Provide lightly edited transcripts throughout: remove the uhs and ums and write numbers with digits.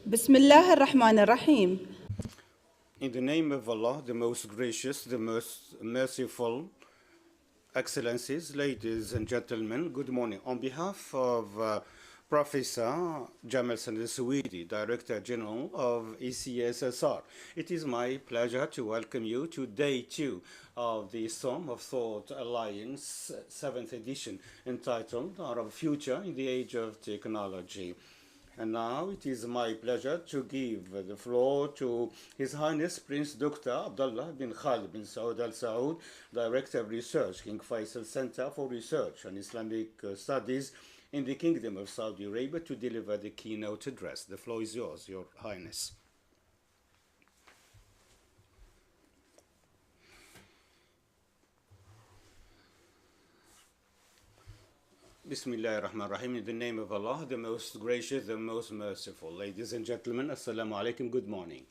بسم الله الرحمن الرحيم. In the name of Allah, the most gracious, the most merciful, Excellencies, ladies and gentlemen, good morning. On behalf of Professor Jamal Sawidi, Director General of ECSSR, it is my pleasure to welcome you to Day 2 of the Storm of Thought Alliance 7th edition, entitled Our Future in the Age of Technology. And now it is my pleasure to give the floor to His Highness Prince Dr. Abdullah bin Khalid bin Saud Al Saud, Director of Research, King Faisal Center for Research and Islamic Studies in the Kingdom of Saudi Arabia, to deliver the keynote address. The floor is yours, Your Highness. Bismillah ar-Rahman ar-Rahim. In the name of Allah, the most gracious, the most merciful. Ladies and gentlemen, Assalamu alaikum, good morning.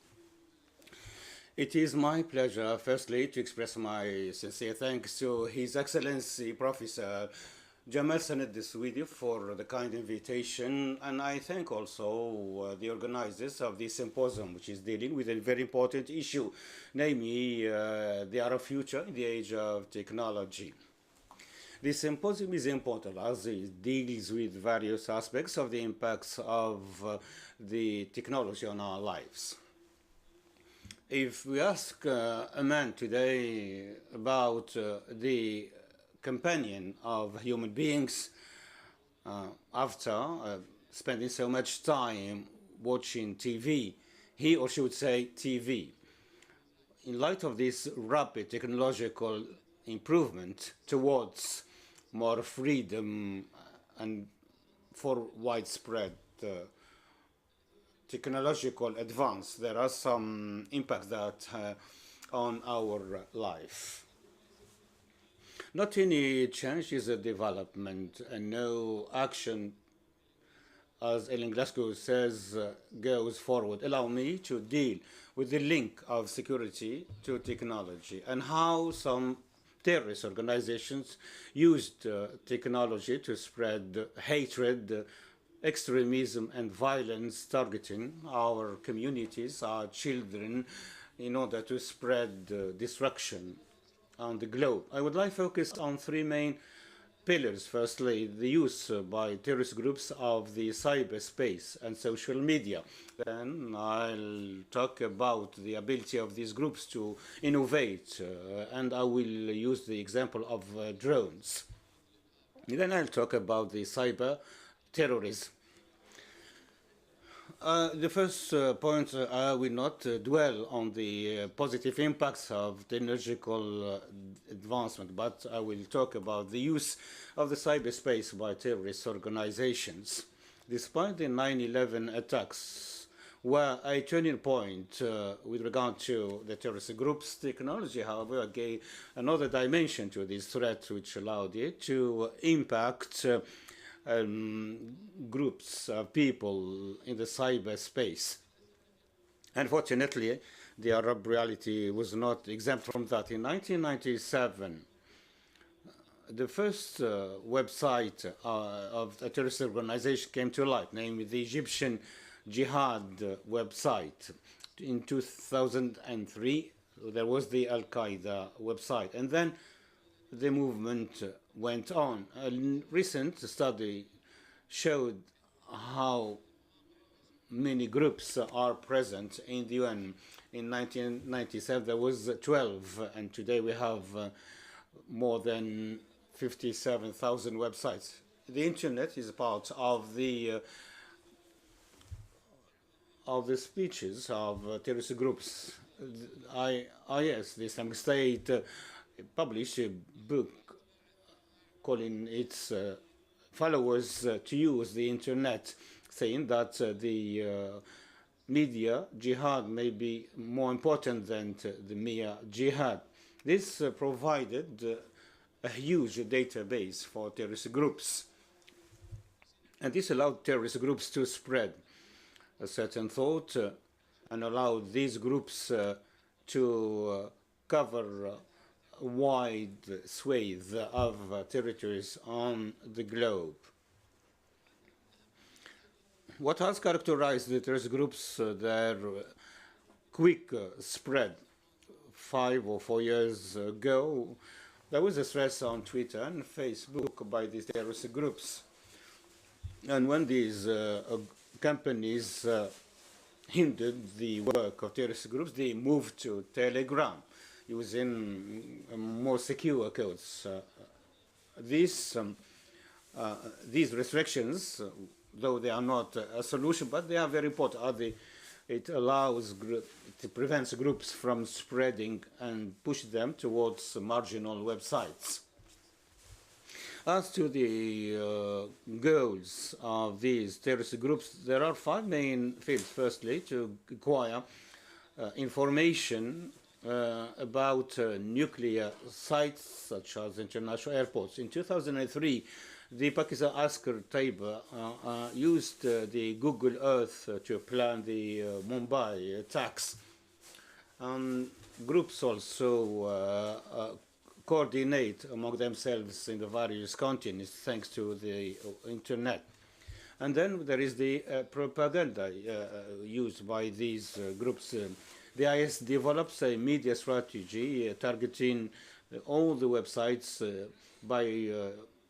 It is my pleasure, firstly, to express my sincere thanks to His Excellency Professor Jamal Sawidi for the kind invitation, and I thank also the organizers of this symposium, which is dealing with a very important issue, namely the Arab future in the age of technology. This symposium is important as it deals with various aspects of the impacts of the technology on our lives. If we ask a man today about the companion of human beings after spending so much time watching TV, he or she would say TV. In light of this rapid technological improvement towards more freedom and for widespread technological advance, there are some impacts that on our life. Not any change is a development, and no action, as Ellen Glasgow says, goes forward. Allow me to deal with the link of security to technology and how some terrorist organizations used technology to spread hatred, extremism, and violence, targeting our communities, our children, in order to spread destruction on the globe. I would like to focus on three main pillars. Firstly, the use by terrorist groups of the cyberspace and social media. Then I'll talk about the ability of these groups to innovate, and I will use the example of drones. Then I'll talk about the cyber terrorism. The first point, I will not dwell on the positive impacts of technological advancement, but I will talk about the use of the cyberspace by terrorist organizations. Despite the 9/11 attacks were a turning point with regard to the terrorist groups, technology, however, gave another dimension to this threat, which allowed it to impact groups of people in the cyberspace. Unfortunately, the Arab reality was not exempt from that. In 1997, the first website of a terrorist organization came to light, namely the Egyptian Jihad website. In 2003, there was the Al-Qaeda website, and then the movement went on. A recent study showed how many groups are present in the UN. In 1997, there was 12, and today we have more than 57,000 websites. The internet is part of the speeches of terrorist groups. IS, the Islamic State, published a book calling its followers to use the internet, saying that the media jihad may be more important than the mere jihad. This provided a huge database for terrorist groups, and this allowed terrorist groups to spread a certain thought and allowed these groups to cover a wide swathe of territories on the globe. What has characterized the terrorist groups, their quick spread 5 or 4 years ago, there was a threat on Twitter and Facebook by these terrorist groups. And when these companies hindered the work of terrorist groups, they moved to Telegram using more secure codes. These restrictions, though they are not a solution, but they are very important. It allows, it prevents groups from spreading and push them towards marginal websites. As to the goals of these terrorist groups, there are 5 main fields. Firstly, to acquire information about nuclear sites such as international airports. In 2003, the Pakistan Askar Taiba used the Google Earth to plan the Mumbai attacks. Groups also coordinate among themselves in the various continents thanks to the internet. And then there is the propaganda used by these groups. The IS develops a media strategy targeting all the websites by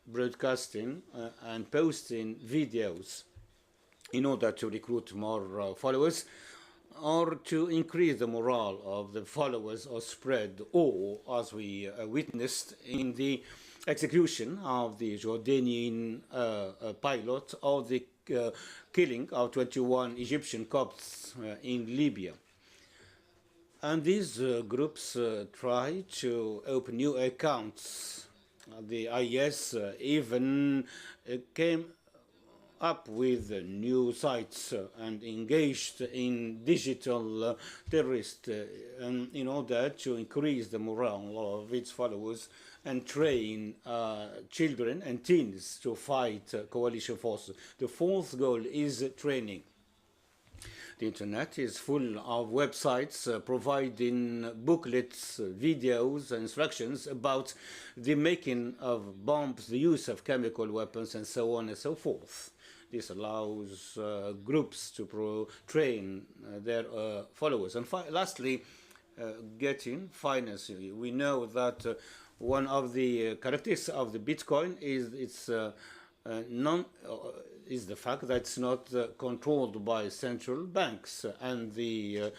broadcasting and posting videos in order to recruit more followers or to increase the morale of the followers or spread, or as we witnessed in the execution of the Jordanian pilot or the killing of 21 Egyptian Copts in Libya. And these groups try to open new accounts. The IS even came up with new sites and engaged in digital terrorists in order to increase the morale of its followers and train children and teens to fight coalition forces. The 4th goal is training. The internet is full of websites providing booklets, videos, and instructions about the making of bombs, the use of chemical weapons, and so on and so forth. This allows groups to train their followers. And lastly, getting financing. We know that one of the characteristics of the Bitcoin is its is the fact that it's not controlled by central banks, and the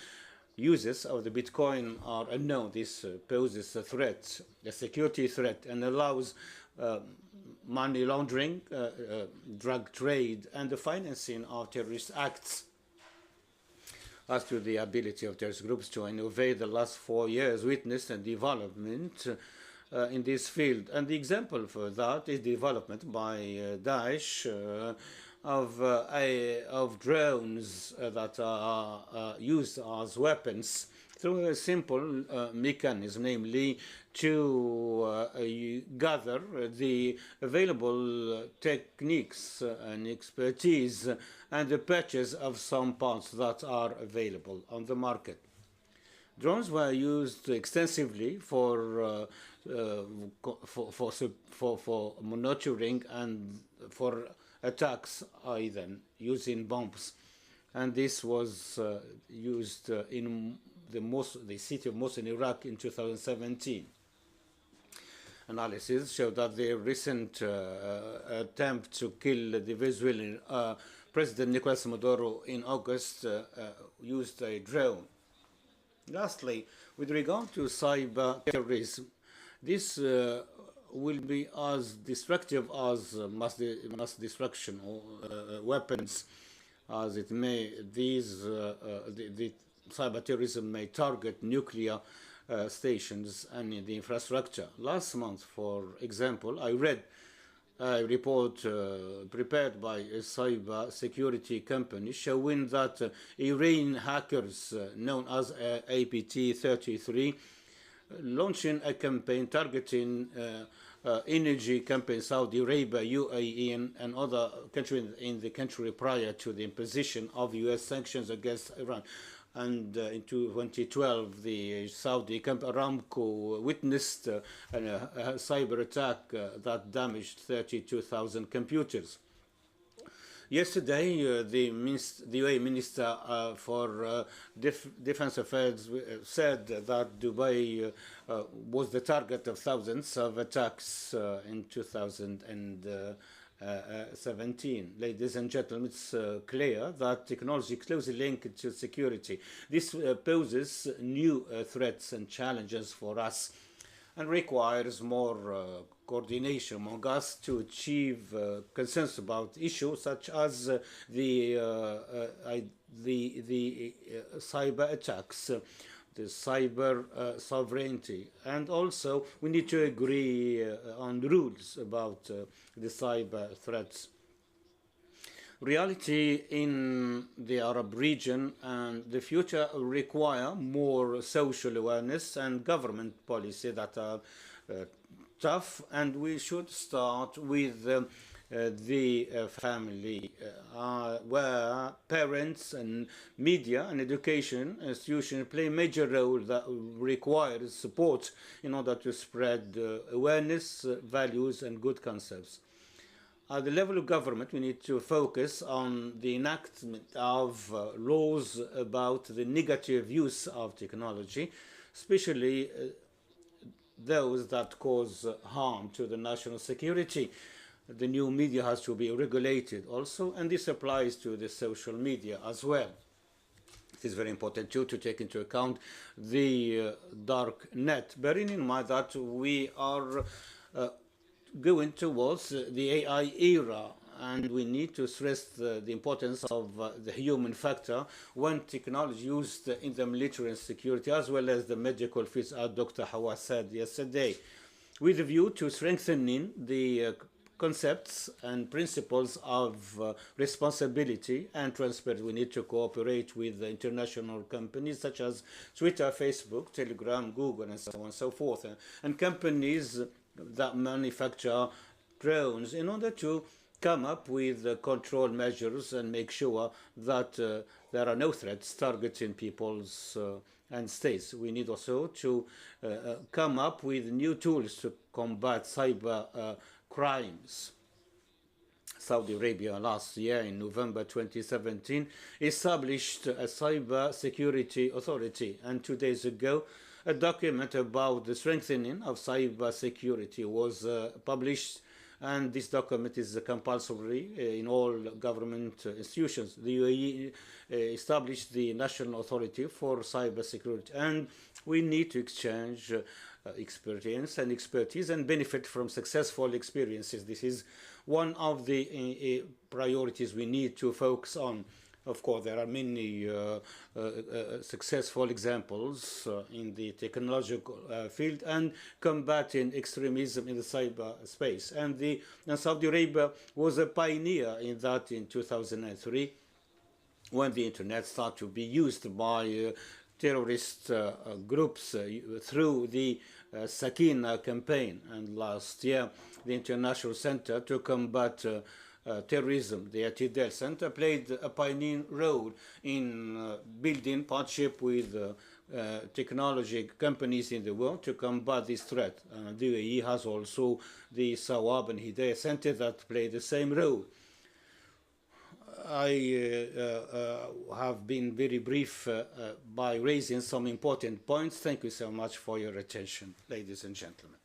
uses of the Bitcoin are unknown. This poses a threat, a security threat, and allows money laundering, drug trade, and the financing of terrorist acts. As to the ability of terrorist groups to innovate, the last 4 years witnessed a development in this field. And the example for that is development by Daesh of drones that are used as weapons through a simple mechanism, namely to gather the available techniques and expertise and the purchase of some parts that are available on the market. Drones were used extensively for monitoring and for attacks, either using bombs, and this was used in the city of Mosul in Iraq in 2017. Analysis showed that the recent attempt to kill the Venezuelan President Nicolas Maduro in August used a drone. Lastly, with regard to cyber terrorism, this will be as destructive as mass destruction or weapons as it may. The cyber terrorism may target nuclear stations and the infrastructure. Last month, for example, I read a report prepared by a cyber security company showing that Iranian hackers known as APT-33 launching a campaign targeting energy companies, Saudi Arabia, UAE, and other countries in the country prior to the imposition of U.S. sanctions against Iran. And in 2012, the Saudi company Aramco witnessed a cyber attack that damaged 32,000 computers. Yesterday, the UAE Minister for Defense Affairs said that Dubai was the target of thousands of attacks in 2017. Ladies and gentlemen, it's clear that technology is closely linked to security. This poses new threats and challenges for us and requires more coordination among us to achieve consensus about issues such as the cyber attacks, the cyber sovereignty, and also we need to agree on rules about the cyber threats. Reality in the Arab region and the future require more social awareness and government policy that are tough, and we should start with the family, where parents and media and education institutions play a major role that requires support in order to spread awareness, values, and good concepts. At the level of government, we need to focus on the enactment of laws about the negative use of technology, especially those that cause harm to the national security. The new media has to be regulated also, and this applies to the social media as well. It is very important too to take into account the dark net, bearing in mind that we are going towards the AI era, and we need to stress the importance of the human factor when technology used in the military and security as well as the medical fields, as Dr. Hawa said yesterday, with a view to strengthening the concepts and principles of responsibility and transparency. We need to cooperate with international companies such as Twitter, Facebook, Telegram, Google, and so on and so forth, and companies that manufacture drones in order to come up with control measures and make sure that there are no threats targeting people's and states. We need also to come up with new tools to combat cyber crimes. Saudi Arabia last year in November 2017 established a cyber security authority, and 2 days ago a document about the strengthening of cyber security was published, and this document is compulsory in all government institutions. The UAE established the National Authority for Cyber Security, and we need to exchange experience and expertise and benefit from successful experiences. This is one of the priorities we need to focus on. Of course, there are many successful examples in the technological field and combating extremism in the cyberspace. And Saudi Arabia was a pioneer in that in 2003, when the internet started to be used by terrorist groups through the Sakina campaign. And last year, the International Center to Combat Terrorism, the Atidal Center, played a pioneering role in building partnership with technology companies in the world to combat this threat. The UAE has also the Sawab and Hidayah Center that play the same role. I have been very brief by raising some important points. Thank you so much for your attention, ladies and gentlemen.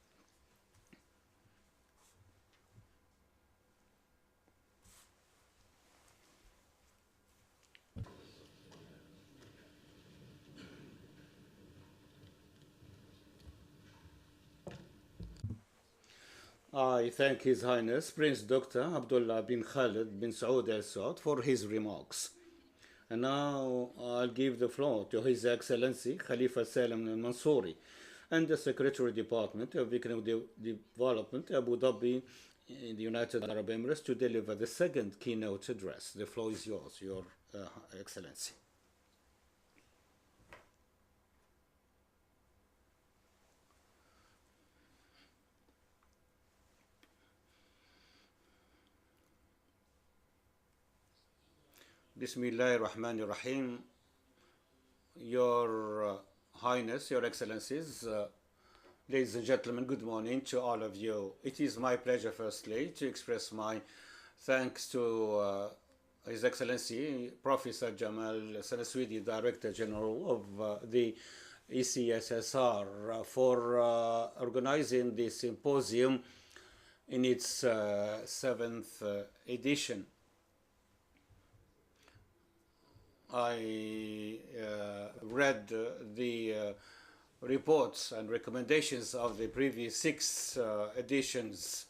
I thank His Highness Prince Dr. Abdullah bin Khalid bin Saud Al Saud for his remarks. And now I'll give the floor to His Excellency Khalifa Salem Al Mansouri and the Secretary Department of Economic Development, Abu Dhabi, in the United Arab Emirates, to deliver the second keynote address. The floor is yours, Your Excellency. Bismillahir Rahmanir Rahim. Your Highness, Your Excellencies, ladies and gentlemen, good morning to all of you. It is my pleasure, firstly, to express my thanks to His Excellency Professor Jamal Sanaswidi, Director General of the ECSSR, for organizing this symposium in its 7th edition. I read the reports and recommendations of the previous 6 editions,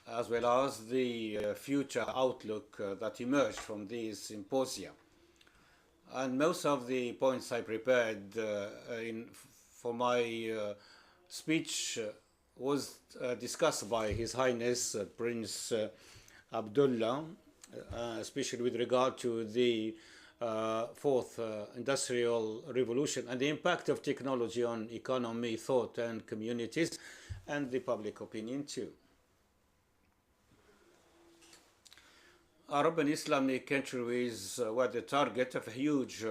as well as the future outlook that emerged from these symposia. And most of the points I prepared for my speech was discussed by His Highness Prince Abdullah, especially with regard to the fourth industrial revolution and the impact of technology on economy, thought, and communities, and the public opinion too. Arab and Islamic countries were the target of huge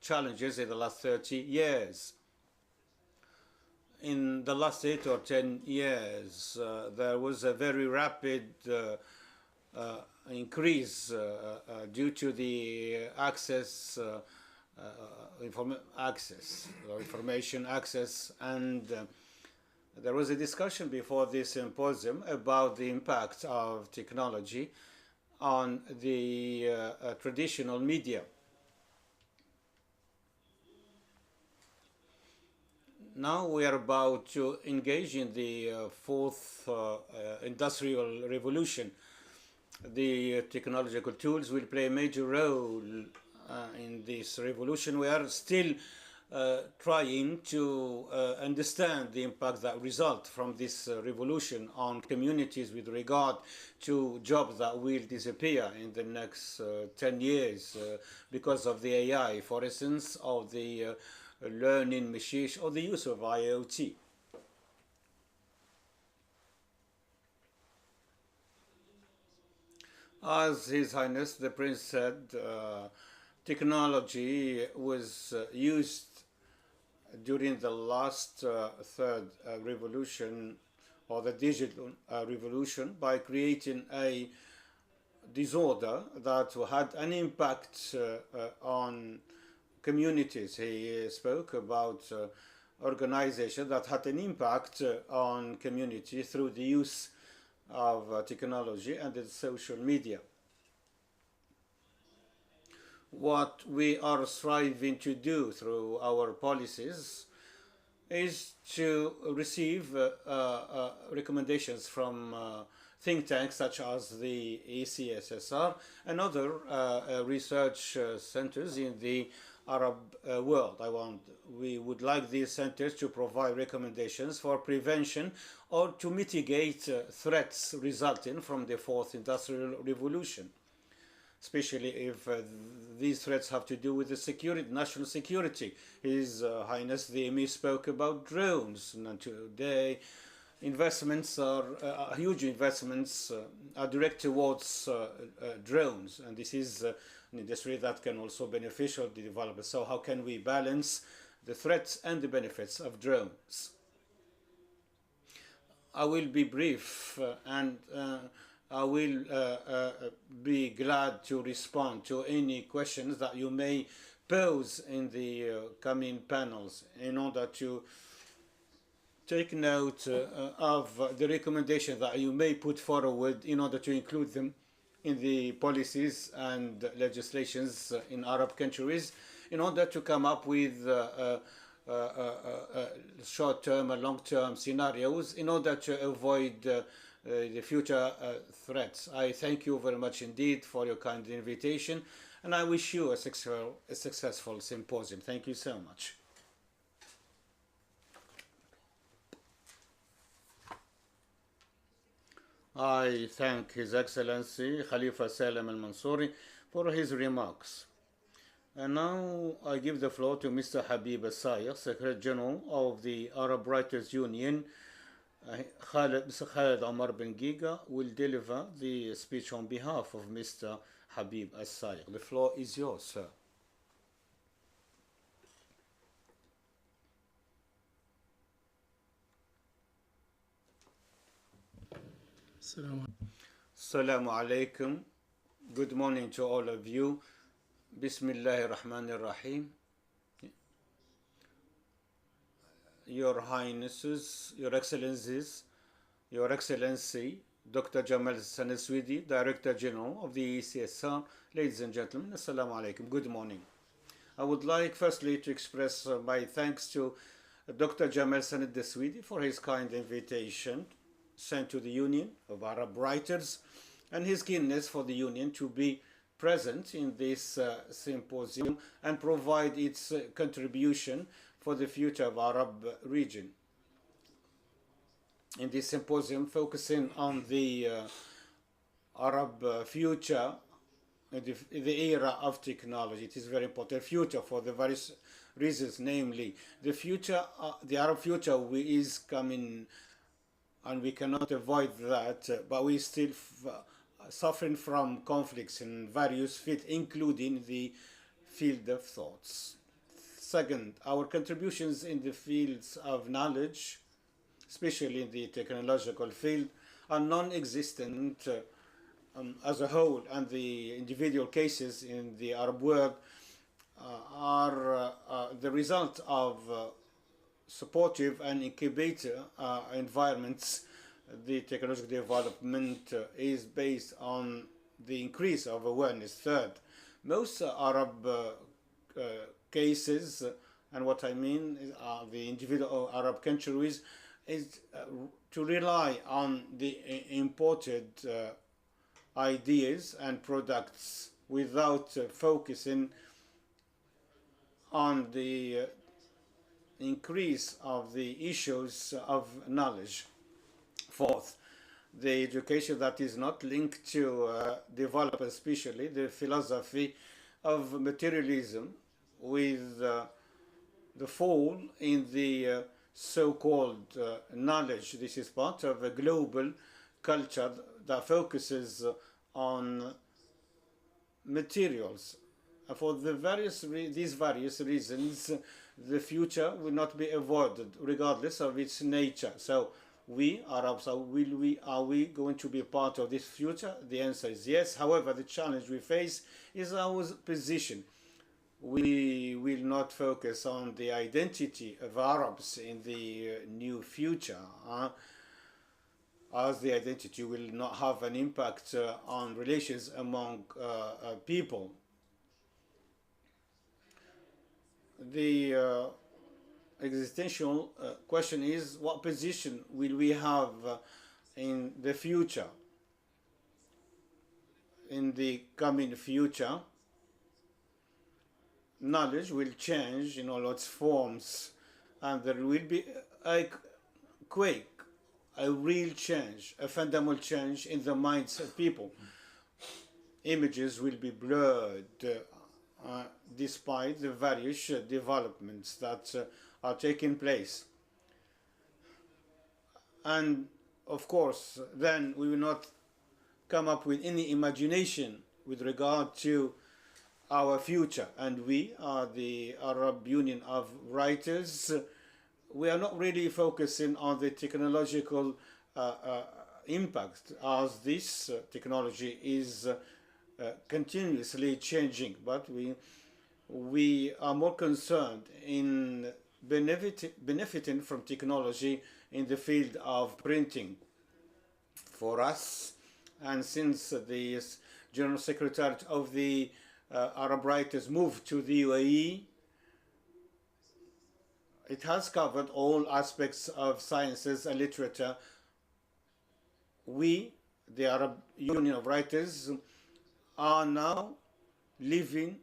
challenges in the last 30 years. In the last 8 or 10 years, there was a very rapid increase due to the information access, and there was a discussion before this symposium about the impact of technology on the traditional media. Now we are about to engage in the fourth industrial revolution. The technological tools will play a major role in this revolution. We are still trying to understand the impact that result from this revolution on communities with regard to jobs that will disappear in the next 10 years because of the AI, for instance, of the learning machines or the use of IoT. As His Highness the Prince said, technology was used during the last third revolution, or the digital revolution, by creating a disorder that had an impact on communities. He spoke about organization that had an impact on community through the use of technology and the social media. What we are striving to do through our policies is to receive recommendations from think tanks such as the ECSSR and other research centers in the Arab world. We would like these centers to provide recommendations for prevention or to mitigate threats resulting from the fourth industrial revolution, especially if these threats have to do with the security, national security. His Highness the Emir spoke about drones, and today investments are huge investments are directed towards drones, and this is an industry that can also beneficial the developers. So how can we balance the threats and the benefits of drones? I will be brief and I will be glad to respond to any questions that you may pose in the coming panels in order to take note of the recommendations that you may put forward in order to include them in the policies and legislations in Arab countries in order to come up with short-term and long-term scenarios in order to avoid the future threats. I thank you very much indeed for your kind invitation, and I wish you a successful symposium. Thank you so much. I thank His Excellency Khalifa Salem al-Mansouri for his remarks. And now I give the floor to Mr. Habib al-Sayegh, Secretary General of the Arab Writers Union. Mr. Khaled Omar Ben Giga will deliver the speech on behalf of Mr. Habib al-Sayegh. The floor is yours, sir. Assalamu alaikum. Good morning to all of you. Bismillahir Rahmanir Rahim. Your Highnesses, Your Excellencies, Your Excellency, Dr. Jamal Saneswidi, Director General of the ECSR, ladies and gentlemen, Assalamu alaikum. Good morning. I would like firstly to express my thanks to Dr. Jamal Saneswidi for his kind invitation sent to the Union of Arab Writers and his keenness for the Union to be present in this symposium and provide its contribution for the future of Arab region. In this symposium focusing on the Arab future, the era of technology. It is very important. Future for the various reasons, namely the future, the Arab future is coming, and we cannot avoid that. But we still suffering from conflicts in various fields, including the field of thoughts. Second, our contributions in the fields of knowledge, especially in the technological field, are non-existent as a whole, and the individual cases in the Arab world are the result of supportive and incubator environments. The technological development is based on the increase of awareness. Third, most Arab cases, and what I mean is the individual Arab countries, is to rely on the imported ideas and products without focusing on the increase of the issues of knowledge. Fourth, the education that is not linked to develop especially the philosophy of materialism with the fall in the so-called knowledge. This is part of a global culture that focuses on materials. For these various reasons, the future will not be avoided regardless of its nature. So we Arabs, are we going to be part of this future? The answer is yes. However, the challenge we face is our position. We will not focus on the identity of Arabs in the new future, as the identity will not have an impact on relations among people. The existential question is, what position will we have in the future? In the coming future, knowledge will change in all its forms, and there will be a quake, a real change, a fundamental change in the minds of people. Images will be blurred despite the various developments that are taking place. And of course, then we will not come up with any imagination with regard to our future. And we are the Arab Union of Writers. We are not really focusing on the technological impact, as this technology is continuously changing, but we are more concerned in benefiting from technology in the field of printing. For us, and since the General Secretary of the Arab Writers moved to the UAE, it has covered all aspects of sciences and literature. We, the Arab Union of Writers, are now living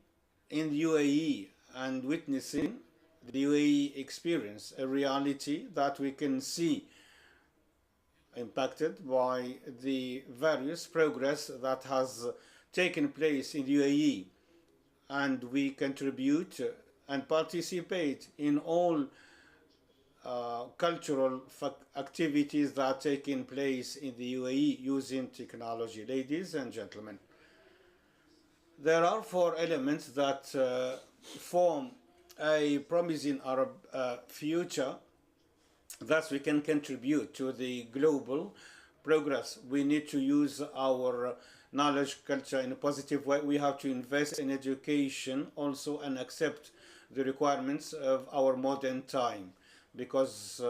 in the UAE and witnessing the UAE experience, a reality that we can see impacted by the various progress that has taken place in the UAE. And we contribute and participate in all cultural activities that are taking place in the UAE using technology. Ladies and gentlemen, there are four elements that form a promising Arab future that we can contribute to the global progress. We need to use our knowledge culture in a positive way. We have to invest in education also and accept the requirements of our modern time. Because,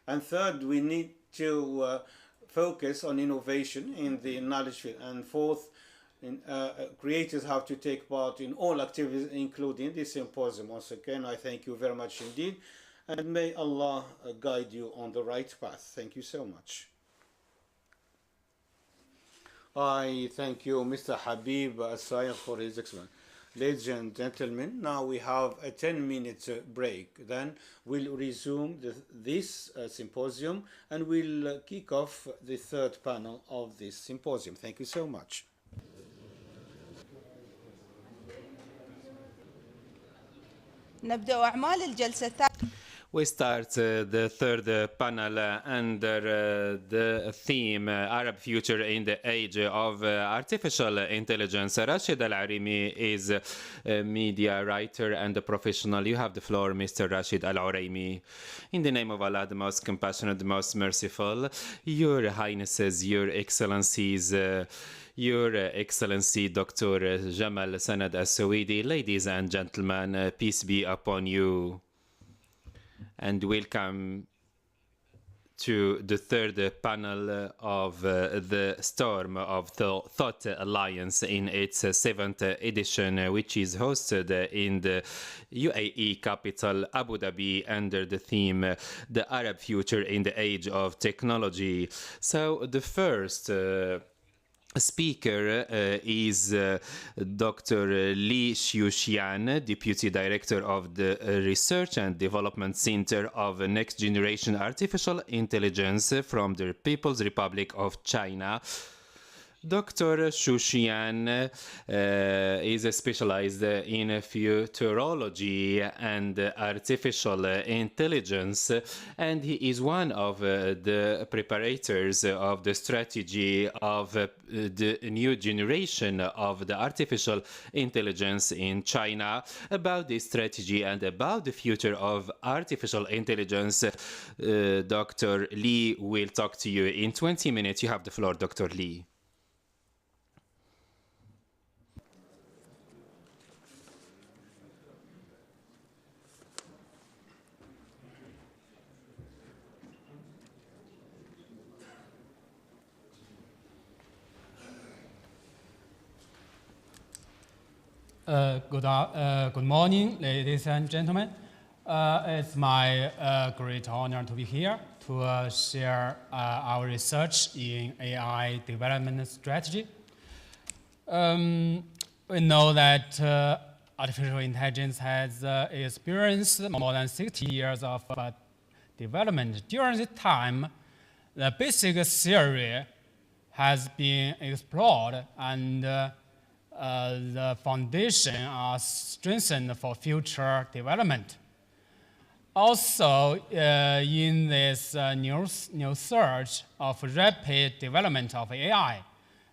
and third, we need to focus on innovation in the knowledge field. And fourth, creators have to take part in all activities, including this symposium. Once again, I thank you very much indeed. And may Allah guide you on the right path. Thank you so much. I thank you, Mr. Habib Asayr, for his explanation. Ladies and gentlemen, now we have a 10-minute break. Then we'll resume this symposium and we'll kick off the third panel of this symposium. Thank you so much. نبدأ أعمال الجلسة الثانية. We start the third panel under the theme Arab Future in the Age of Artificial Intelligence. Rashid Al-Arimi is a media writer and a professional. You have the floor, Mr. Rashid Al-Arimi. In the name of Allah, the most compassionate, the most merciful, Your Highnesses, Your Excellencies, Your Excellency Dr. Jamal Sanad Al-Sawidi, ladies and gentlemen, peace be upon you. And welcome to the third panel of the Storm of Thought Alliance in its 7th edition, which is hosted in the UAE capital, Abu Dhabi, under the theme, The Arab Future in the Age of Technology. So the first speaker is Dr. Li Xiuxian, Deputy Director of the Research and Development Center of Next Generation Artificial Intelligence from the People's Republic of China. Dr. Xiuxian is specialized in futurology and artificial intelligence, and he is one of the preparators of the strategy of the new generation of the artificial intelligence in China. About this strategy and about the future of artificial intelligence, Dr. Li will talk to you in 20 minutes. You have the floor, Dr. Li. Good morning, ladies and gentlemen. It's my great honor to be here to share our research in AI development strategy. We know that artificial intelligence has experienced more than 60 years of development. During this time, the basic theory has been explored and the foundation are strengthened for future development. Also, in this new surge of rapid development of AI,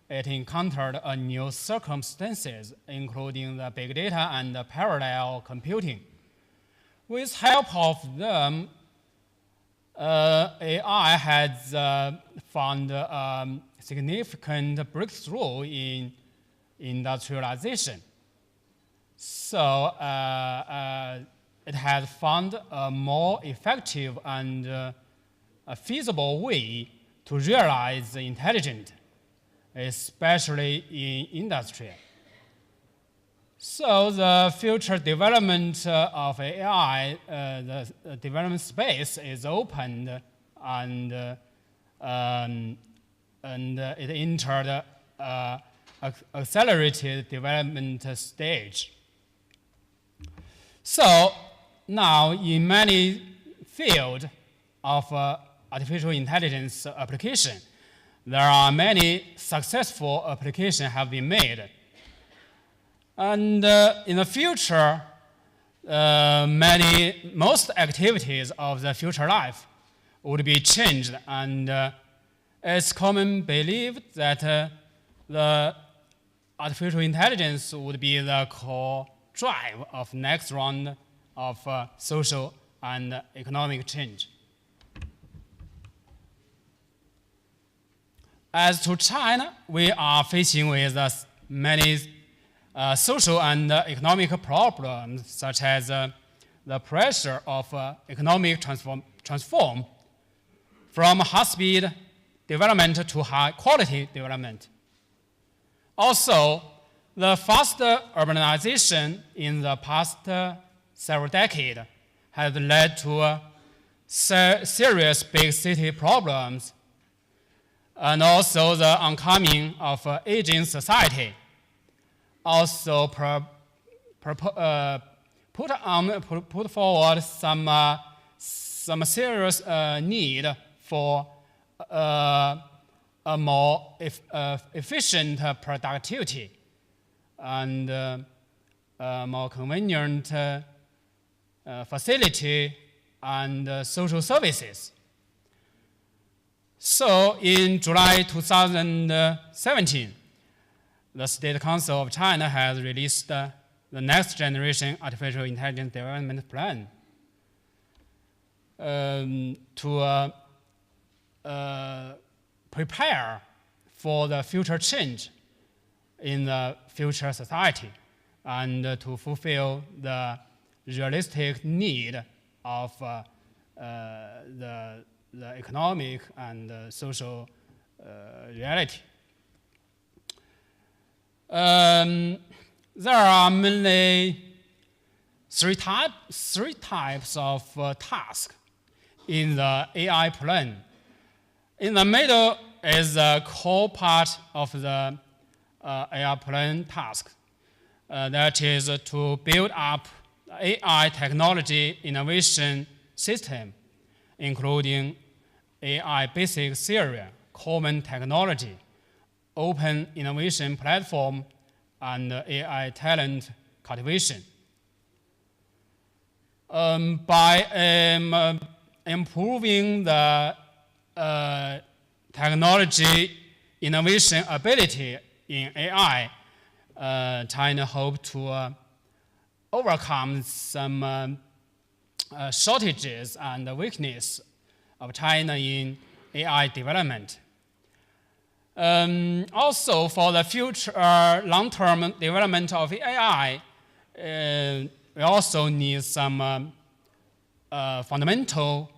it encountered new circumstances, including the big data and the parallel computing. With help of them, AI has found a significant breakthrough in industrialization. So it has found a more effective and a feasible way to realize the intelligent, especially in industry. So the future development of AI, the development space is opened and it entered accelerated development stage. So now in many fields of artificial intelligence application, there are many successful applications have been made. And in the future, most activities of the future life would be changed, and it's common belief that the artificial intelligence would be the core drive of next round of social and economic change. As to China, we are facing with many social and economic problems, such as the pressure of economic transform from high-speed development to high-quality development. Also, the faster urbanization in the past several decades has led to serious big city problems, and also the oncoming of aging society also put forward some serious need for a more efficient productivity and more convenient facility and social services. So in July 2017, the State Council of China has released the next generation artificial intelligence development plan to prepare for the future change in the future society and to fulfill the realistic need of the economic and social reality. There are mainly three types of tasks in the AI plan. In the middle is the core part of the AI plan task. That is to build up AI technology innovation system, including AI basic theory, common technology, open innovation platform, and AI talent cultivation. By improving the technology innovation ability in AI, China hopes to overcome some shortages and weakness of China in AI development. Also, for the future long-term development of AI, we also need some fundamental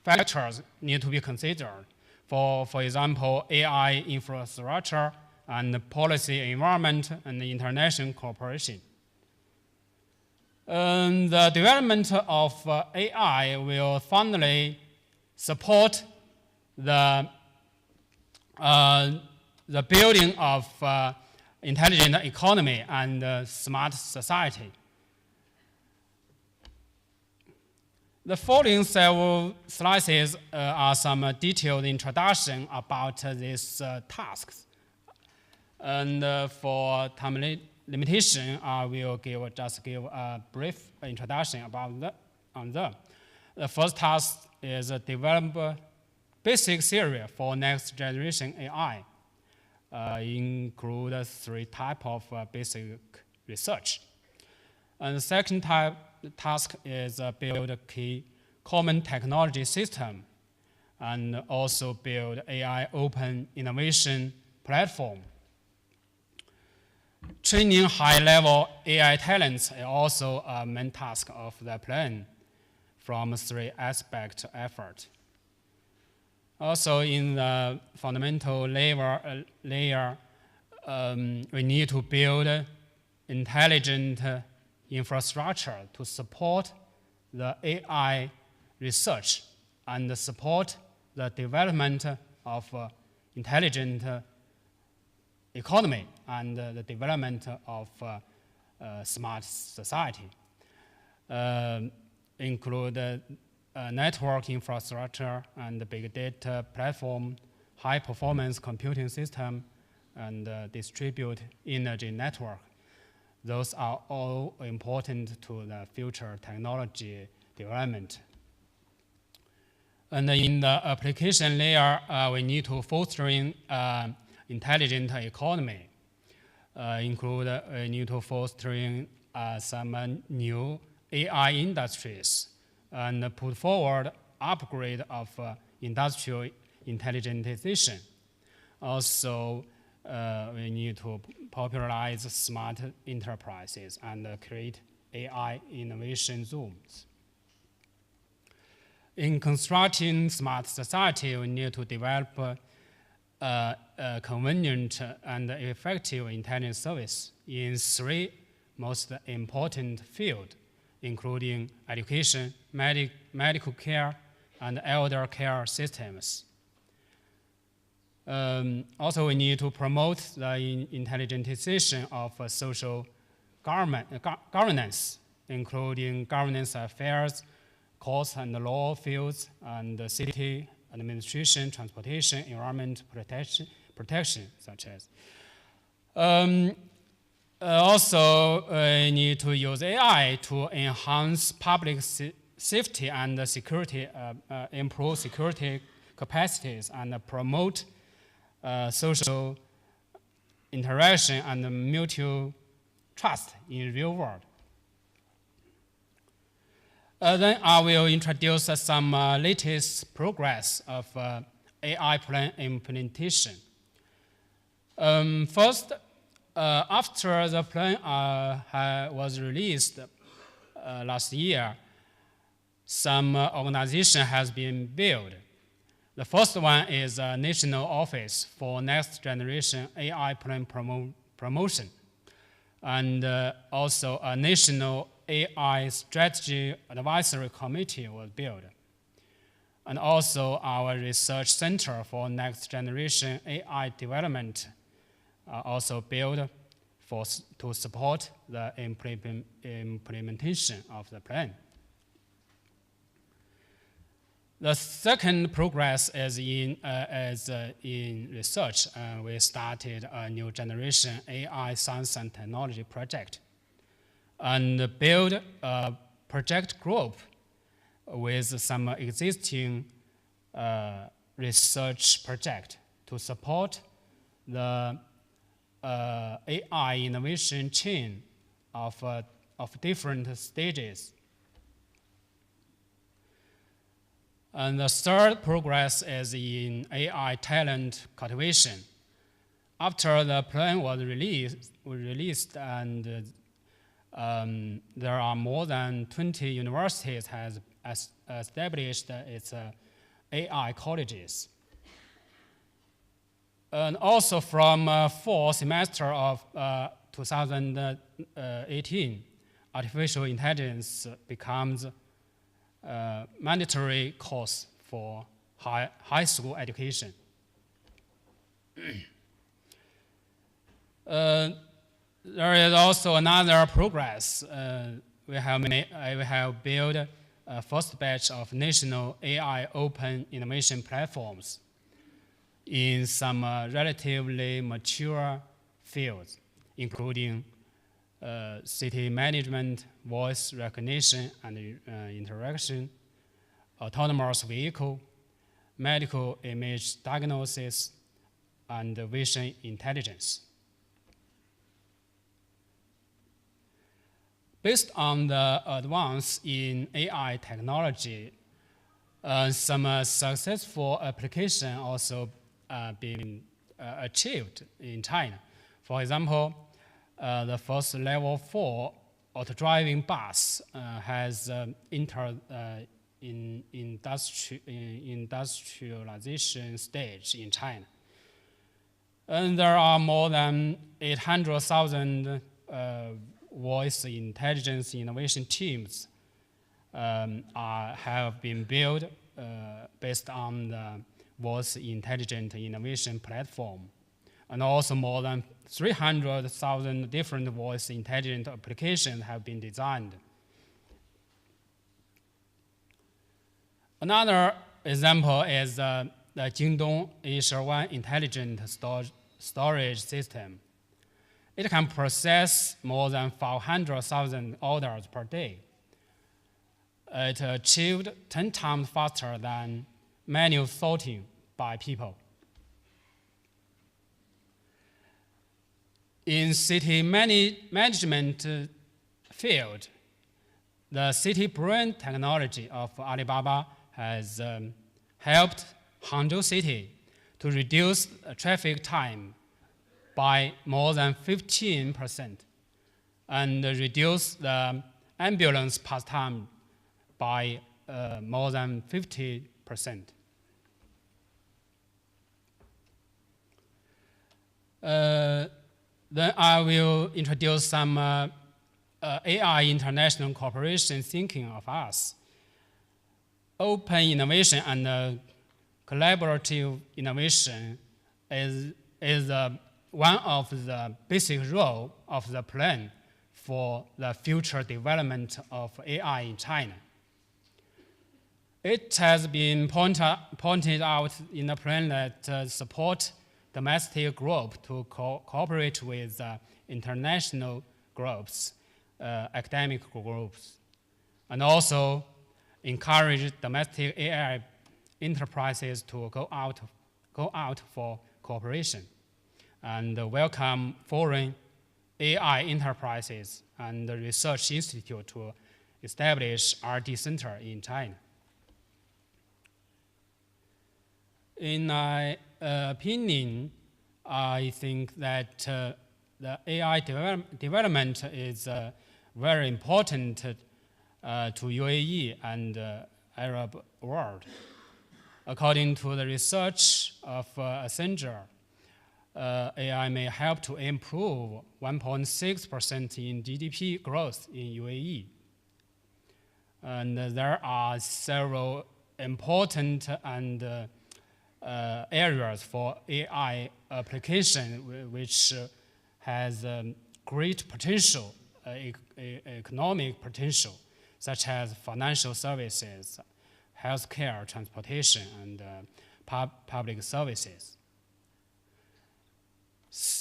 factors need to be considered. For example, AI infrastructure and policy environment and international cooperation. The development of AI will finally support the building of intelligent economy and smart society. The following several slides are some detailed introduction about these tasks. And for time limitation, I will just give a brief introduction about them. The first task is develop basic theory for next generation AI. Include three types of basic research. And the second task is build a key common technology system and also build AI open innovation platform. Training high-level AI talents is also a main task of the plan from three aspect effort. Also in the fundamental layer, we need to build intelligent infrastructure to support the AI research and support the development of intelligent economy and the development of smart society. Include network infrastructure and big data platform, high performance computing system, and distributed energy network. Those are all important to the future technology development. And in the application layer, we need to fostering intelligent economy. We need to fostering some new AI industries and put forward upgrade of industrial intelligentization. Also, we need to popularize smart enterprises and create AI innovation zones. In constructing smart society, we need to develop a convenient and effective intelligence service in three most important fields, including education, medical care, and elder care systems. Also, we need to promote the intelligentization of social governance, including governance affairs, courts and law fields, and city administration, transportation, environment protection such as. Also, we need to use AI to enhance public safety and security, improve security capacities, and promote social interaction and mutual trust in real world. Then I will introduce some latest progress of AI plan implementation. First, after the plan was released last year, some organization has been built. The first one is a National Office for Next Generation AI Plan Promotion, and also a National AI Strategy Advisory Committee was built. And also our Research Center for Next Generation AI Development also built to support the implementation of the plan. The second progress is in research. We started a new generation AI science and technology project and build a project group with some existing research project to support the AI innovation chain of different stages. And the third progress is in AI talent cultivation. After the plan was released and there are more than 20 universities has established its AI colleges. And also from fall semester of 2018, artificial intelligence becomes a mandatory course for high school education. There is also another progress. We have built a first batch of national AI open innovation platforms in some relatively mature fields, including city management, voice recognition and interaction, autonomous vehicle, medical image diagnosis, and vision intelligence. Based on the advance in AI technology, some successful application also been achieved in China. For example, the first level 4 auto-driving bus has entered in industrialization stage in China. And there are more than 800,000 voice intelligence innovation teams have been built based on the voice intelligent innovation platform. And also more than 300,000 different voice intelligent applications have been designed. Another example is the Jingdong A01 intelligent storage system. It can process more than 500,000 orders per day. It achieved 10 times faster than manual sorting by people. In city management field, the city brain technology of Alibaba has helped Hangzhou City to reduce traffic time by more than 15% and reduce the ambulance pass time by more than 50%. Then I will introduce some AI international cooperation thinking of us. Open innovation and collaborative innovation is one of the basic roles of the plan for the future development of AI in China. It has been pointed out in the plan that support domestic groups to cooperate with international groups, academic groups, and also encourage domestic AI enterprises to go out for cooperation, and welcome foreign AI enterprises and research institute to establish R&D center in China. In my opinion, I think that the AI development is very important to UAE and Arab world. According to the research of Accenture, AI may help to improve 1.6% in GDP growth in UAE. And there are several important and areas for AI application which has great potential, economic potential, such as financial services, healthcare, transportation, and public services.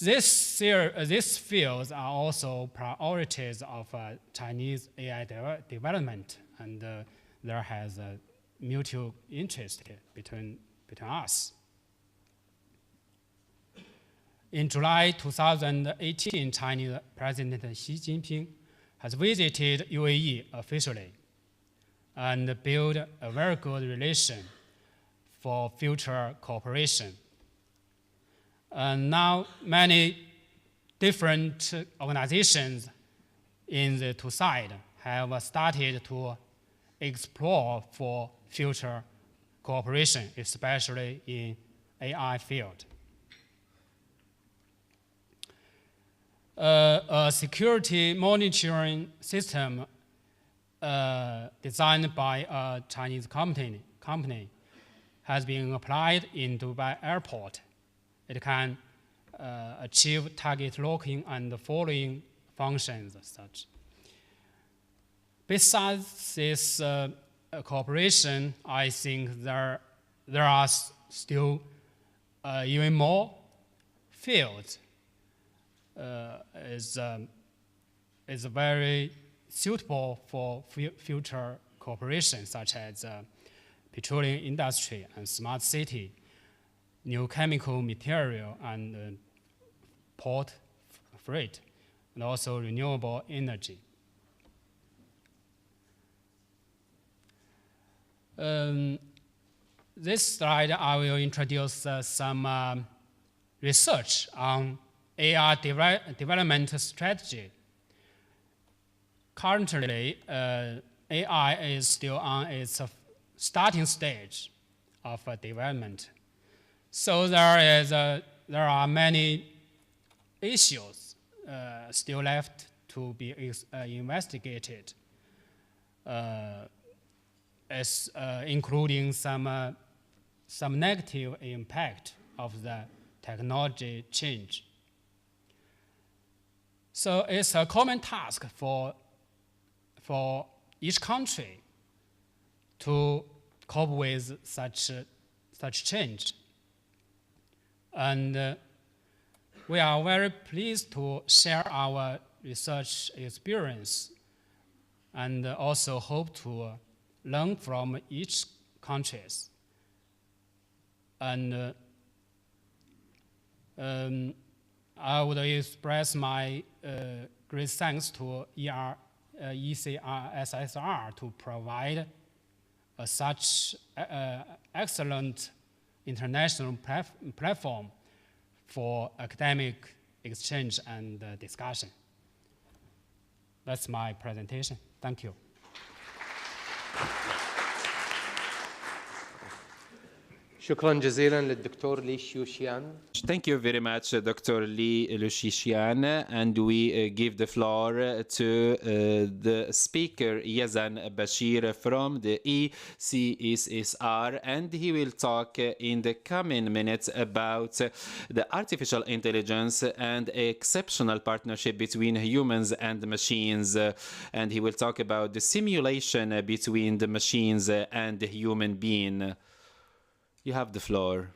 These fields are also priorities of Chinese AI development, and there has a mutual interest between us. In July 2018, Chinese President Xi Jinping has visited UAE officially and built a very good relation for future cooperation. And now many different organizations in the two sides have started to explore for future cooperation, especially in AI field. A security monitoring system designed by a Chinese company has been applied in Dubai airport. It can achieve target locking and the following functions as such. Besides this cooperation, I think there are still even more fields is very suitable for future cooperation, such as petroleum industry and smart city, new chemical material and port freight, and also renewable energy. This slide, I will introduce some research on AI development strategy. Currently, AI is still on its starting stage of development. So there are many issues still left to be investigated, including some negative impact of the technology change. So it's a common task for each country to cope with such change. And we are very pleased to share our research experience and also hope to learn from each countries. And I would express my great thanks to ECRSSR to provide such excellent international platform for academic exchange and discussion. That's my presentation. Thank you. شكرا جزيلا للدكتور لي شيوشيان. Thank you very much, Dr. Li Lushishian, and we give the floor to the speaker, Yazan Bashir from the ECSSR, and he will talk in the coming minutes about the artificial intelligence and exceptional partnership between humans and machines, and he will talk about the simulation between the machines and the human being. You have the floor.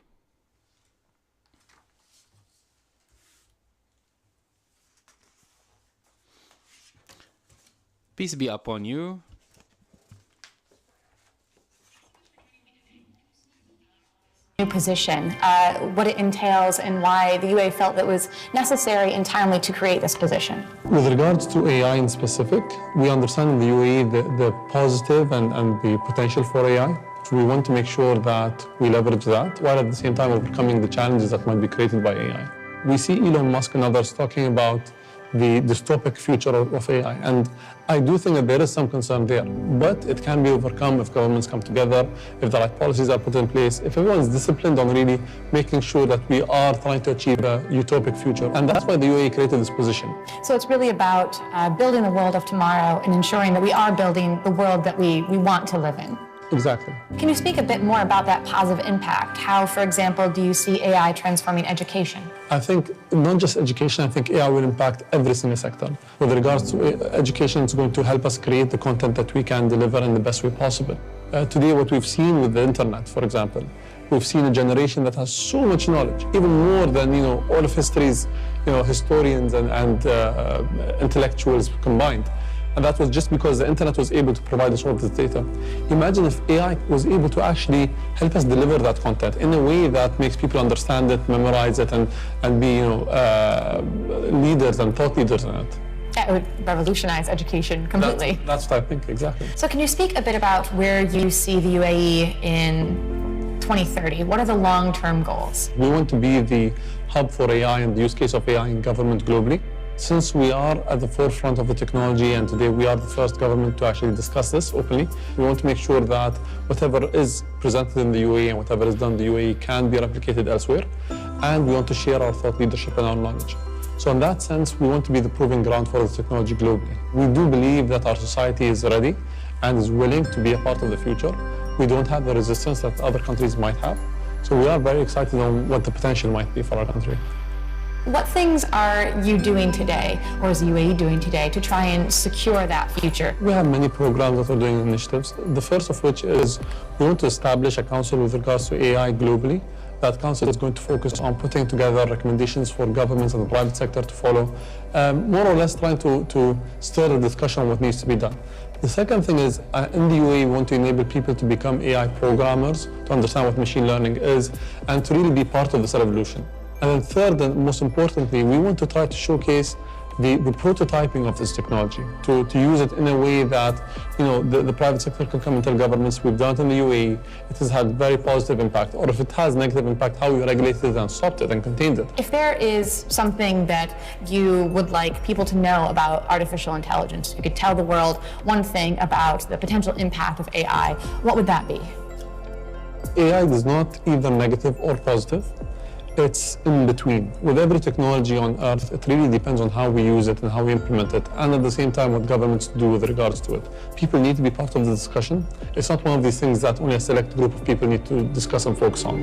Peace be upon you. New position, what it entails, and why the UA felt that it was necessary and timely to create this position. With regards to AI in specific, we understand in the UAE the positive and the potential for AI. We want to make sure that we leverage that, while at the same time overcoming the challenges that might be created by AI. We see Elon Musk and others talking about the dystopic future of AI, and I do think that there is some concern there, but it can be overcome if governments come together, if the right policies are put in place, if everyone is disciplined on really making sure that we are trying to achieve a utopic future, and that's why the UAE created this position. So it's really about building the world of tomorrow and ensuring that we are building the world that we want to live in. Exactly. Can you speak a bit more about that positive impact? How, for example, do you see AI transforming education? I think not just education, I think AI will impact every single sector. With regards to education, it's going to help us create the content that we can deliver in the best way possible. Today, what we've seen with the internet, for example, we've seen a generation that has so much knowledge, even more than all of history's historians and intellectuals combined. And that was just because the internet was able to provide us all this data. Imagine if AI was able to actually help us deliver that content in a way that makes people understand it, memorize it, and be leaders and thought leaders in it. That would revolutionize education completely. That's what I think, exactly. So can you speak a bit about where you see the UAE in 2030? What are the long-term goals? We want to be the hub for AI and the use case of AI in government globally. Since we are at the forefront of the technology, and today we are the first government to actually discuss this openly, we want to make sure that whatever is presented in the UAE and whatever is done in the UAE can be replicated elsewhere, and we want to share our thought leadership and our knowledge. So in that sense, we want to be the proving ground for the technology globally. We do believe that our society is ready and is willing to be a part of the future. We don't have the resistance that other countries might have. So we are very excited on what the potential might be for our country. What things are you doing today, or is the UAE doing today, to try and secure that future? We have many programs that are doing initiatives. The first of which is we want to establish a council with regards to AI globally. That council is going to focus on putting together recommendations for governments and the private sector to follow, more or less trying to stir a discussion on what needs to be done. The second thing is, in the UAE, we want to enable people to become AI programmers, to understand what machine learning is, and to really be part of this revolution. And then third, and most importantly, we want to try to showcase the prototyping of this technology, to use it in a way that the private sector can come and tell governments, we've done it in the UAE, it has had very positive impact, or if it has negative impact, how we regulated it and stopped it and contained it. If there is something that you would like people to know about artificial intelligence, if you could tell the world one thing about the potential impact of AI, what would that be? AI is not either negative or positive. It's in between. With every technology on earth, it really depends on how we use it and how we implement it, and at the same time what governments do with regards to it. People need to be part of the discussion. It's not one of these things that only a select group of people need to discuss and focus on.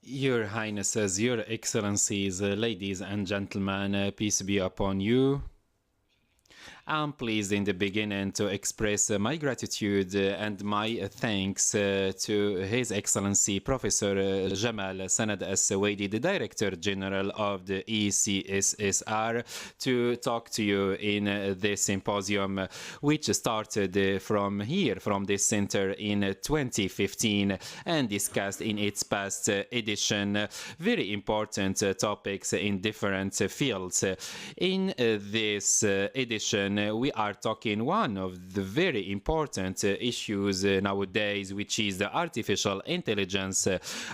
Your Highnesses, Your Excellencies, ladies and gentlemen, peace be upon you. I'm pleased in the beginning to express my gratitude and my thanks to His Excellency Professor Jamal Sanad Al-Sawaidi, the Director General of the ECSSR, to talk to you in this symposium, which started from here, from this center in 2015, and discussed in its past edition very important topics in different fields. In this edition, we are talking one of the very important issues nowadays, which is the artificial intelligence.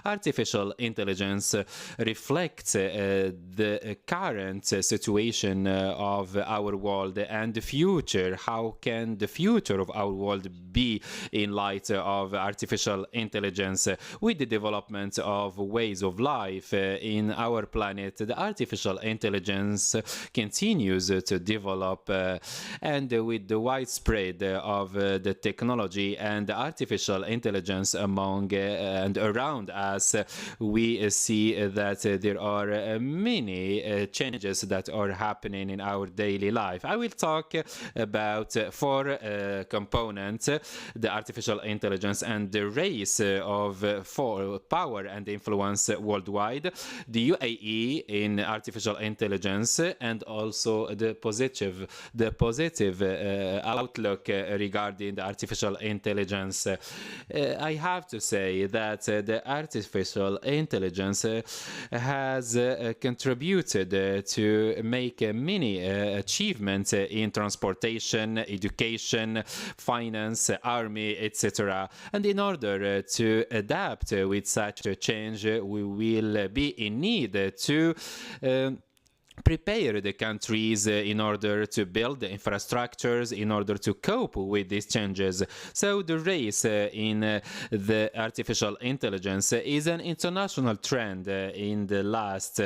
Artificial intelligence reflects the current situation of our world and the future. How can the future of our world be in light of artificial intelligence? With the development of ways of life in our planet, the artificial intelligence continues to develop, and with the widespread of the technology and the artificial intelligence among and around us, we see that there are many changes that are happening in our daily life. I will talk about four components: the artificial intelligence and the race of for power and influence worldwide, the UAE in artificial intelligence, and also the positive outlook regarding the artificial intelligence. I have to say that the artificial intelligence has contributed to make many achievements in transportation, education, finance, army, etc. And in order to adapt with such a change, we will be in need to prepare the countries in order to build the infrastructures in order to cope with these changes. So the race in the artificial intelligence is an international trend in the last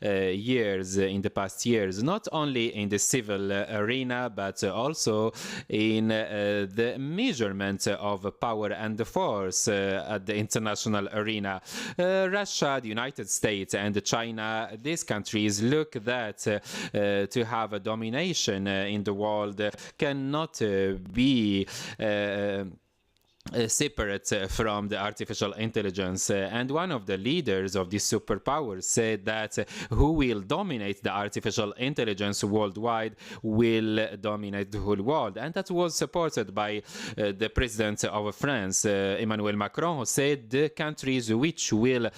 years, in the past years, not only in the civil arena, but also in the measurement of power and force at the international arena. Russia, the United States, and China, these countries look that to have a domination in the world cannot be separate from the artificial intelligence. And one of the leaders of these superpowers said that who will dominate the artificial intelligence worldwide will dominate the whole world. And that was supported by the president of France, Emmanuel Macron, who said the countries which will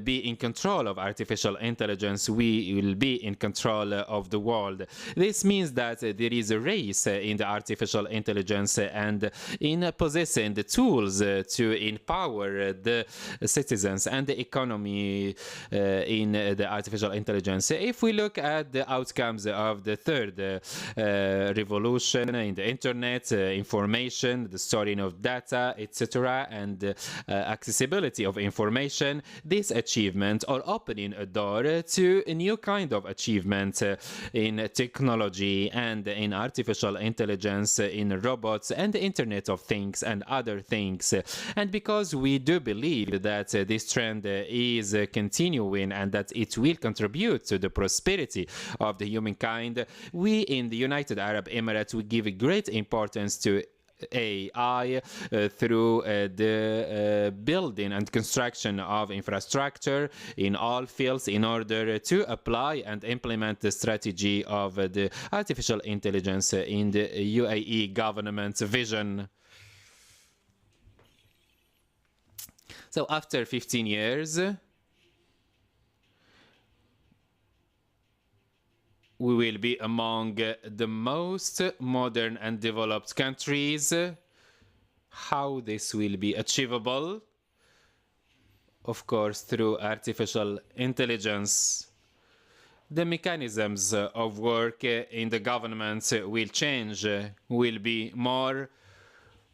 be in control of artificial intelligence, we will be in control of the world. This means that there is a race in the artificial intelligence and in possessing the tools to empower the citizens and the economy in the artificial intelligence. If we look at the outcomes of the third revolution in the internet, information, the storing of data, etc., and accessibility of information, this achievement are opening a door to a new kind of achievement in technology and in artificial intelligence, in robots and the Internet of Things and other things. And because we do believe that this trend is continuing and that it will contribute to the prosperity of the humankind, we in the United Arab Emirates we give great importance to AI through the building and construction of infrastructure in all fields in order to apply and implement the strategy of the artificial intelligence in the UAE government's vision. So after 15 years, we will be among the most modern and developed countries. How this will be achievable? Of course, through artificial intelligence. The mechanisms of work in the government will change, will be more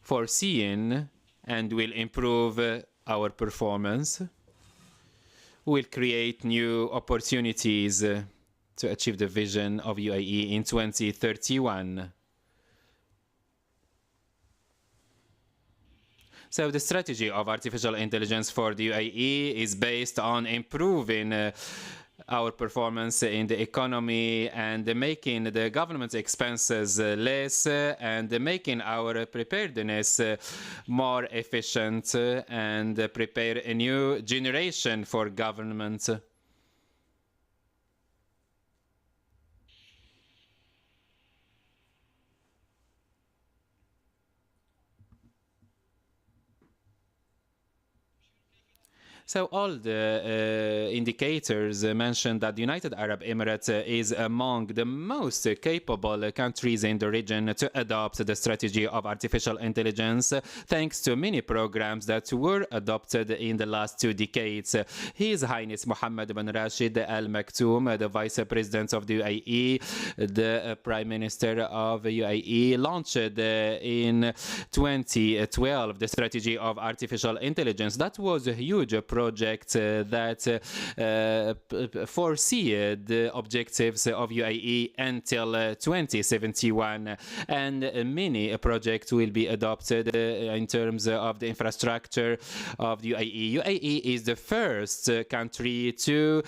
foreseeing, and will improve our performance. Will create new opportunities to achieve the vision of UAE in 2031. So the strategy of artificial intelligence for the UAE is based on improving our performance in the economy and making the government's expenses less and making our preparedness more efficient and prepare a new generation for government. So all the indicators mentioned that the United Arab Emirates is among the most capable countries in the region to adopt the strategy of artificial intelligence, thanks to many programs that were adopted in the last 2 decades. His Highness Mohammed bin Rashid Al Maktoum, the Vice President of the UAE, the Prime Minister of UAE, launched in 2012 the strategy of artificial intelligence. That was a huge project that foresee the objectives of UAE until 2071, and many projects will be adopted in terms of the infrastructure of the UAE. UAE is the first country to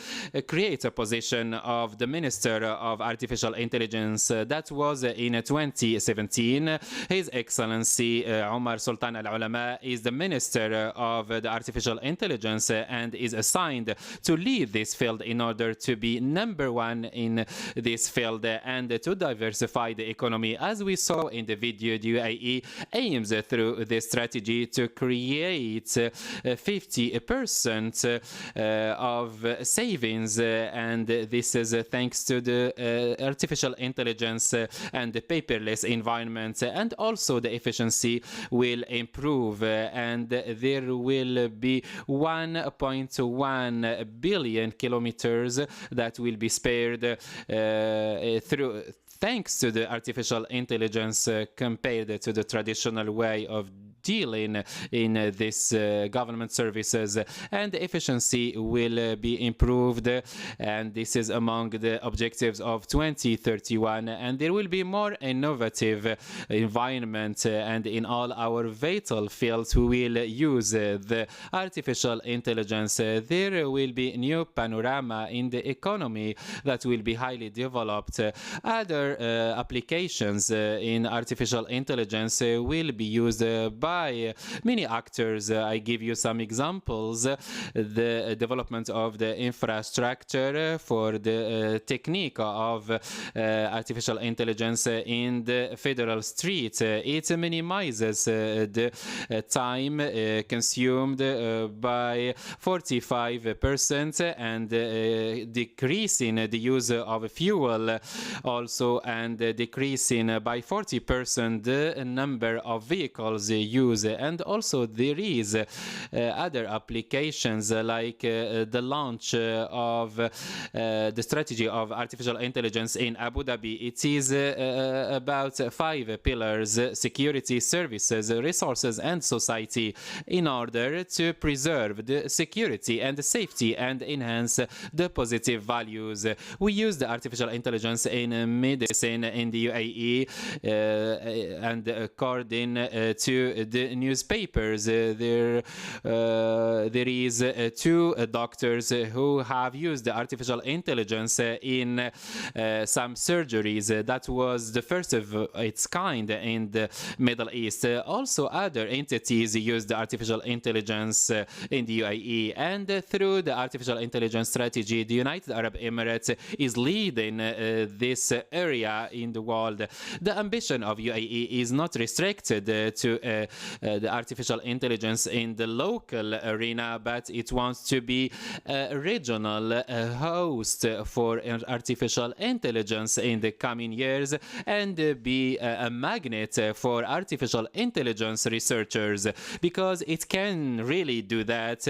create a position of the Minister of Artificial Intelligence. That was in 2017. His Excellency Omar Sultan Al Ulama is the Minister of the Artificial Intelligence and is assigned to lead this field in order to be #1 in this field and to diversify the economy. As we saw in the video, the UAE aims through this strategy to create 50% of savings, and this is thanks to the artificial intelligence and the paperless environment, and also the efficiency will improve, and there will be 1.1 billion kilometers that will be spared thanks to the artificial intelligence compared to the traditional way of dealing in this government services, and the efficiency will be improved, and this is among the objectives of 2031, and there will be more innovative environment, and in all our vital fields we will use the artificial intelligence. There will be new panorama in the economy that will be highly developed. Other applications in artificial intelligence will be used by many actors. I give you some examples. The development of the infrastructure for the technique of artificial intelligence in the federal street. It minimizes the time consumed by 45% and decreasing the use of fuel also, and decreasing by 40% the number of vehicles used. And also there is other applications like the launch of the strategy of artificial intelligence in Abu Dhabi. It is about 5 pillars: security, services, resources, and society, in order to preserve the security and the safety and enhance the positive values. We use the artificial intelligence in medicine in the UAE, and according to the newspapers, there is 2 doctors who have used the artificial intelligence in some surgeries. That was the first of its kind in the Middle East. Also, other entities use the artificial intelligence in the UAE, and through the artificial intelligence strategy, the United Arab Emirates is leading this area in the world. The ambition of UAE is not restricted to the artificial intelligence in the local arena, but it wants to be a regional host for artificial intelligence in the coming years, and be a magnet for artificial intelligence researchers, because it can really do that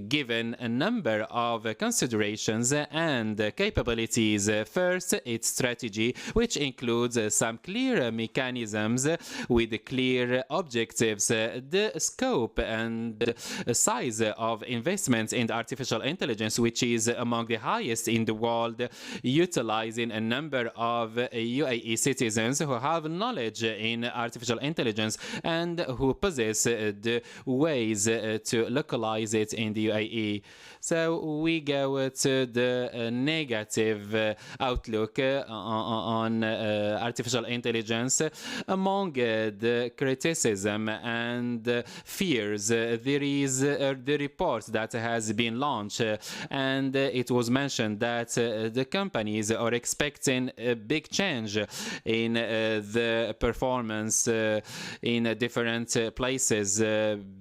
given a number of considerations and capabilities. First, its strategy, which includes some clear mechanisms with clear objectives, the scope and size of investments in artificial intelligence, which is among the highest in the world, utilizing a number of UAE citizens who have knowledge in artificial intelligence and who possess the ways to localize it in the UAE. So we go to the negative outlook on artificial intelligence. Among the criticism and fears. There is the report that has been launched, and it was mentioned that the companies are expecting a big change in the performance in different places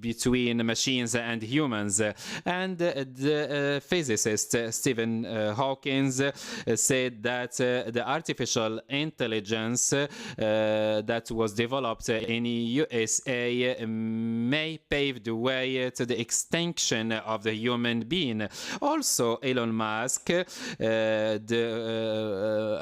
between machines and humans. And the physicist Stephen Hawking said that the artificial intelligence that was developed in USA may pave the way to the extinction of the human being. Also, Elon Musk, the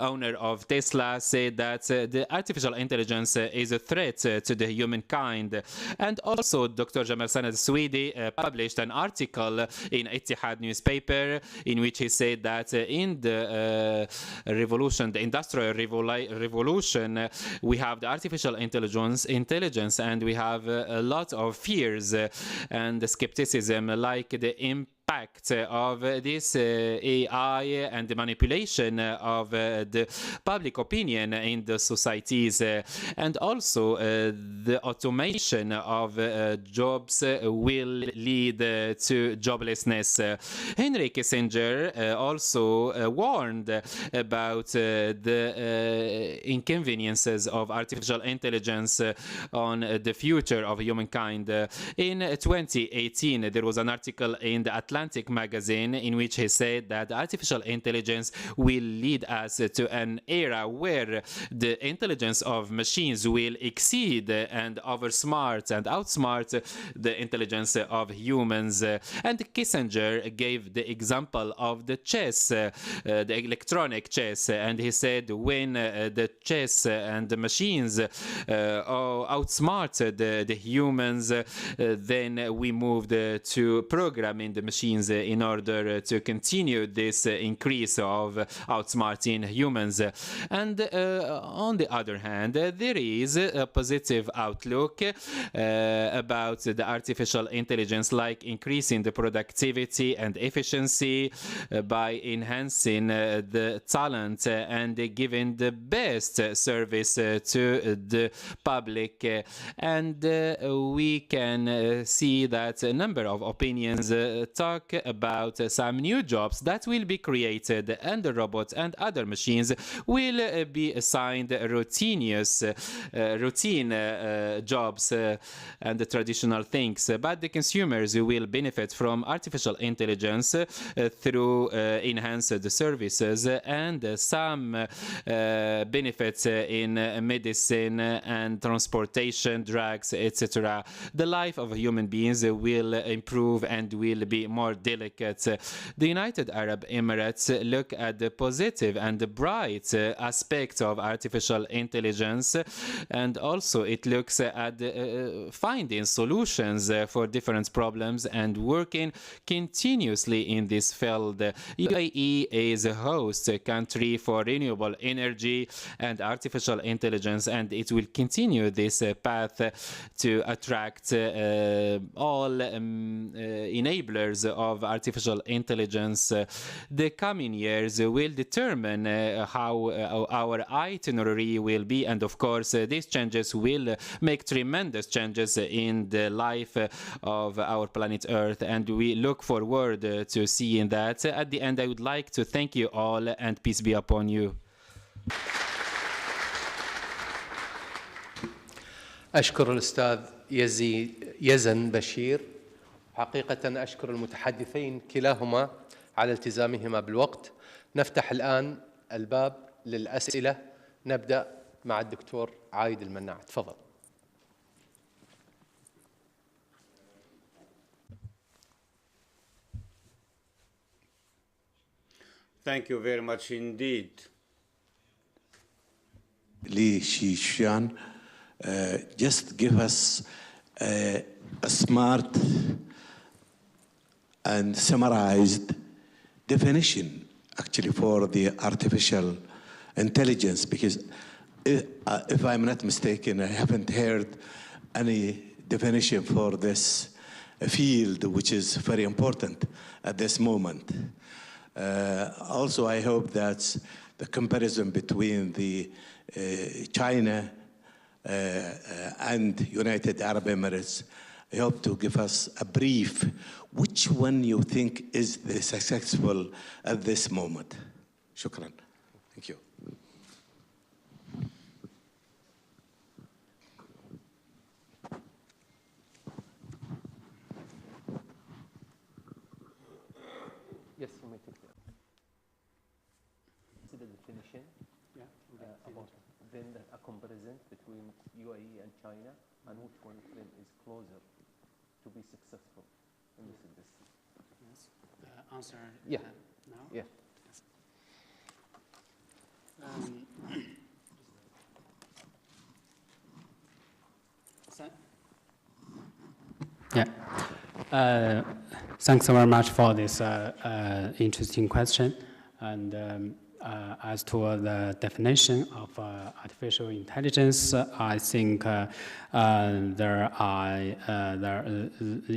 owner of Tesla, said that the artificial intelligence is a threat to the humankind. And also, Dr. Jamal Sanad Swedi published an article in Ittihad newspaper in which he said that in the revolution, the industrial revolution, we have the artificial intelligence, and we have a lot of fears and skepticism, like the impact of this AI and the manipulation of the public opinion in the societies, and also the automation of jobs will lead to joblessness. Henry Kissinger also warned about the inconveniences of artificial intelligence on the future of humankind. In 2018, there was an article in the Atlantic magazine in which he said that artificial intelligence will lead us to an era where the intelligence of machines will exceed and oversmart and outsmart the intelligence of humans. And Kissinger gave the example of the chess, the electronic chess, and he said when the chess and the machines outsmarted the humans, then we moved to programming the machines in order to continue this increase of outsmarting humans. And on the other hand, there is a positive outlook about the artificial intelligence, like increasing the productivity and efficiency by enhancing the talent and giving the best service to the public. And we can see that a number of opinions talk about some new jobs that will be created, and the robots and other machines will be assigned routine jobs and the traditional things. But the consumers will benefit from artificial intelligence through enhanced services and some benefits in medicine and transportation, drugs, etc. The life of human beings will improve and will be more delicate. The United Arab Emirates look at the positive and the bright aspect of artificial intelligence, and also it looks at finding solutions for different problems and working continuously in this field. UAE is a host country for renewable energy and artificial intelligence, and it will continue this path to attract all enablers of artificial intelligence. The coming years will determine how our itinerary will be, and of course these changes will make tremendous changes in the life of our planet Earth, and we look forward to seeing that. At the end, I would like to thank you all, and peace be upon you. أشكر الأستاذ يزن بشير. حقيقة أشكر المتحدثين كلاهما على التزامهما بالوقت. نفتح الآن الباب للأسئلة. نبدأ مع الدكتور عايد المناع. تفضل. Thank you very much indeed. Li Shixian, just give us a smart and summarized definition actually for the artificial intelligence, because if I'm not mistaken, I haven't heard any definition for this field, which is very important at this moment. Also, I hope that the comparison between the China and United Arab Emirates. I hope to give us a brief. Which one you think is the successful at this moment? Shukran. Thank you. Yes, you may take that. See the definition about then a comparison between UAE and China, and which one of them is closer to be successful in this industry. Yes. Answer Yeah. now? Yeah. Thanks very much for this interesting question. And as to the definition of artificial intelligence, I think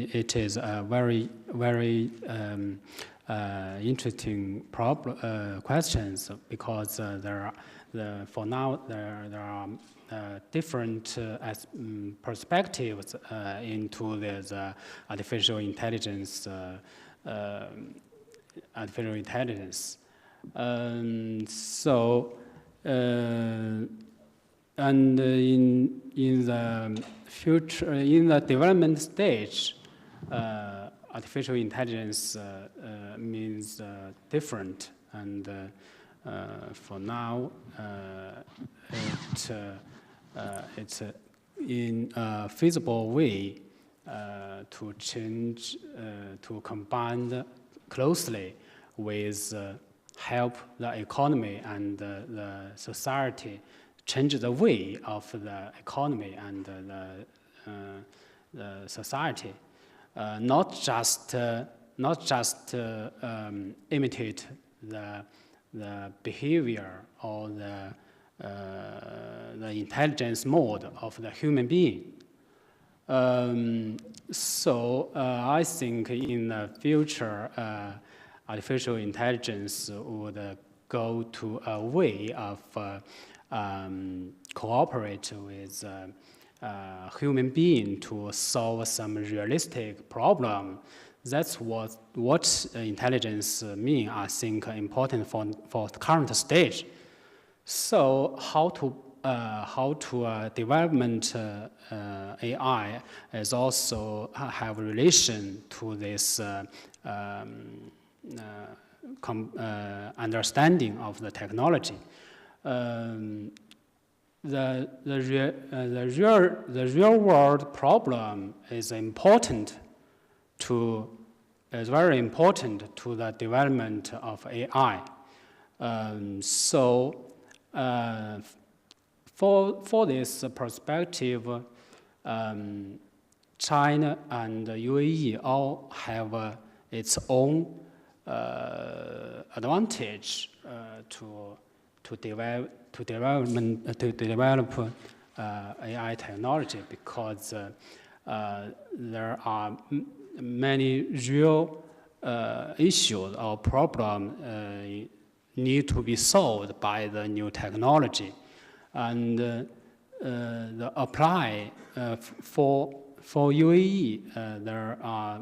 it is a very, very interesting questions, because for now there are different perspectives into this artificial intelligence. And in the future, in the development stage, artificial intelligence means different, and for now, it's in a feasible way to change, to combine closely with help the economy and the society change the way of the economy and the society, not just imitate the behavior or the intelligence mode of the human being. So I think in the future, artificial intelligence would go to a way of cooperate with human being to solve some realistic problem. That's what intelligence means, I think, important for the current stage. So how to development AI is also have a relation to this understanding of the technology. The real world problem is very important to the development of AI. For this perspective, China and UAE all have its own advantage to develop AI technology, because there are many real issues or problems need to be solved by the new technology, and the apply for UAE. There are,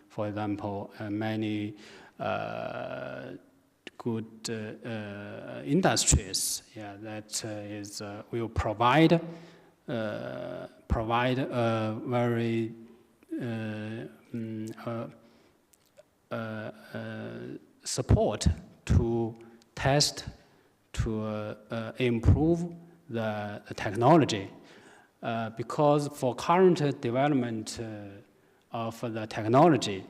for example, many good industries, that will provide very support to test, to improve the technology, because for current development of the technology,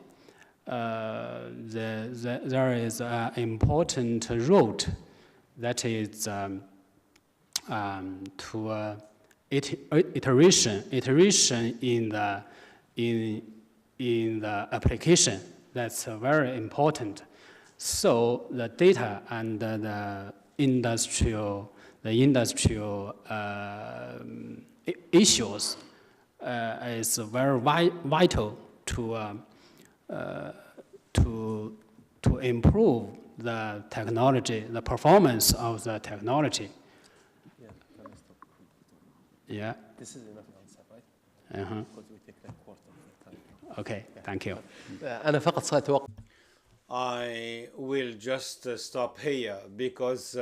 there is an important route, that is to iteration in the application. That's very important. So the data and the industrial issues is very vital to improve the technology, the performance of the technology. Yeah. This is enough answer, right? Because we take like quarter of the time. Okay. Thank you. أنا فقط سأتوقف. I will just stop here because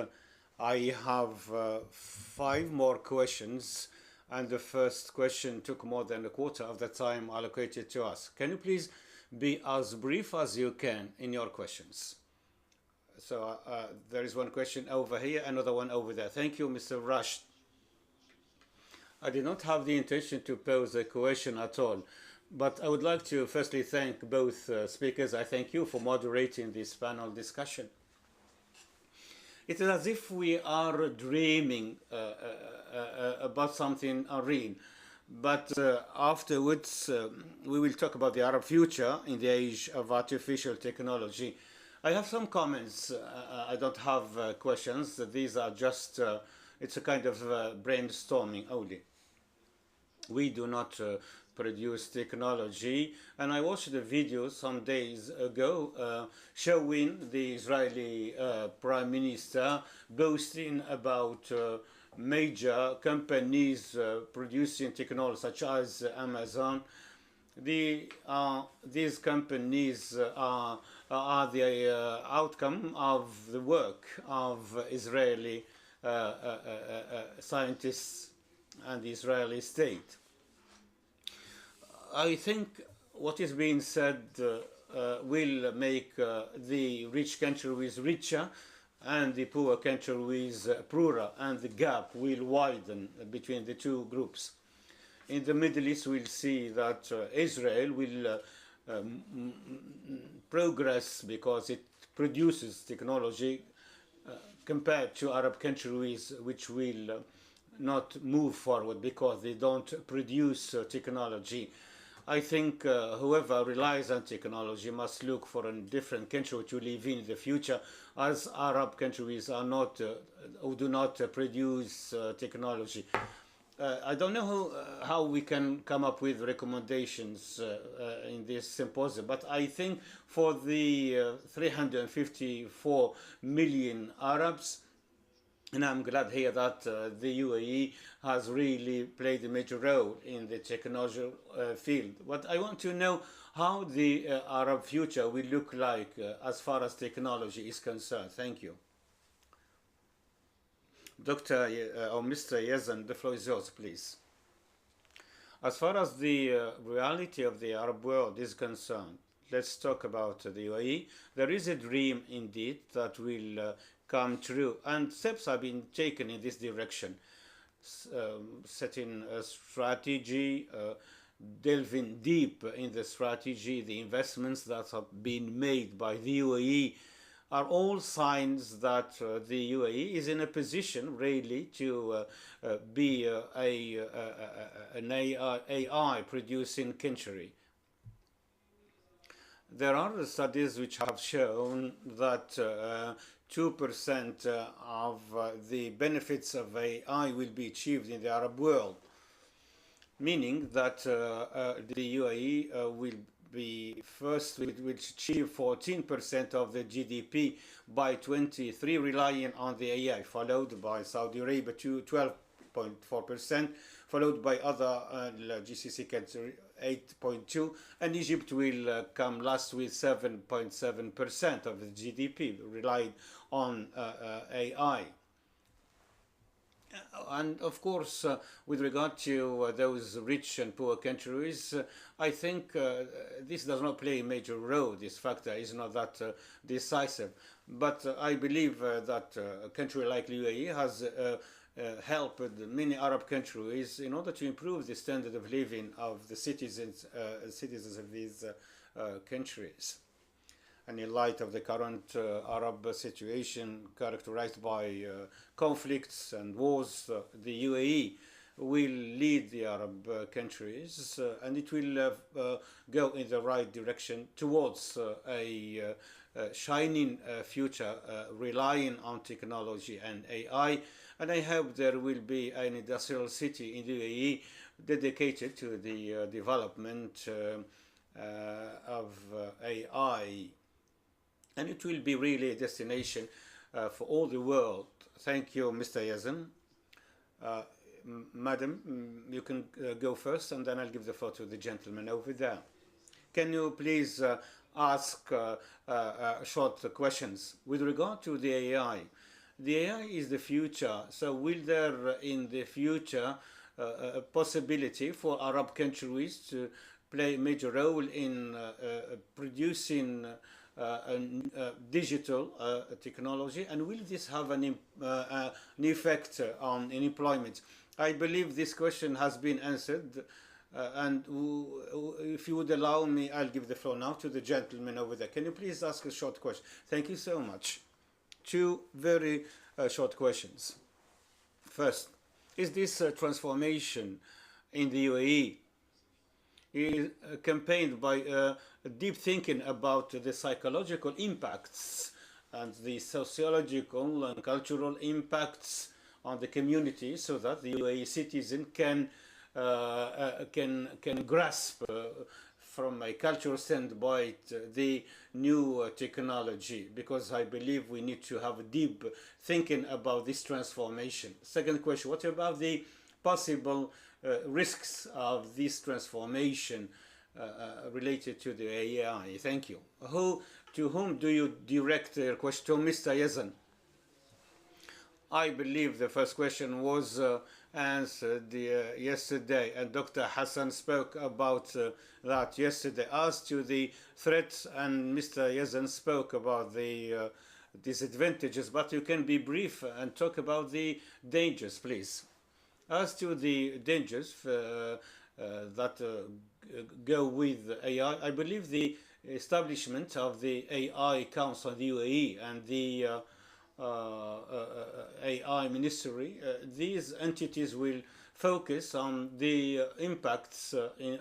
I have 5 more questions, and the first question took more than a quarter of the time allocated to us. Can you please be as brief as you can in your questions? So there is one question over here, another one over there. Thank you, Mr. Rush. I did not have the intention to pose a question at all, but I would like to firstly thank both speakers. I thank you for moderating this panel discussion. It is as if we are dreaming about something unreal. But afterwards, we will talk about the Arab future in the age of artificial technology. I have some comments. I don't have questions. These are just, it's a kind of brainstorming only. We do not produce technology. And I watched a video some days ago showing the Israeli Prime Minister boasting about major companies producing technology such as Amazon. These companies are the outcome of the work of Israeli scientists and the Israeli state. I think what is being said will make the rich countries richer and the poor countries poorer, and the gap will widen between the two groups. In the Middle East, we'll see that Israel will progress because it produces technology compared to Arab countries which will not move forward because they don't produce technology. I think whoever relies on technology must look for a different country to live in the future, as Arab countries are not or do not produce technology. I don't know how we can come up with recommendations in this symposium, but I think for the 354 million Arabs, and I'm glad here that the UAE has really played a major role in the technology field. But I want to know how the Arab future will look like as far as technology is concerned. Thank you. Dr. or Mr. Yazan, the floor is yours, please. As far as the reality of the Arab world is concerned, let's talk about the UAE. There is a dream indeed that will come true, and steps have been taken in this direction. Setting a strategy, delving deep in the strategy, the investments that have been made by the UAE are all signs that the UAE is in a position really to be an AI producing country. There are studies which have shown that 2% of the benefits of AI will be achieved in the Arab world, meaning that the UAE will be first, will achieve 14% of the GDP by 23, relying on the AI, followed by Saudi Arabia to 12.4%, followed by other GCC countries 8.2%, and Egypt will come last with 7.7% of the GDP, relied on AI. And of course, with regard to those rich and poor countries, I think this does not play a major role. This factor is not that decisive. But I believe that a country like UAE has helped many Arab countries in order to improve the standard of living of the citizens of these countries. And in light of the current Arab situation characterized by conflicts and wars, the UAE will lead the Arab countries and it will go in the right direction towards a shining future relying on technology and AI. And I hope there will be an industrial city in the UAE dedicated to the development of AI. And it will be really a destination for all the world. Thank you, Mr. Yazan. Madam, you can go first, and then I'll give the floor to the gentleman over there. Can you please ask short questions? With regard to the AI is the future, so will there in the future a possibility for Arab countries to play a major role in producing digital technology, and will this have an effect on employment? I believe this question has been answered, and if you would allow me, I'll give the floor now to the gentleman over there. Can you please ask a short question? Thank you so much. Two very short questions. First, is this transformation in the UAE is accompanied by deep thinking about the psychological impacts and the sociological and cultural impacts on the community, so that the UAE citizen can grasp from a cultural standpoint the new technology, because I believe we need to have a deep thinking about this transformation. Second question, what about the possible risks of this transformation related to the AI? Thank you. To whom do you direct your question? To Mr. Yazan. I believe the first question was answered yesterday, and Dr. Hassan spoke about that yesterday. As to the threats, and Mr. Yazan spoke about the disadvantages, but you can be brief and talk about the dangers, please. As to the dangers that go with AI, I believe the establishment of the AI Council, the UAE, and the AI Ministry, these entities will focus on the impacts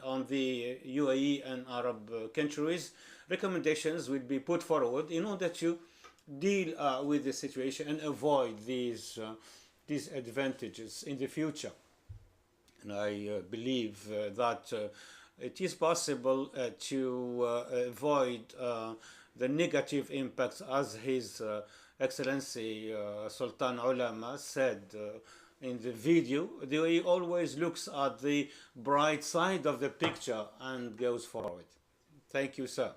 on the UAE and Arab countries. Recommendations will be put forward in order to deal with the situation and avoid these disadvantages in the future. And I believe that it is possible to avoid the negative impacts, as His Excellency Sultan Ulama said in the video. The UAE always looks at the bright side of the picture and goes forward. Thank you, sir.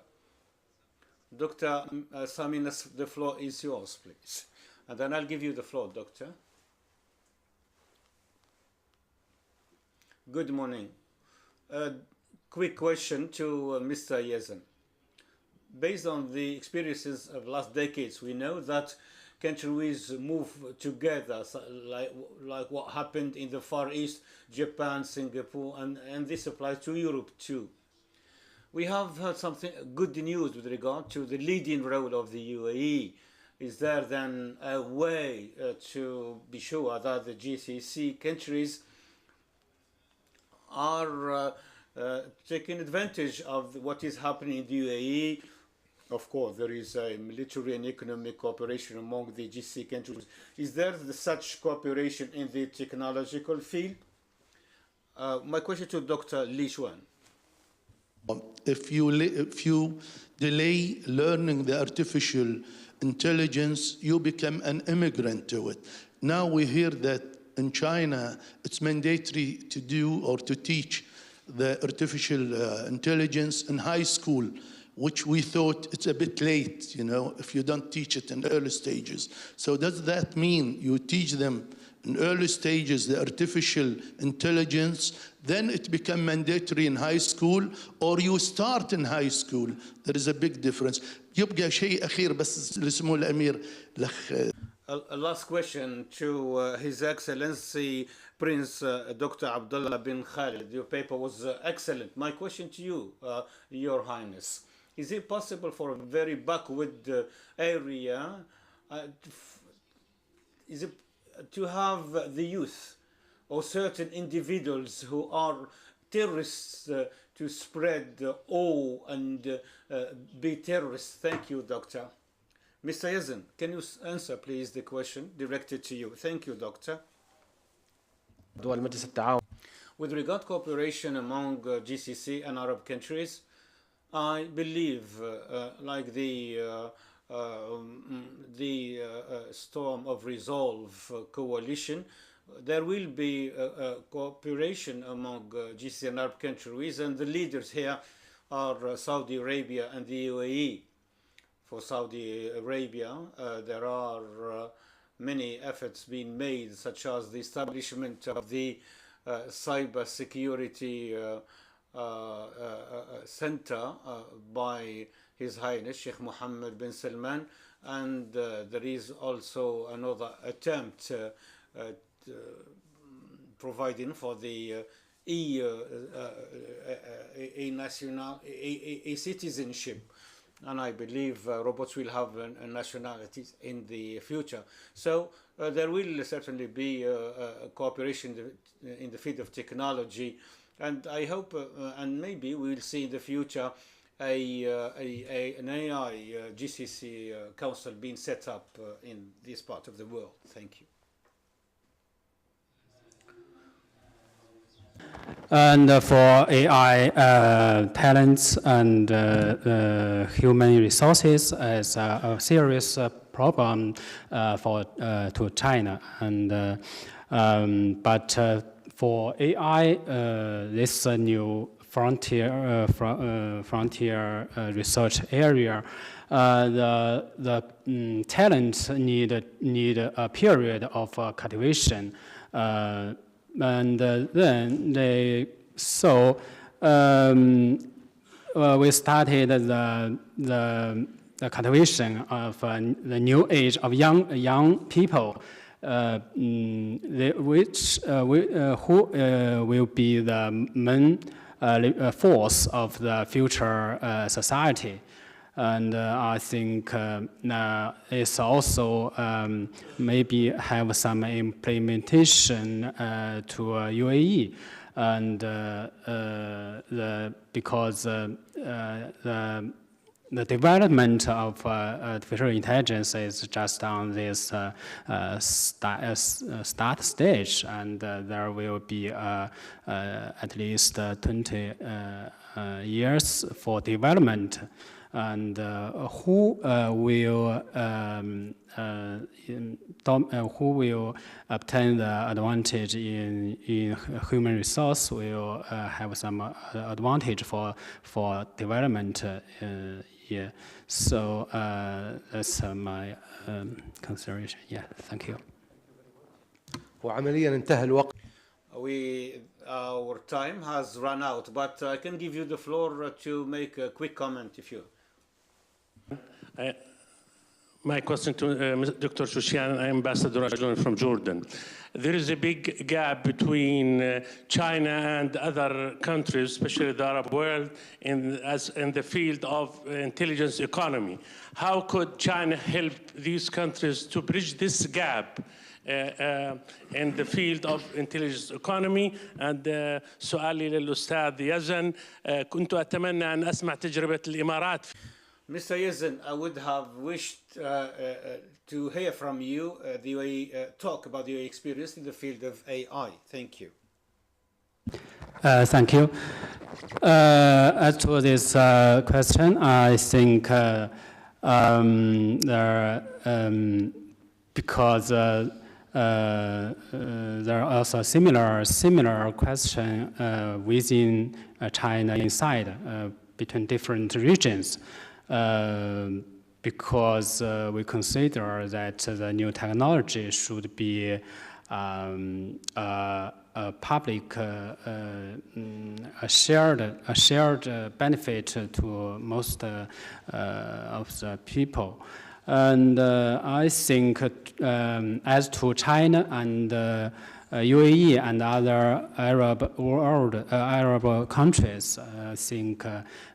Dr. Saminas, the floor is yours, please. And then I'll give you the floor, Doctor. Good morning. Quick question to Mr. Yazan. Based on the experiences of last decades, we know that countries move together, like what happened in the Far East, Japan, Singapore, and this applies to Europe too. We have heard something good news with regard to the leading role of the UAE. Is there then a way to be sure that the GCC countries are taking advantage of what is happening in the UAE? Of course, there is a military and economic cooperation among the GCC countries. Is there such cooperation in the technological field? My question to Dr. Li Xuan. If you delay learning the artificial intelligence, you become an immigrant to it. Now we hear that in China, it's mandatory to do or to teach the artificial intelligence in high school, which we thought it's a bit late, you know, if you don't teach it in early stages. So does that mean you teach them in early stages the artificial intelligence, then it becomes mandatory in high school, or you start in high school? There is a big difference. يبقى شيء أخير بس لسمو الأمير لخ. A last question to His Excellency Prince Dr. Abdullah bin Khalid. Your paper was excellent. My question to you, Your Highness, is it possible for a very backward area is it to have the youth or certain individuals who are terrorists to spread awe and be terrorists? Thank you, Doctor. Mr. Yazan, can you answer, please, the question directed to you? Thank you, Doctor. With regard to cooperation among GCC and Arab countries, I believe, like the Storm of Resolve coalition, there will be a cooperation among GCC and Arab countries, and the leaders here are Saudi Arabia and the UAE. For Saudi Arabia, there are many efforts being made, such as the establishment of the cyber security center by His Highness Sheikh Mohammed bin Salman, and there is also another attempt providing for the citizenship, and I believe robots will have a nationality in the future. So there will certainly be cooperation in the field of technology, and I hope and maybe we will see in the future an AI GCC council being set up in this part of the world. Thank you. And for AI talents and human resources is a serious problem to China. And but for AI, this new frontier research area, the talents need a period of cultivation. And then we started the cultivation of the new age of young people, who will be the main force of the future society. And I think it's also maybe have some implementation to UAE, and because the development of artificial intelligence is just on this start stage, and there will be at least 20 years for development. And who will obtain the advantage in human resource will have some advantage for development. Yeah. So that's my consideration. Yeah. Thank you. وعمليا انتهى الوقت. Our time has run out, but I can give you the floor to make a quick comment if you. My question to Dr. Shushan, Ambassador Ajlan from Jordan. There is a big gap between China and other countries, especially the Arab world, in the field of intelligence economy. How could China help these countries to bridge this gap in the field of intelligence economy? And سؤالي للأستاذ يزن، كنت أتمنى أن أسمع تجربة الإمارات. Mr. Yezen, I would have wished to hear from you the UAE talk about your experience in the field of AI. Thank you. Thank you. As to this question, I think because there are also similar question within China inside between different regions. Because we consider that the new technology should be a public, a shared benefit to most of the people. And I think as to China and UAE and other Arab countries, I think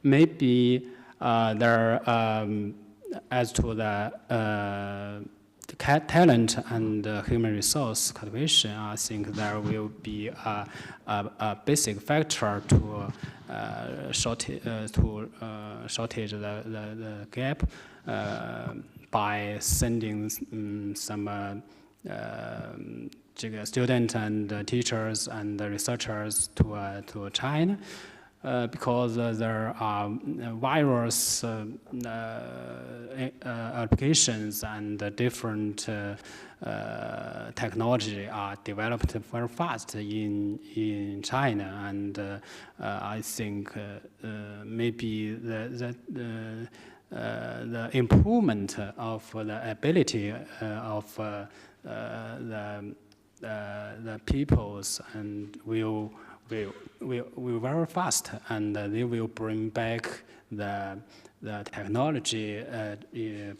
maybe there, as to the talent and human resource cultivation, I think there will be a basic factor to shortage the gap by sending some students and teachers and researchers to China. Because there are various applications and different technology are developed very fast in China, and I think maybe the improvement of the ability of the peoples and will very fast, and they will bring back the technology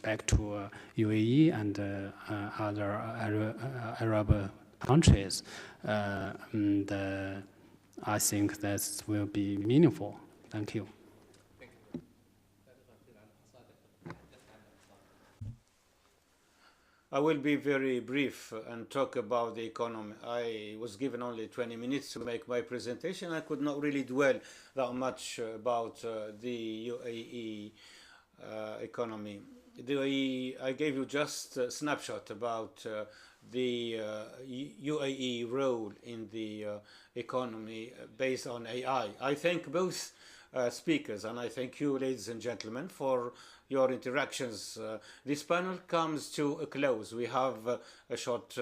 back to UAE and other Arab countries. And I think that will be meaningful. Thank you. I will be very brief and talk about the economy. I was given only 20 minutes to make my presentation. I could not really dwell that much about the UAE economy. The UAE, I gave you just a snapshot about the UAE role in the economy based on AI. I thank both speakers, and I thank you, ladies and gentlemen, for your interactions. This panel comes to a close. We have a short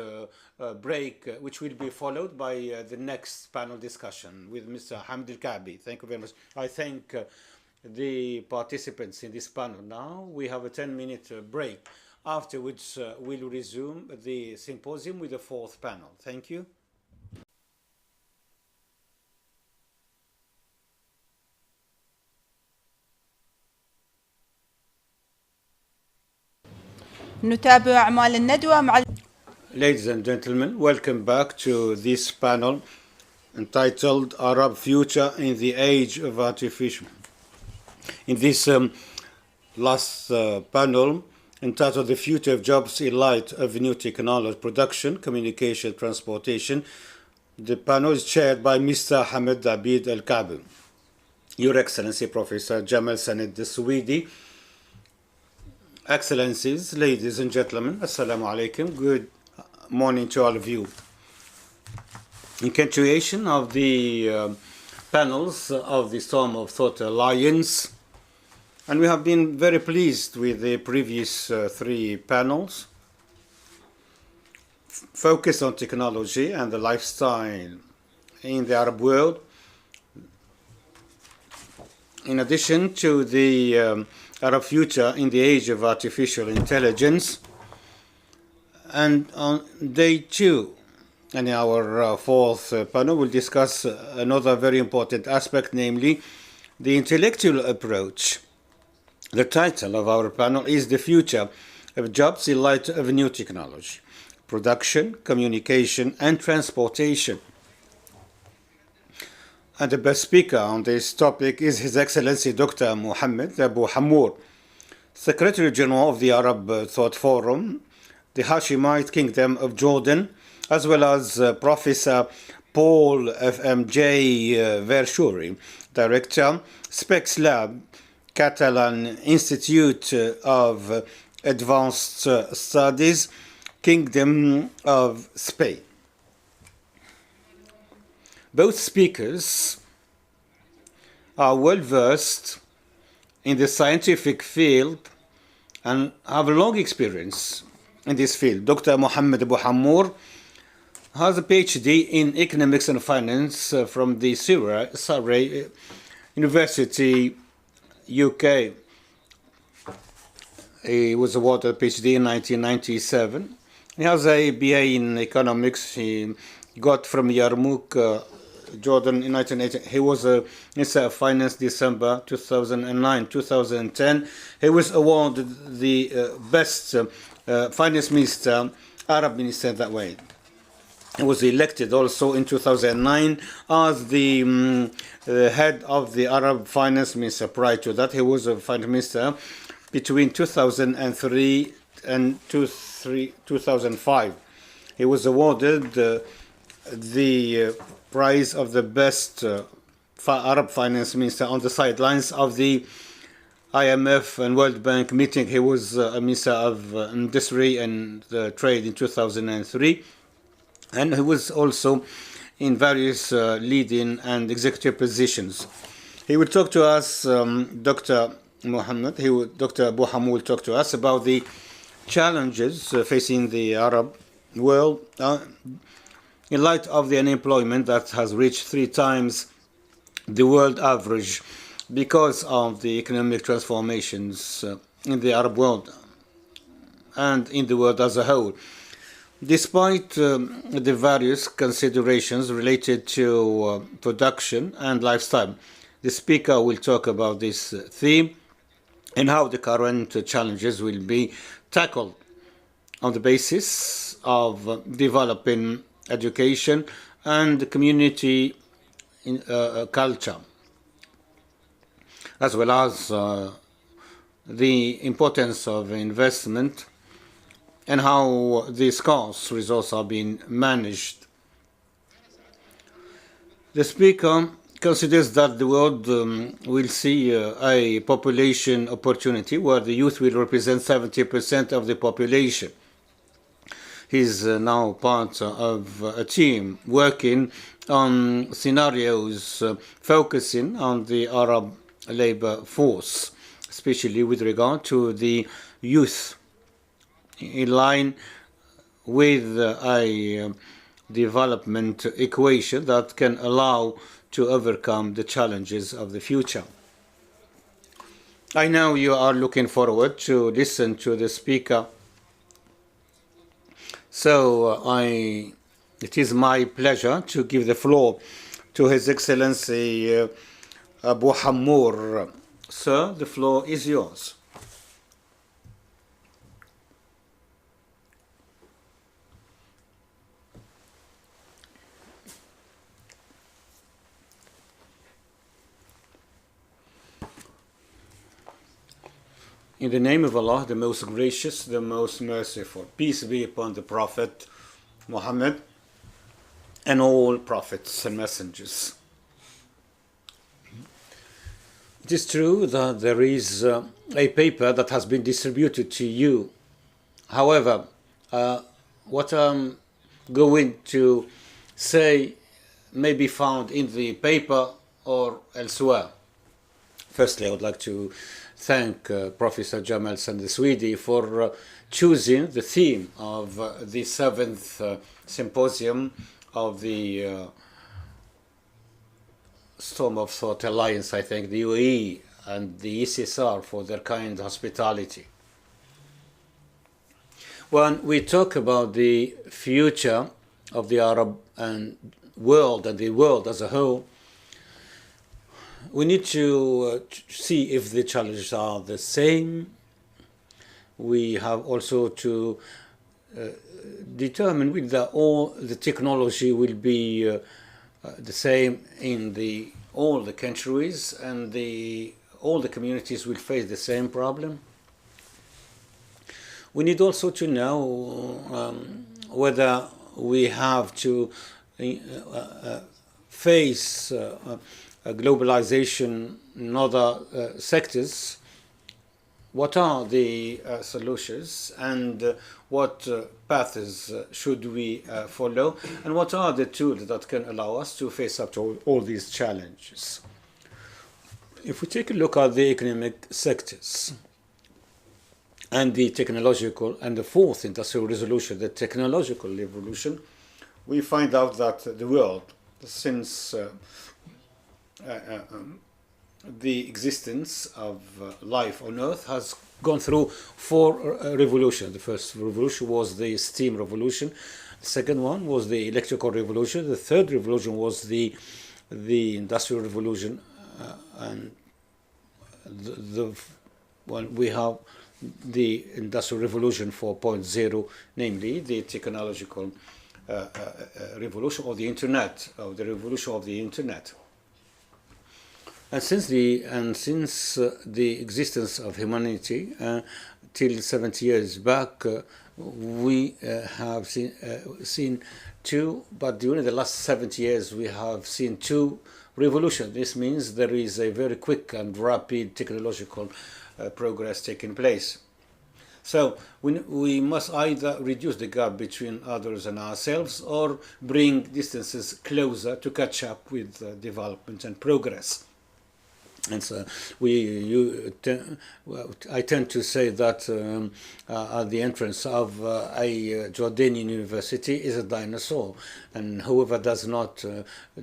break, which will be followed by the next panel discussion with Mr. Hamd Al-Kaabi. Thank you very much. I thank the participants in this panel. Now we have a 10-minute break, after which we'll resume the symposium with the fourth panel. Thank you. نتابع أعمال الندوة مع Ladies and gentlemen, welcome back to this panel entitled Arab Future in the Age of Artificial. In this last panel entitled The Future of Jobs in Light of New Technology, Production, Communication, Transportation, the panel is chaired by Mr. Hamd Abid Al-Kaabi. Your Excellency, Professor Jamal Saned Swedi, Excellencies, ladies and gentlemen, Assalamu alaikum. Good morning to all of you. In continuation of the panels of the Storm of Thought Alliance, and we have been very pleased with the previous three panels focused on technology and the lifestyle in the Arab world. In addition to the Arab future in the age of artificial intelligence. And on day 2, in our fourth panel, we'll discuss another very important aspect, namely the intellectual approach. The title of our panel is The Future of Jobs in Light of New Technology, Production, Communication, and Transportation. And the best speaker on this topic is His Excellency Dr. Mohammed Abu Hammour, Secretary General of the Arab Thought Forum, the Hashemite Kingdom of Jordan, as well as Professor Paul F.M.J. Verschuri, Director, Specs Lab, Catalan Institute of Advanced Studies, Kingdom of Spain. Both speakers are well versed in the scientific field and have a long experience in this field. Dr. Mohammed Abu Hammour has a PhD in economics and finance from the Surrey University, UK. He was awarded a PhD in 1997. He has a BA in economics. He got from Yarmouk, Jordan in 1980. He was a Minister of Finance December 2009. 2010, he was awarded the best finance minister, Arab minister that way. He was elected also in 2009 as the head of the Arab finance minister. Prior to that, he was a finance minister between 2003 and 2005. He was awarded the prize of the best Arab finance minister on the sidelines of the IMF and World Bank meeting. He was a minister of industry and trade in 2003, and he was also in various leading and executive positions. He will talk to us, Dr. Abu Hammour will talk to us about the challenges facing the Arab world, in light of the unemployment that has reached 3 times the world average because of the economic transformations in the Arab world and in the world as a whole. Despite the various considerations related to production and lifestyle, the speaker will talk about this theme and how the current challenges will be tackled on the basis of developing education and community culture, as well as the importance of investment and how the scarce resources are being managed. The speaker considers that the world will see a population opportunity where the youth will represent 70% of the population. He's now part of a team working on scenarios focusing on the Arab labor force, especially with regard to the youth, in line with a development equation that can allow to overcome the challenges of the future. I know you are looking forward to listen to the speaker, so it is my pleasure to give the floor to His Excellency Abu Hammour. Sir, the floor is yours. In the name of Allah, the most gracious, the most merciful, peace be upon the Prophet Muhammad and all prophets and messengers. It is true that there is a paper that has been distributed to you. However, what I'm going to say may be found in the paper or elsewhere. Firstly, I would like to thank Professor Jamal Sandeswidi for choosing the theme of the 7th symposium of the Storm of Thought Alliance. I thank the UAE and the ECSR for their kind hospitality. When we talk about the future of the Arab world and the world as a whole, we need to see if the challenges are the same. We have also to determine whether all the technology will be the same in all the countries and all the communities will face the same problem. We need also to know whether we have to face globalization in other sectors. What are the solutions and what paths should we follow, and what are the tools that can allow us to face up to all these challenges? If we take a look at the economic sectors and the technological and the 4th industrial revolution, the technological revolution, we find out that the world, since the existence of life on Earth, has gone through 4 revolutions. The first revolution was the steam revolution. The second one was the electrical revolution. The third revolution was the industrial revolution. And we have the industrial revolution 4.0, namely the technological revolution or the internet, or the revolution of the internet. And since the existence of humanity till 70 years back, we have seen 2, but during the last 70 years we have seen 2 revolutions. This means there is a very quick and rapid technological progress taking place. So we must either reduce the gap between others and ourselves or bring distances closer to catch up with development and progress. And so I tend to say that at the entrance of a Jordanian university is a dinosaur, and whoever does not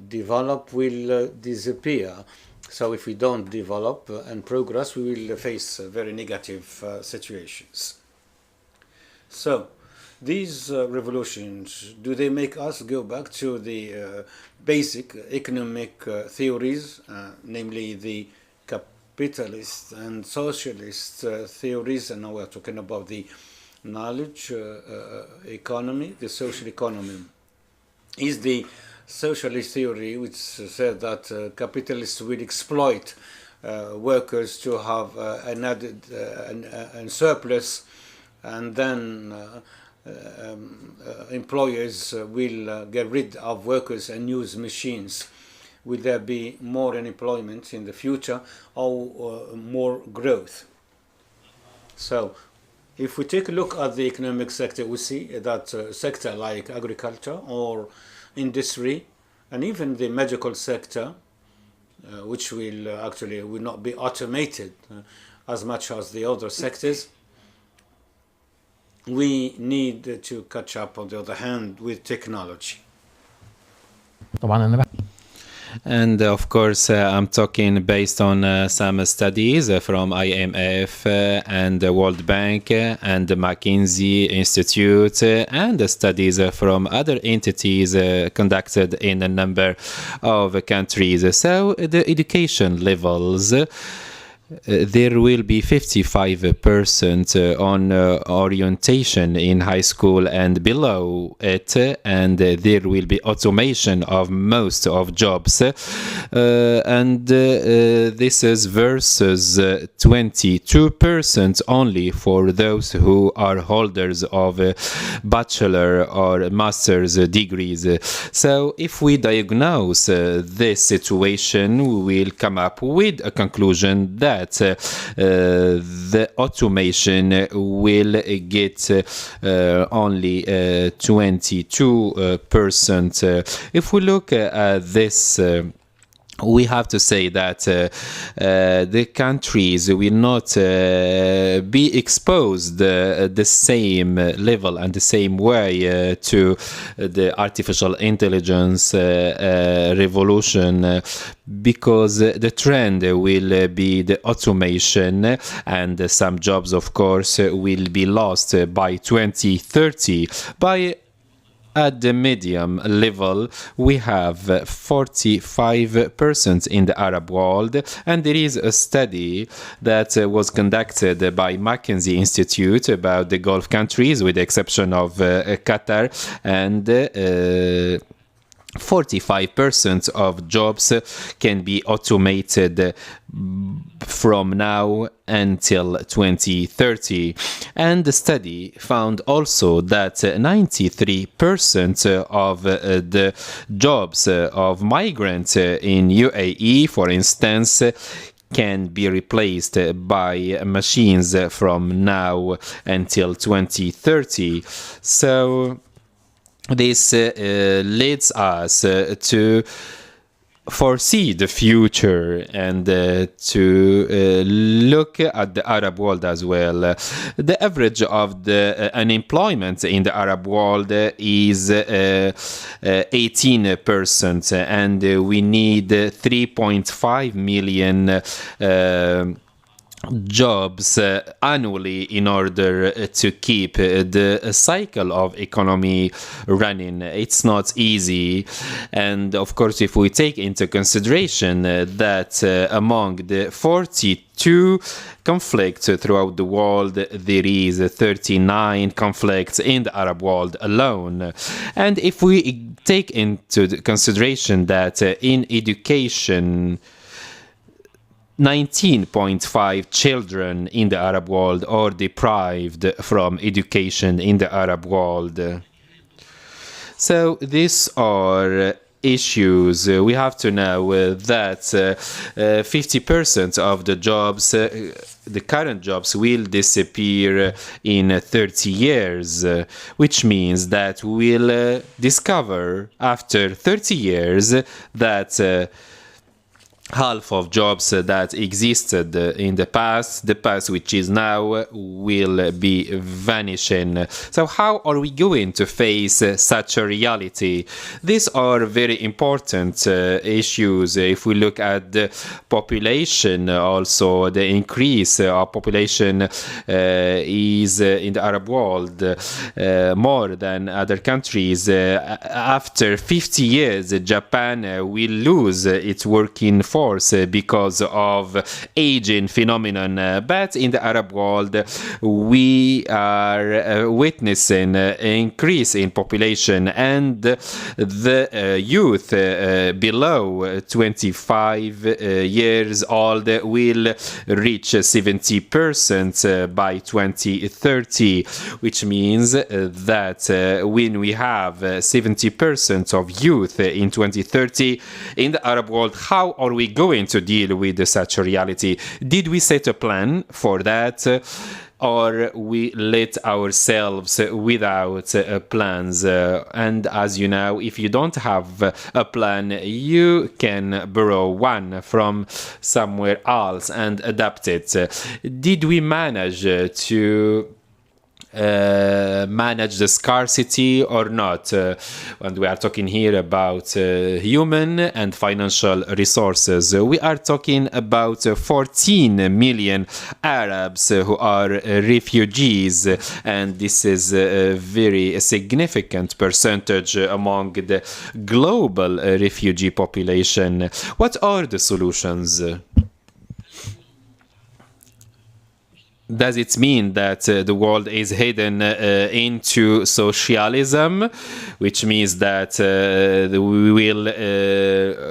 develop will disappear. So if we don't develop and progress, we will face very negative situations. So these revolutions, do they make us go back to the basic economic theories, namely the capitalist and socialist theories? And now we're talking about the knowledge economy, the social economy. Is the socialist theory which said that capitalists will exploit workers to have an added and surplus, and then employers will get rid of workers and use machines? Will there be more unemployment in the future or more growth? So if we take a look at the economic sector, we see that sector like agriculture or industry, and even the medical sector, which will actually will not be automated as much as the other sectors, we need to catch up, on the other hand, with technology. And of course, I'm talking based on some studies from IMF and the World Bank and the McKinsey Institute, and studies from other entities conducted in a number of countries. So the education levels, there will be 55% on orientation in high school and below it, and there will be automation of most of jobs, and this is versus 22% only for those who are holders of bachelor or master's degrees. So if we diagnose this situation, we will come up with a conclusion that the automation will get only 22%. If we look at this, we have to say that the countries will not be exposed the same level and the same way to the artificial intelligence revolution, because the trend will be the automation, and some jobs, of course, will be lost by 2030. At the medium level, we have 45% in the Arab world, and there is a study that was conducted by McKinsey Institute about the Gulf countries, with the exception of Qatar, and 45% of jobs can be automated from now until 2030. And the study found also that 93% of the jobs of migrants in UAE, for instance, can be replaced by machines from now until 2030. So this leads us to foresee the future and to look at the Arab world as well. The average of the unemployment in the Arab world is 18%, and we need 3.5 million jobs annually in order to keep the cycle of economy running. It's not easy, and of course, if we take into consideration that among the 42 conflicts throughout the world, there is 39 conflicts in the Arab world alone. And if we take into consideration that in education, 19.5 children in the Arab world are deprived from education in the Arab world. So these are issues. We have to know that 50% of the jobs, the current jobs, will disappear in 30 years, which means that we'll discover after 30 years that half of jobs that existed in the past which is now, will be vanishing. So how are we going to face such a reality? These are very important issues. If we look at the population, also the increase of population is in the Arab world more than other countries. After 50 years, Japan will lose its working force because of aging phenomenon, but in the Arab world we are witnessing an increase in population, and the youth below 25 years old will reach 70% by 2030, which means that when we have 70% of youth in 2030 in the Arab world, how are we going to deal with such a reality? Did we set a plan for that, or we let ourselves without plans? And as you know, if you don't have a plan, you can borrow one from somewhere else and adapt it. Did we manage to manage the scarcity or not? And we are talking here about human and financial resources. We are talking about 14 million Arabs who are refugees, and this is a very significant percentage among the global refugee population. What are the solutions? Does it mean that the world is heading into socialism, which means that we will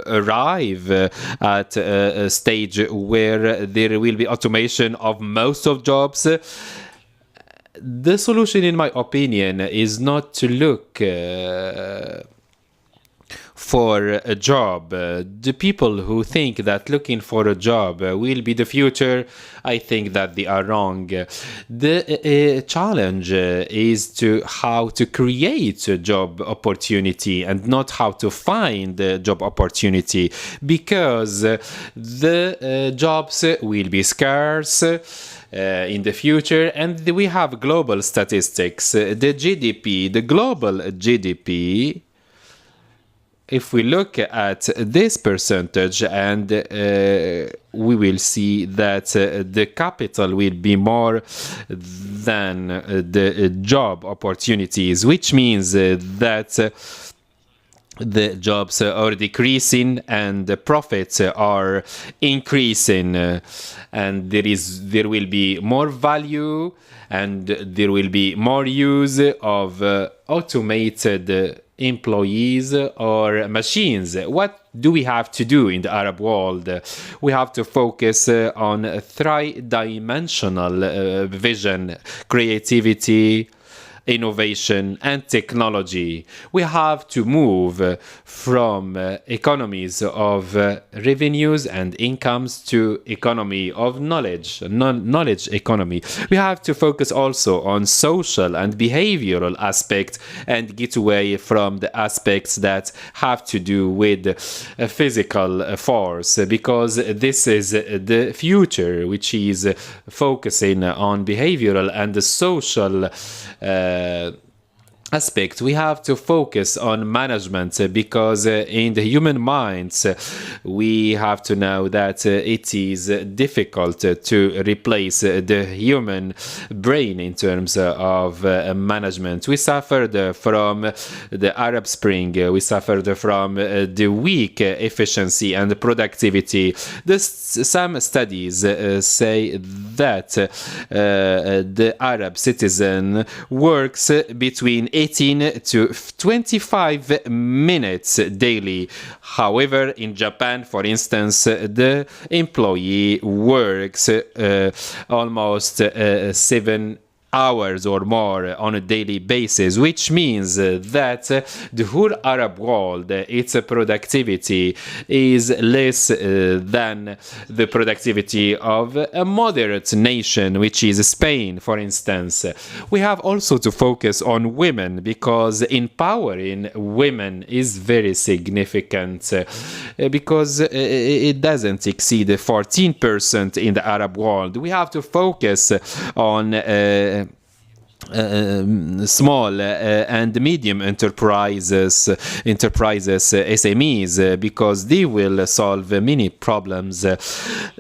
arrive at a stage where there will be automation of most of jobs? The solution, in my opinion, is not to look for a job. The people who think that looking for a job will be the future, I think that they are wrong. The challenge is to how to create a job opportunity and not how to find a job opportunity, because the jobs will be scarce in the future, and we have global statistics. The global GDP, if we look at this percentage, and we will see that the capital will be more than the job opportunities, which means that the jobs are decreasing and the profits are increasing, and there will be more value and there will be more use of automated employees or machines. What do we have to do in the Arab world? We have to focus on three-dimensional vision: creativity, innovation, and technology. We have to move from economies of revenues and incomes to economy of knowledge economy. We have to focus also on social and behavioral aspects and get away from the aspects that have to do with physical force, because this is the future, which is focusing on behavioral and the social aspect. We have to focus on management, because in the human minds we have to know that it is difficult to replace the human brain in terms of management. We suffered from the Arab Spring, we suffered from the weak efficiency and productivity. Some studies say that the Arab citizen works between 18 to 25 minutes daily. However, in Japan, for instance, the employee works almost 7 hours or more on a daily basis, which means that the whole Arab world, its productivity is less than the productivity of a moderate nation, which is Spain, for instance. We have also to focus on women, because empowering women is very significant, because it doesn't exceed 14% in the Arab world. We have to focus on small and medium enterprises, SMEs, because they will solve many problems.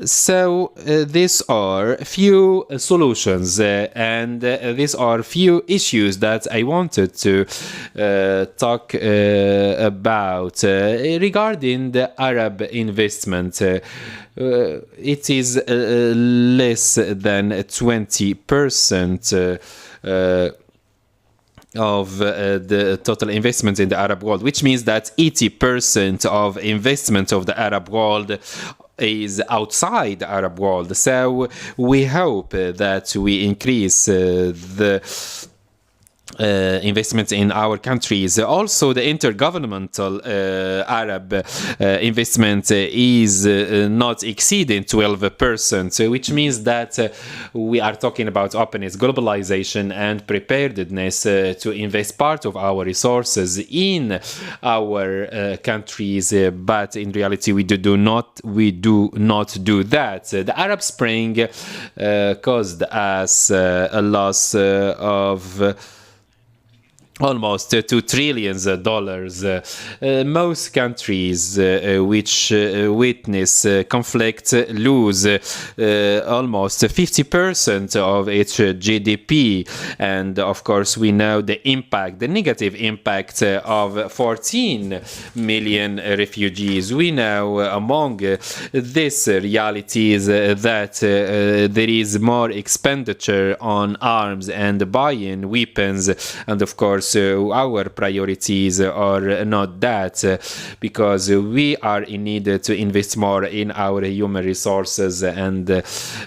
So these are few solutions, and these are few issues that I wanted to talk about regarding the Arab investment. It is less than 20% of the total investment in the Arab world, which means that 80% of investment of the Arab world is outside the Arab world. So we hope that we increase the investments in our countries. Also, the intergovernmental Arab investment is not exceeding 12%, which means that we are talking about openness, globalization, and preparedness to invest part of our resources in our countries. But in reality, we do not do that. The Arab Spring caused us a loss of almost $2 trillion. Most countries which witness conflict lose almost 50% of its GDP. And of course, we know the impact, the negative impact of 14 million refugees. We know among these realities that there is more expenditure on arms and buying weapons, and of course our priorities are not that, because we are in need to invest more in our human resources and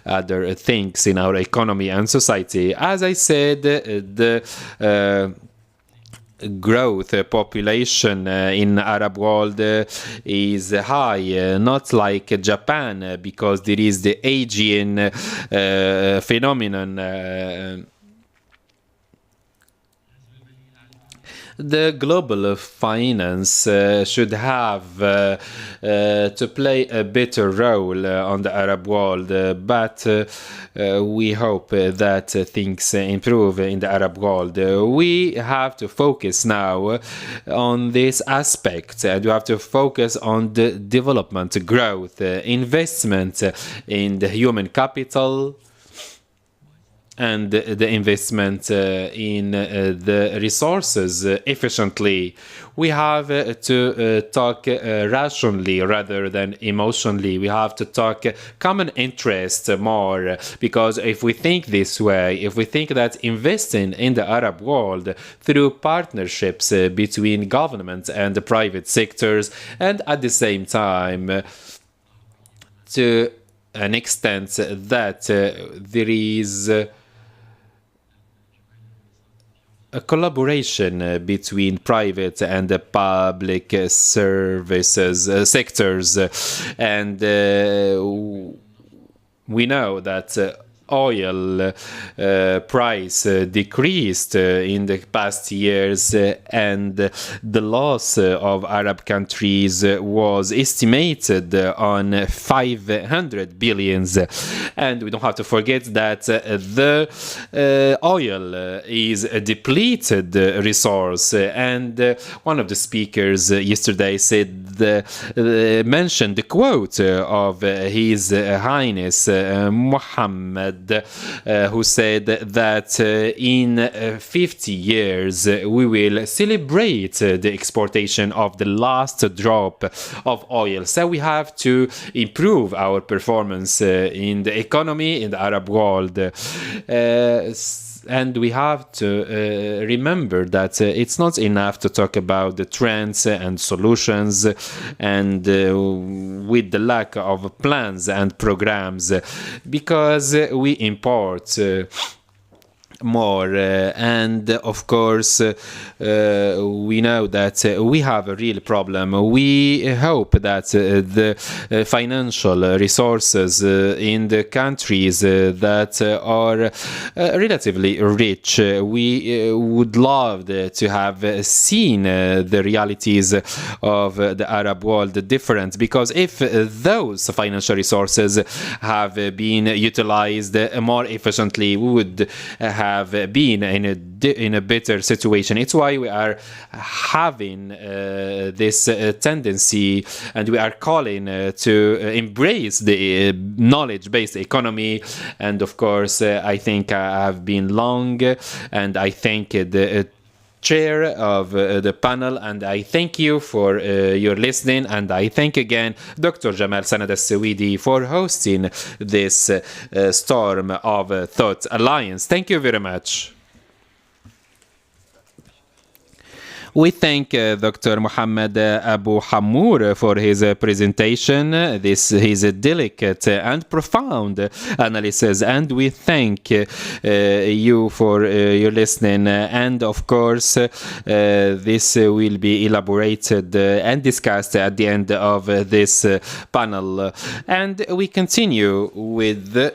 other things in our economy and society. As I said, the growth population in Arab world is high, not like Japan, because there is the aging phenomenon. The global finance should have to play a better role on the Arab world, but we hope that things improve in the Arab world. We have to focus now on this aspect, and we have to focus on the development, growth, investment in the human capital, and the investment in the resources efficiently. We have to talk rationally rather than emotionally. We have to talk common interest more, because if we think this way, if we think that investing in the Arab world through partnerships between government and the private sectors, and at the same time to an extent that there is a collaboration between private and the public services sectors, and we know that oil price decreased in the past years, and the loss of Arab countries was estimated on 500 billions. And we don't have to forget that the oil is a depleted resource, and one of the speakers yesterday mentioned the quote of His Highness Muhammad, who said that in 50 years we will celebrate the exportation of the last drop of oil. So we have to improve our performance in the economy in the Arab world. And we have to remember that it's not enough to talk about the trends and solutions, and with the lack of plans and programs, because we import more. And of course, we know that we have a real problem. We hope that the financial resources in the countries that are relatively rich, we would love to have seen the realities of the Arab world different, because if those financial resources have been utilized more efficiently, we would have been in a better situation. It's why we are having this tendency, and we are calling to embrace the knowledge-based economy. And of course, I think I have been long, and I thank the chair of the panel, and I thank you for your listening, and I thank again Dr. Jamal Sanad al-Sawidi for hosting this Storm of Thought Alliance. Thank you very much. We thank Dr. Mohammed Abu Hammour for his presentation, his delicate and profound analysis, and we thank you for your listening. And of course, this will be elaborated and discussed at the end of this panel. And we continue with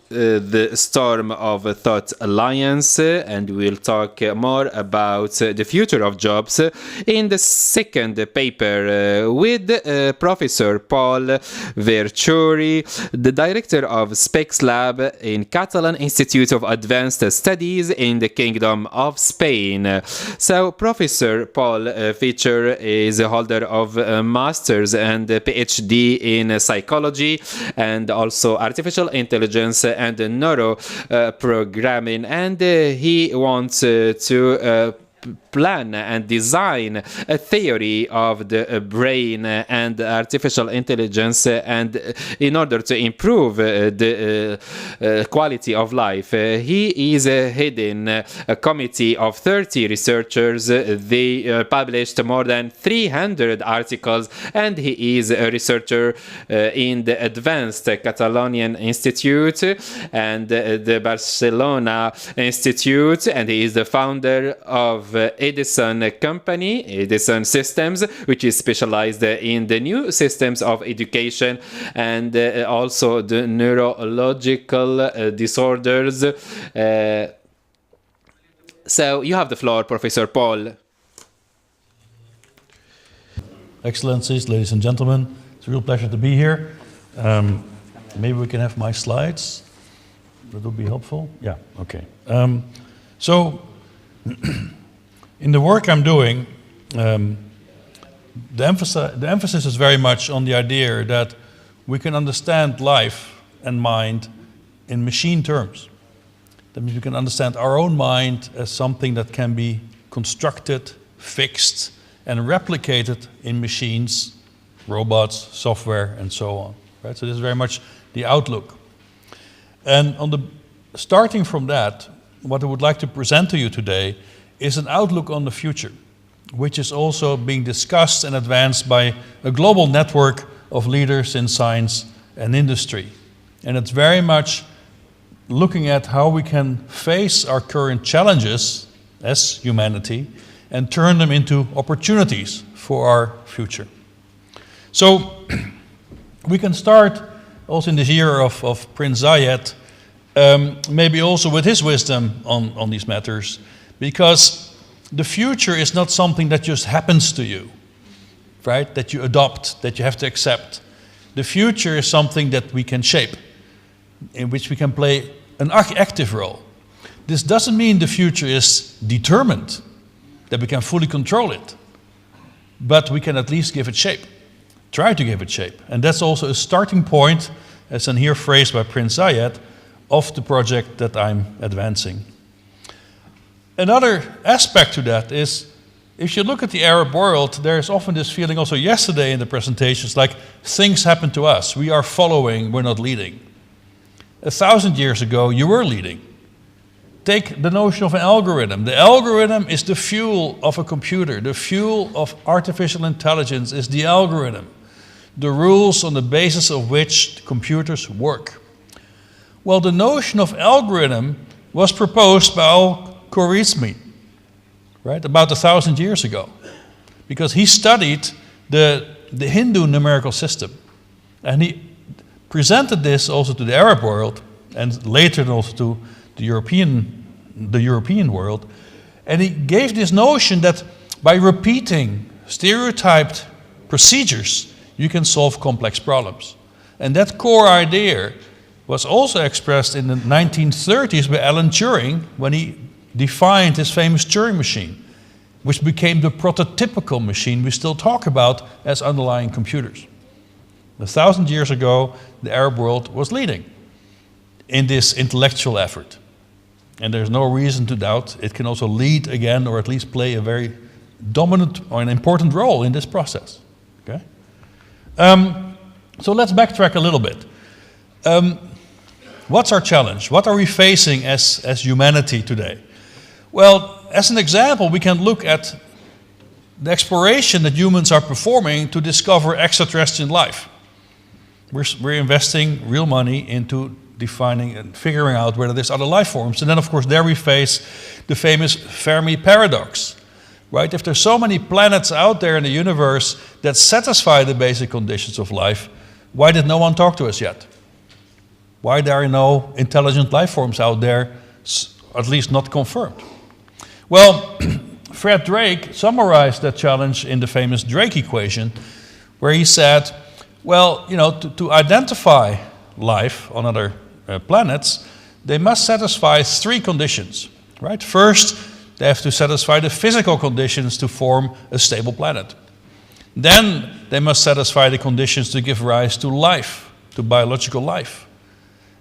the Storm of Thought Alliance, and we'll talk more about the future of jobs in the second paper with Professor Paul Verciuri, the director of SPEX Lab in Catalan Institute of Advanced Studies in the Kingdom of Spain. So Professor Paul Verciuri is a holder of a master's and a PhD in psychology and also artificial intelligence and neuro programming, and he wants to plan and design a theory of the brain and artificial intelligence, and in order to improve the quality of life. He is heading a committee of 30 researchers. They published more than 300 articles, and he is a researcher in the Advanced Catalonian Institute and the Barcelona Institute, and he is the founder of Edison Company, Edison Systems, which is specialized in the new systems of education and also the neurological disorders. So you have the floor, Professor Paul. Excellencies, ladies and gentlemen, it's a real pleasure to be here. Maybe we can have my slides. That would be helpful. Yeah, okay. In the work I'm doing, the emphasis is very much on the idea that we can understand life and mind in machine terms. That means we can understand our own mind as something that can be constructed, fixed, and replicated in machines, robots, software, and so on. Right? So this is very much the outlook. And starting from that, what I would like to present to you today is an outlook on the future, which is also being discussed and advanced by a global network of leaders in science and industry. And it's very much looking at how we can face our current challenges as humanity and turn them into opportunities for our future. So we can start also in this year of Prince Zayed, maybe also with his wisdom on these matters, because the future is not something that just happens to you, right? That you adopt, that you have to accept. The future is something that we can shape, in which we can play an active role. This doesn't mean the future is determined, that we can fully control it, but we can at least give it shape, try to give it shape. And that's also a starting point, as in here phrased by Prince Zayed, of the project that I'm advancing. Another aspect to that is, if you look at the Arab world, there's often this feeling also yesterday in the presentations, like things happen to us. We are following, we're not leading. 1,000 years ago, you were leading. Take the notion of an algorithm. The algorithm is the fuel of a computer. The fuel of artificial intelligence is the algorithm. The rules on the basis of which computers work. Well, the notion of algorithm was proposed by Al-Khwarizmi, right, about 1,000 years ago, because he studied the Hindu numerical system, and he presented this also to the Arab world, and later also to the European world, and he gave this notion that by repeating stereotyped procedures, you can solve complex problems. And that core idea was also expressed in the 1930s by Alan Turing when he defined his famous Turing machine, which became the prototypical machine we still talk about as underlying computers. 1,000 years ago, the Arab world was leading in this intellectual effort. And there's no reason to doubt it can also lead again, or at least play a very dominant or an important role in this process. Okay? So let's backtrack a little bit. What's our challenge? What are we facing as humanity today? Well, as an example, we can look at the exploration that humans are performing to discover extraterrestrial life. We're investing real money into defining and figuring out whether there's other life forms. And then, of course, there we face the famous Fermi paradox, right? If there's so many planets out there in the universe that satisfy the basic conditions of life, why did no one talk to us yet? Why there are no intelligent life forms out there, at least not confirmed? Well, Fred Drake summarized that challenge in the famous Drake equation, where he said, well, you know, to identify life on other planets, they must satisfy 3 conditions, right? First, they have to satisfy the physical conditions to form a stable planet. Then they must satisfy the conditions to give rise to life, to biological life.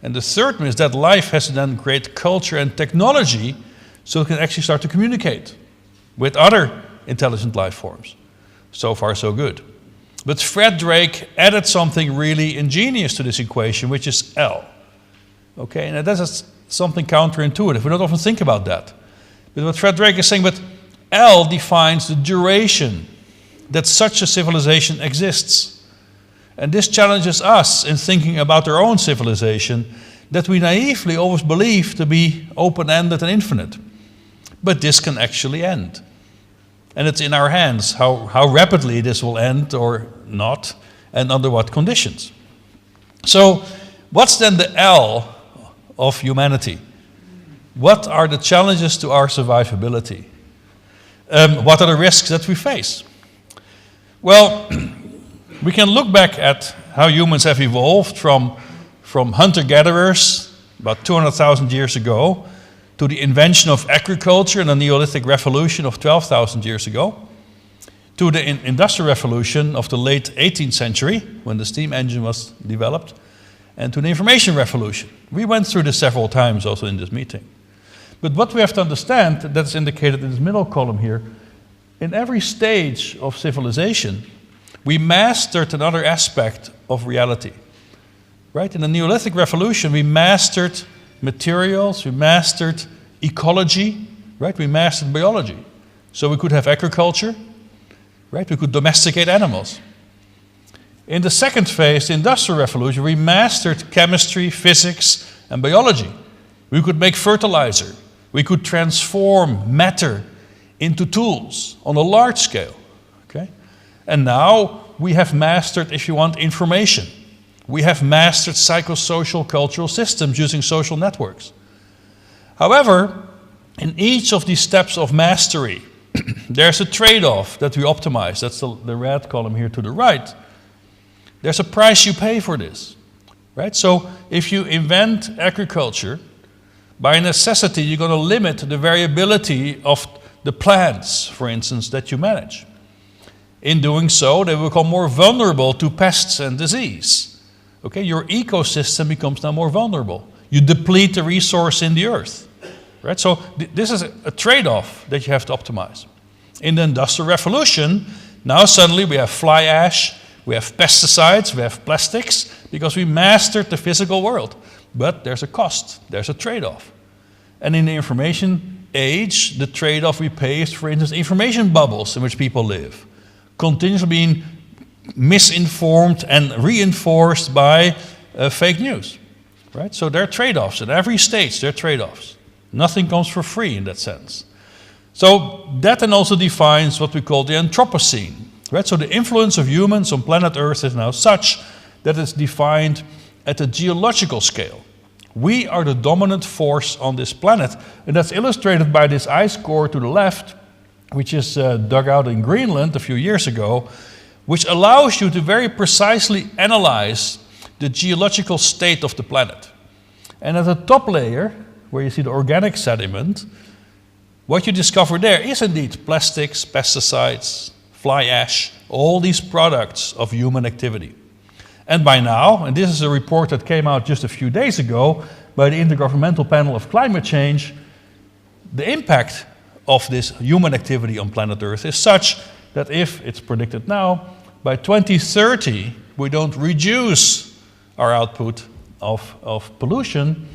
And the third one is that life has to then create culture and technology so it can actually start to communicate with other intelligent life forms. So far, so good. But Fred Drake added something really ingenious to this equation, which is L. Okay, and that is something counterintuitive. We don't often think about that. But what Fred Drake is saying, but L defines the duration that such a civilization exists. And this challenges us in thinking about our own civilization that we naively always believe to be open-ended and infinite. But this can actually end. And it's in our hands how rapidly this will end or not, and under what conditions. So what's then the L of humanity? What are the challenges to our survivability? What are the risks that we face? Well, we can look back at how humans have evolved from hunter-gatherers about 200,000 years ago to the invention of agriculture and the Neolithic Revolution of 12,000 years ago, to the Industrial Revolution of the late 18th century, when the steam engine was developed, and to the Information Revolution. We went through this several times also in this meeting. But what we have to understand, that's indicated in this middle column here, in every stage of civilization, we mastered another aspect of reality. Right? In the Neolithic Revolution, we mastered materials, we mastered ecology, right? We mastered biology. So we could have agriculture, right? We could domesticate animals. In the second phase, the Industrial Revolution, we mastered chemistry, physics, and biology. We could make fertilizer. We could transform matter into tools on a large scale, okay? And now we have mastered, if you want, information. We have mastered psychosocial cultural systems using social networks. However, in each of these steps of mastery, there's a trade-off that we optimize. That's the red column here to the right. There's a price you pay for this, right? So if you invent agriculture, by necessity, you're going to limit the variability of the plants, for instance, that you manage. In doing so, they become more vulnerable to pests and disease. Okay, your ecosystem becomes now more vulnerable. You deplete the resource in the earth, right? So this is a trade-off that you have to optimize. In the Industrial Revolution, now suddenly we have fly ash, we have pesticides, we have plastics, because we mastered the physical world. But there's a cost, there's a trade-off. And in the information age, the trade-off we pay is, for instance, information bubbles in which people live, continuously being misinformed and reinforced by fake news, right? So there are trade-offs. At every stage, there are trade-offs. Nothing comes for free in that sense. So that then also defines what we call the Anthropocene, right? So the influence of humans on planet Earth is now such that it's defined at a geological scale. We are the dominant force on this planet, and that's illustrated by this ice core to the left, which is dug out in Greenland a few years ago, which allows you to very precisely analyze the geological state of the planet. And at the top layer, where you see the organic sediment, what you discover there is indeed plastics, pesticides, fly ash, all these products of human activity. And by now, and this is a report that came out just a few days ago by the Intergovernmental Panel of Climate Change, the impact of this human activity on planet Earth is such that if, it's predicted now, by 2030 we don't reduce our output of pollution,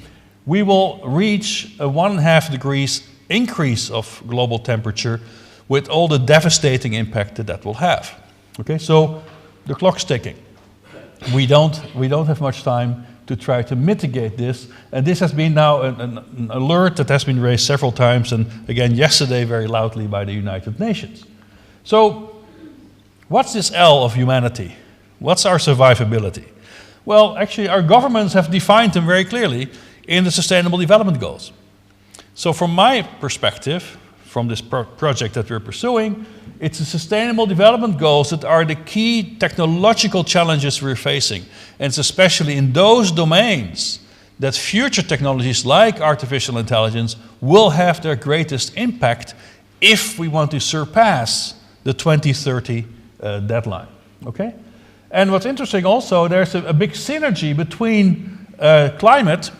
we will reach a 1.5 degrees increase of global temperature with all the devastating impact that that will have. Okay, so the clock's ticking. We don't have much time to try to mitigate this, and this has been now an alert that has been raised several times, and again yesterday very loudly by the United Nations. So what's this L of humanity? What's our survivability? Well, actually our governments have defined them very clearly in the Sustainable Development Goals. So from my perspective, from this project that we're pursuing, it's the Sustainable Development Goals that are the key technological challenges we're facing. And it's especially in those domains that future technologies like artificial intelligence will have their greatest impact if we want to surpass the 2030 deadline. Okay? And what's interesting also, there's a big synergy between climate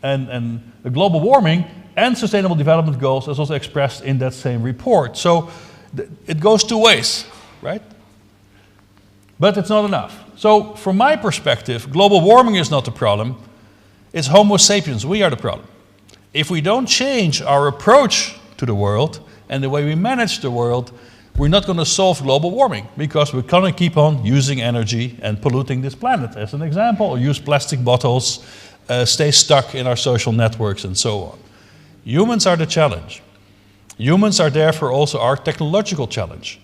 and global warming and Sustainable Development Goals, as also expressed in that same report. So it goes two ways, right? But it's not enough. So from my perspective, global warming is not the problem. It's Homo sapiens, we are the problem. If we don't change our approach to the world and the way we manage the world, we're not going to solve global warming, because we're going to keep on using energy and polluting this planet, as an example, or use plastic bottles, stay stuck in our social networks and so on. Humans are the challenge. Humans are therefore also our technological challenge.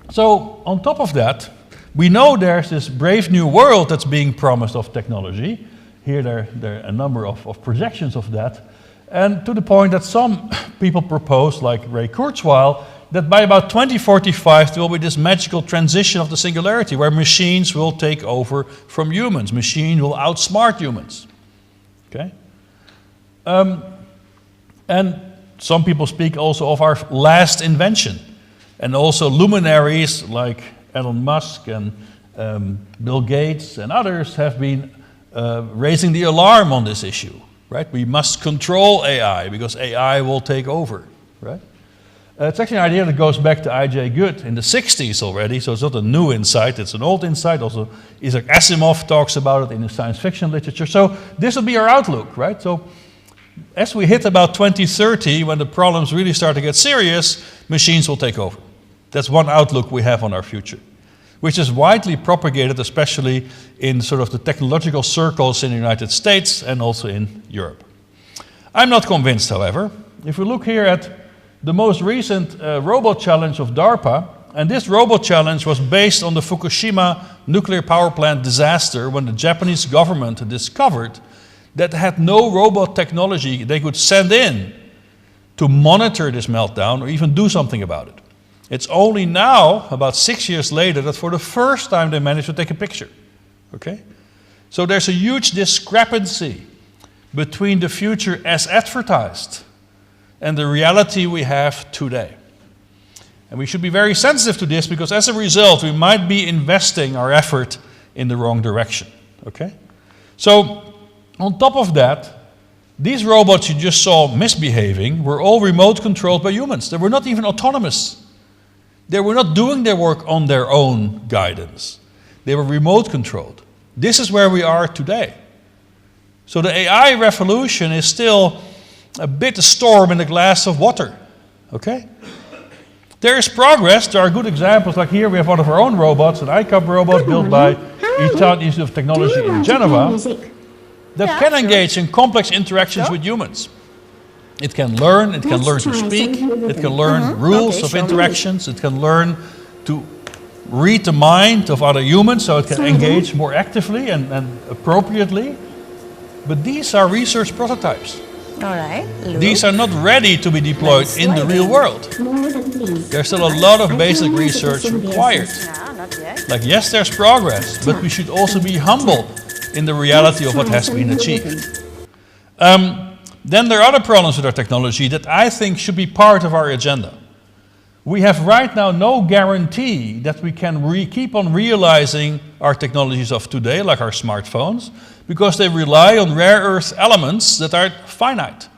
So on top of that, we know there's this brave new world that's being promised of technology. Here there are a number of projections of that. And to the point that some people propose, like Ray Kurzweil, that by about 2045 there will be this magical transition of the singularity where machines will take over from humans. Machine will outsmart humans. Okay? And some people speak also of our last invention. And also luminaries like Elon Musk and Bill Gates and others have been raising the alarm on this issue. Right? We must control AI because AI will take over. Right? It's actually an idea that goes back to I.J. Good in the 60s already, so it's not a new insight, it's an old insight. Also, Isaac Asimov talks about it in the science fiction literature. So this will be our outlook, right? So as we hit about 2030, when the problems really start to get serious, machines will take over. That's one outlook we have on our future, which is widely propagated, especially in sort of the technological circles in the United States and also in Europe. I'm not convinced, however. If we look here at the most recent robot challenge of DARPA, and this robot challenge was based on the Fukushima nuclear power plant disaster, when the Japanese government discovered that had no robot technology they could send in to monitor this meltdown or even do something about it. It's only now, about 6 years later, that for the first time they managed to take a picture. Okay? So there's a huge discrepancy between the future as advertised and the reality we have today. And we should be very sensitive to this, because as a result we might be investing our effort in the wrong direction. Okay? So on top of that, these robots you just saw misbehaving were all remote controlled by humans. They were not even autonomous. They were not doing their work on their own guidance. They were remote controlled. This is where we are today. So the AI revolution is still a bit a storm in a glass of water. Okay? There is progress. There are good examples. Like here we have one of our own robots, an ICAP robot built by Italian Institute of Technology in Geneva. that can engage in complex interactions with humans. It can learn to speak, it can learn rules of interactions, it can learn to read the mind of other humans, so it can engage more actively and appropriately. But these are research prototypes. All right. These are not ready to be deployed in the real world. There's still a lot of basic research required. Like, yes, there's progress, but we should also be humble in the reality of what has been achieved. Then there are other problems with our technology that I think should be part of our agenda. We have right now no guarantee that we can keep on realizing our technologies of today, like our smartphones, because they rely on rare earth elements that are finite,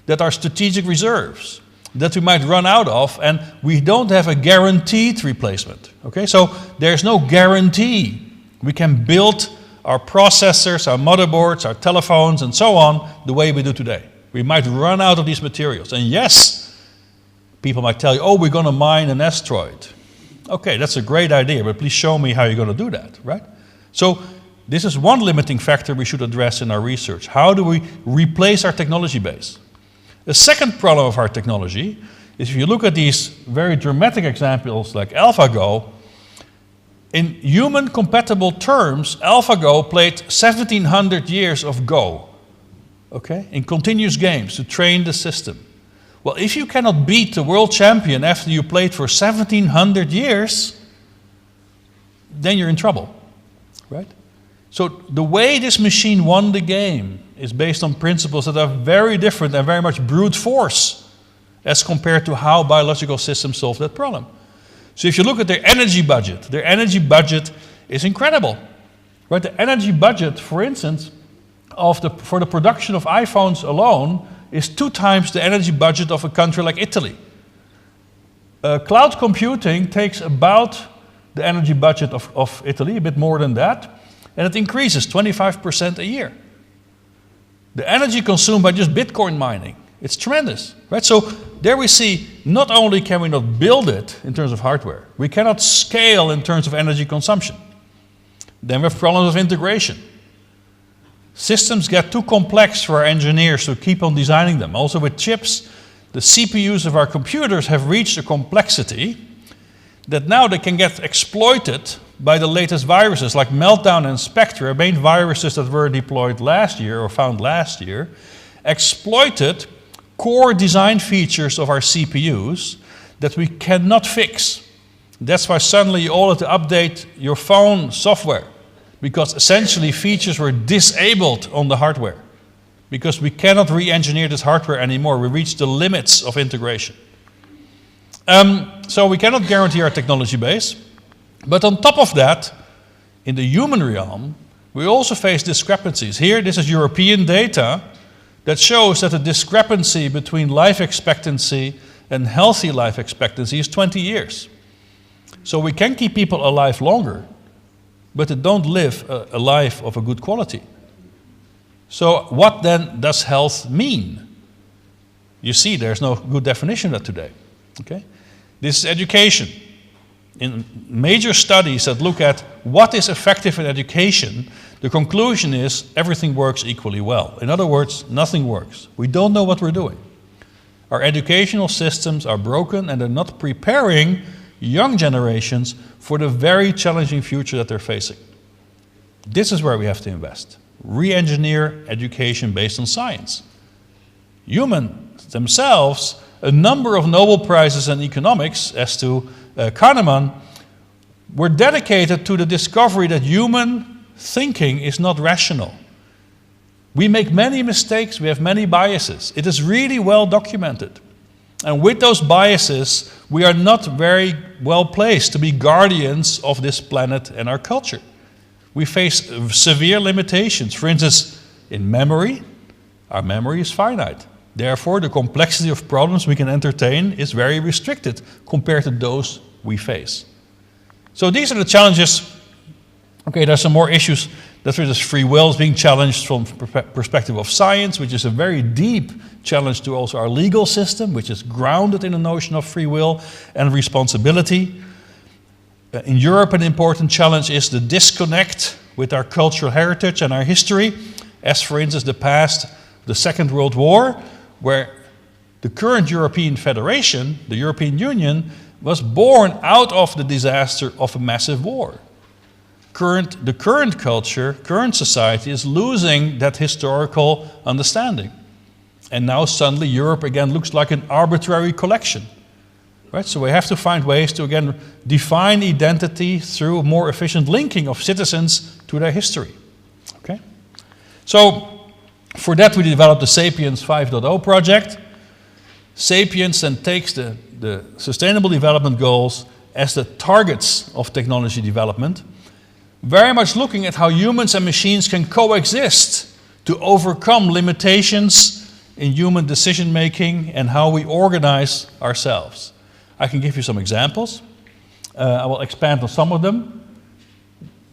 that are strategic reserves, that we might run out of, and we don't have a guaranteed replacement. Okay, so there's no guarantee we can build our processors, our motherboards, our telephones, and so on, the way we do today. We might run out of these materials. And yes, people might tell you, oh, we're going to mine an asteroid. Okay, that's a great idea, but please show me how you're going to do that, right? So this is one limiting factor we should address in our research. How do we replace our technology base? The second problem of our technology is if you look at these very dramatic examples like AlphaGo, in human compatible terms, AlphaGo played 1700 years of Go, okay, in continuous games to train the system. Well, if you cannot beat the world champion after you played for 1700 years, then you're in trouble, right? So the way this machine won the game is based on principles that are very different and very much brute force as compared to how biological systems solve that problem. So if you look at their energy budget is incredible, right? The energy budget, for instance, for the production of iPhones alone is 2 times the energy budget of a country like Italy. Cloud computing takes about the energy budget of Italy, a bit more than that, and it increases 25% a year. The energy consumed by just Bitcoin mining, it's tremendous, right? So there we see, not only can we not build it in terms of hardware, we cannot scale in terms of energy consumption. Then we have problems of integration. Systems get too complex for our engineers to keep on designing them. Also with chips, the CPUs of our computers have reached a complexity that now they can get exploited by the latest viruses like Meltdown and Spectre, main viruses that were deployed last year or found last year, exploited core design features of our CPUs that we cannot fix. That's why suddenly you all have to update your phone software, because essentially features were disabled on the hardware because we cannot re-engineer this hardware anymore. We reached the limits of integration. So we cannot guarantee our technology base. But on top of that, in the human realm, we also face discrepancies. Here, this is European data that shows that the discrepancy between life expectancy and healthy life expectancy is 20 years. So we can keep people alive longer, but they don't live a life of a good quality. So what then does health mean? You see, there's no good definition of that today. Okay? This is education. In major studies that look at what is effective in education, the conclusion is everything works equally well. In other words, nothing works. We don't know what we're doing. Our educational systems are broken and they're not preparing young generations for the very challenging future that they're facing. This is where we have to invest. Re-engineer education based on science. Humans themselves, a number of Nobel Prizes in economics, as to Kahneman, were dedicated to the discovery that human thinking is not rational. We make many mistakes, we have many biases. It is really well documented. And with those biases, we are not very well placed to be guardians of this planet and our culture. We face severe limitations. For instance, in memory, our memory is finite. Therefore, the complexity of problems we can entertain is very restricted compared to those we face. So these are the challenges. Okay, there's some more issues. That's where this free will is being challenged from perspective of science, which is a very deep challenge to also our legal system, which is grounded in the notion of free will and responsibility. In Europe, an important challenge is the disconnect with our cultural heritage and our history as for instance the Second World War, where the current European Federation, the European Union, was born out of the disaster of a massive war. The current culture, current society is losing that historical understanding. And now suddenly Europe again looks like an arbitrary collection. Right? So we have to find ways to again define identity through more efficient linking of citizens to their history. Okay? So for that we developed the Sapiens 5.0 project. Sapiens then takes the Sustainable Development Goals as the targets of technology development, very much looking at how humans and machines can coexist to overcome limitations in human decision making and how we organize ourselves. I can give you some examples. I will expand on some of them.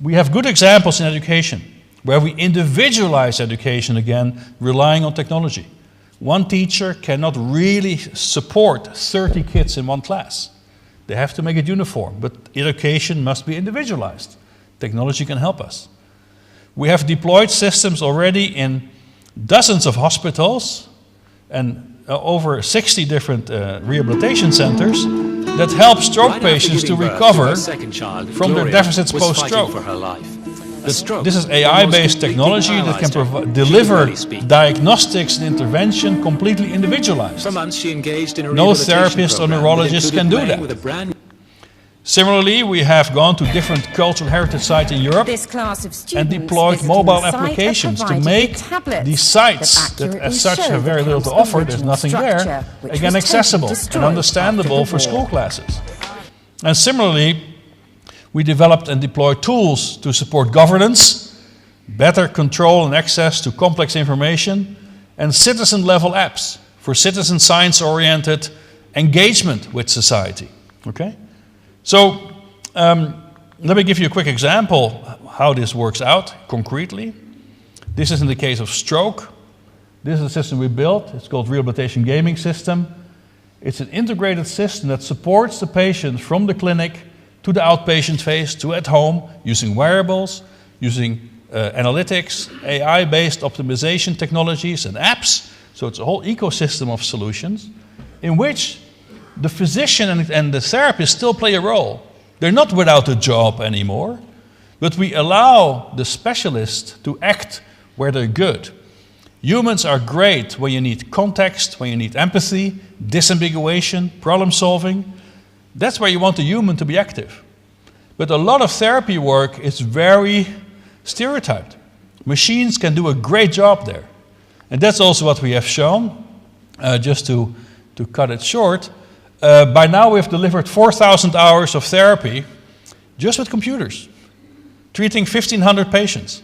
We have good examples in education, where we individualize education again, relying on technology. One teacher cannot really support 30 kids in one class. They have to make it uniform, but education must be individualized. Technology can help us. We have deployed systems already in dozens of hospitals and over 60 different rehabilitation centers that help stroke patients to recover from their deficits post-stroke. This is AI-based technology that can deliver diagnostics and intervention completely individualized. No therapist or neurologist can do that. Similarly, we have gone to different cultural heritage sites in Europe and deployed mobile applications to make these sites that as such have very little to offer, there's nothing there, again accessible and understandable for school classes. And similarly, we developed and deployed tools to support governance, better control and access to complex information, and citizen-level apps for citizen science-oriented engagement with society. Okay? So let me give you a quick example how this works out concretely. This is in the case of stroke. This is a system we built. It's called Rehabilitation Gaming System. It's an integrated system that supports the patient from the clinic to the outpatient phase to at home using wearables, using analytics, AI-based optimization technologies and apps. So it's a whole ecosystem of solutions in which the physician and the therapist still play a role. They're not without a job anymore, but we allow the specialist to act where they're good. Humans are great when you need context, when you need empathy, disambiguation, problem solving. That's where you want the human to be active. But a lot of therapy work is very stereotyped. Machines can do a great job there. And that's also what we have shown. Just to cut it short, by now we've delivered 4,000 hours of therapy just with computers, treating 1,500 patients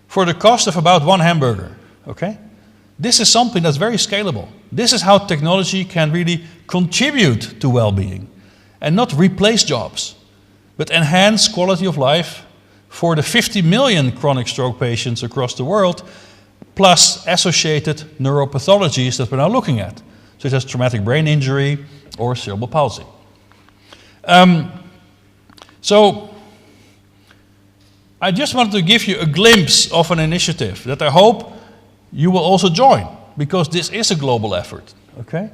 for the cost of about one hamburger. Okay? This is something that's very scalable. This is how technology can really contribute to well-being and not replace jobs, but enhance quality of life for the 50 million chronic stroke patients across the world, plus associated neuropathologies that we're now looking at, such as traumatic brain injury or cerebral palsy. So I just wanted to give you a glimpse of an initiative that I hope you will also join, because this is a global effort, okay?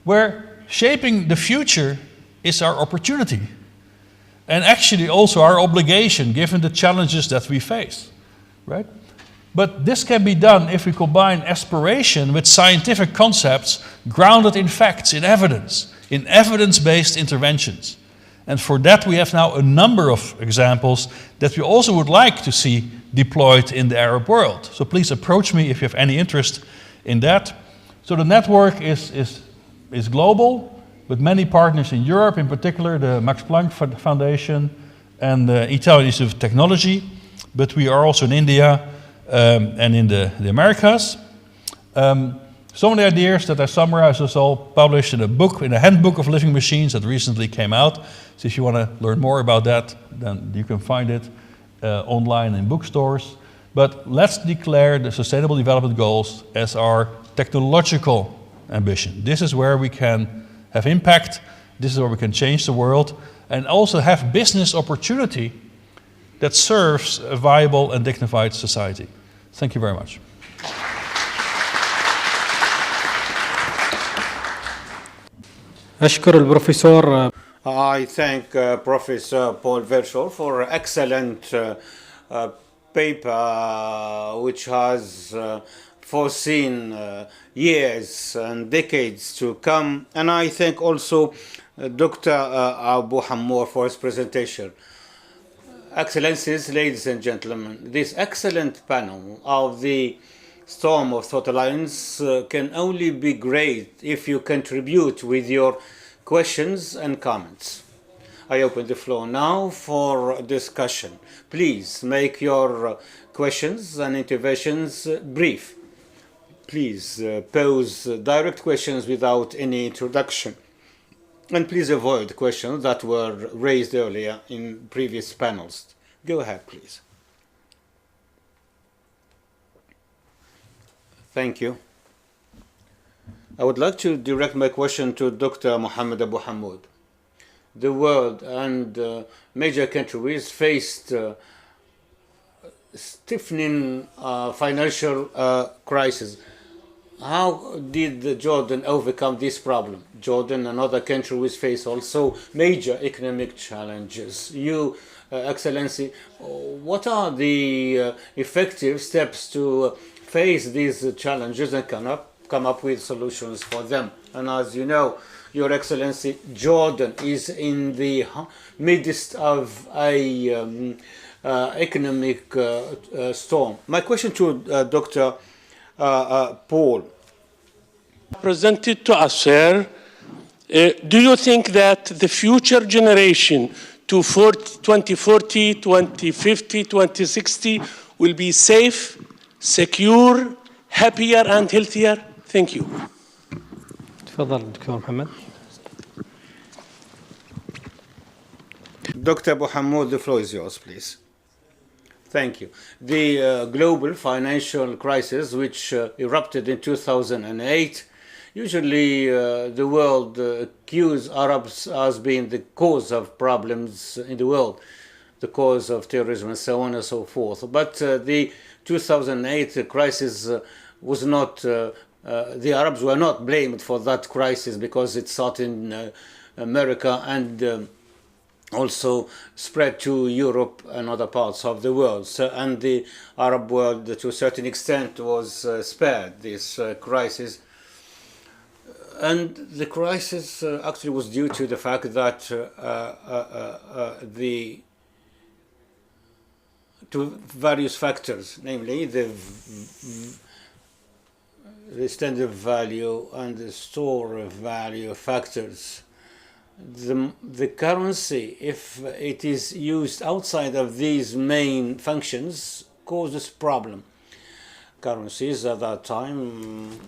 Where shaping the future is our opportunity, and actually also our obligation given the challenges that we face, right? But this can be done if we combine aspiration with scientific concepts grounded in facts, in evidence-based interventions. And for that we have now a number of examples that we also would like to see deployed in the Arab world. So please approach me if you have any interest in that. So the network is global, with many partners in Europe, in particular the Max Planck Foundation and the Italian Institute of Technology, but we are also in India and in the Americas. Some of the ideas that I summarized is all published in a book, in a handbook of living machines that recently came out. So if you want to learn more about that, then you can find it online in bookstores. But let's declare the Sustainable Development Goals as our technological ambition. This is where we can have impact, this is where we can change the world, and also have business opportunity that serves a viable and dignified society. Thank you very much. أشكر البروفيسور. I thank Professor Paul Verschoor for an excellent paper which has foreseen years and decades to come. And I thank also Dr. Abu Hammour for his presentation. Excellencies, ladies and gentlemen, this excellent panel of the Storm of Thought Alliance can only be great if you contribute with your questions and comments. I open the floor now for discussion. Please make your questions and interventions brief. Please pose direct questions without any introduction. And please avoid questions that were raised earlier in previous panels. Go ahead, please. Thank you. I would like to direct my question to Dr. Mohammed Abu Hammoud. The world and major countries faced stiffening financial crisis. How did Jordan overcome this problem? Jordan and other countries face also major economic challenges. You, Excellency, what are the effective steps to face these challenges and come up with solutions for them? And as you know, Your Excellency, Jordan is in the midst of a economic storm. My question to Dr. Paul. Presented to us, sir, do you think that the future generation to 2040, 2050, 2060 will be safe, secure, happier and healthier? Thank you. تفضل دكتور محمد. Dr. Abu Hammoud, the floor is yours, please. Thank you. The global financial crisis, which erupted in 2008, usually the world accused Arabs as being the cause of problems in the world, the cause of terrorism and so on and so forth. But the 2008 crisis was not, the Arabs were not blamed for that crisis because it started in America and also spread to Europe and other parts of the world. So, and the Arab world, to a certain extent, was spared this crisis. And the crisis actually was due to the fact that to various factors, namely the standard value and the store value factors. The currency, if it is used outside of these main functions, causes problem. Currencies at that time,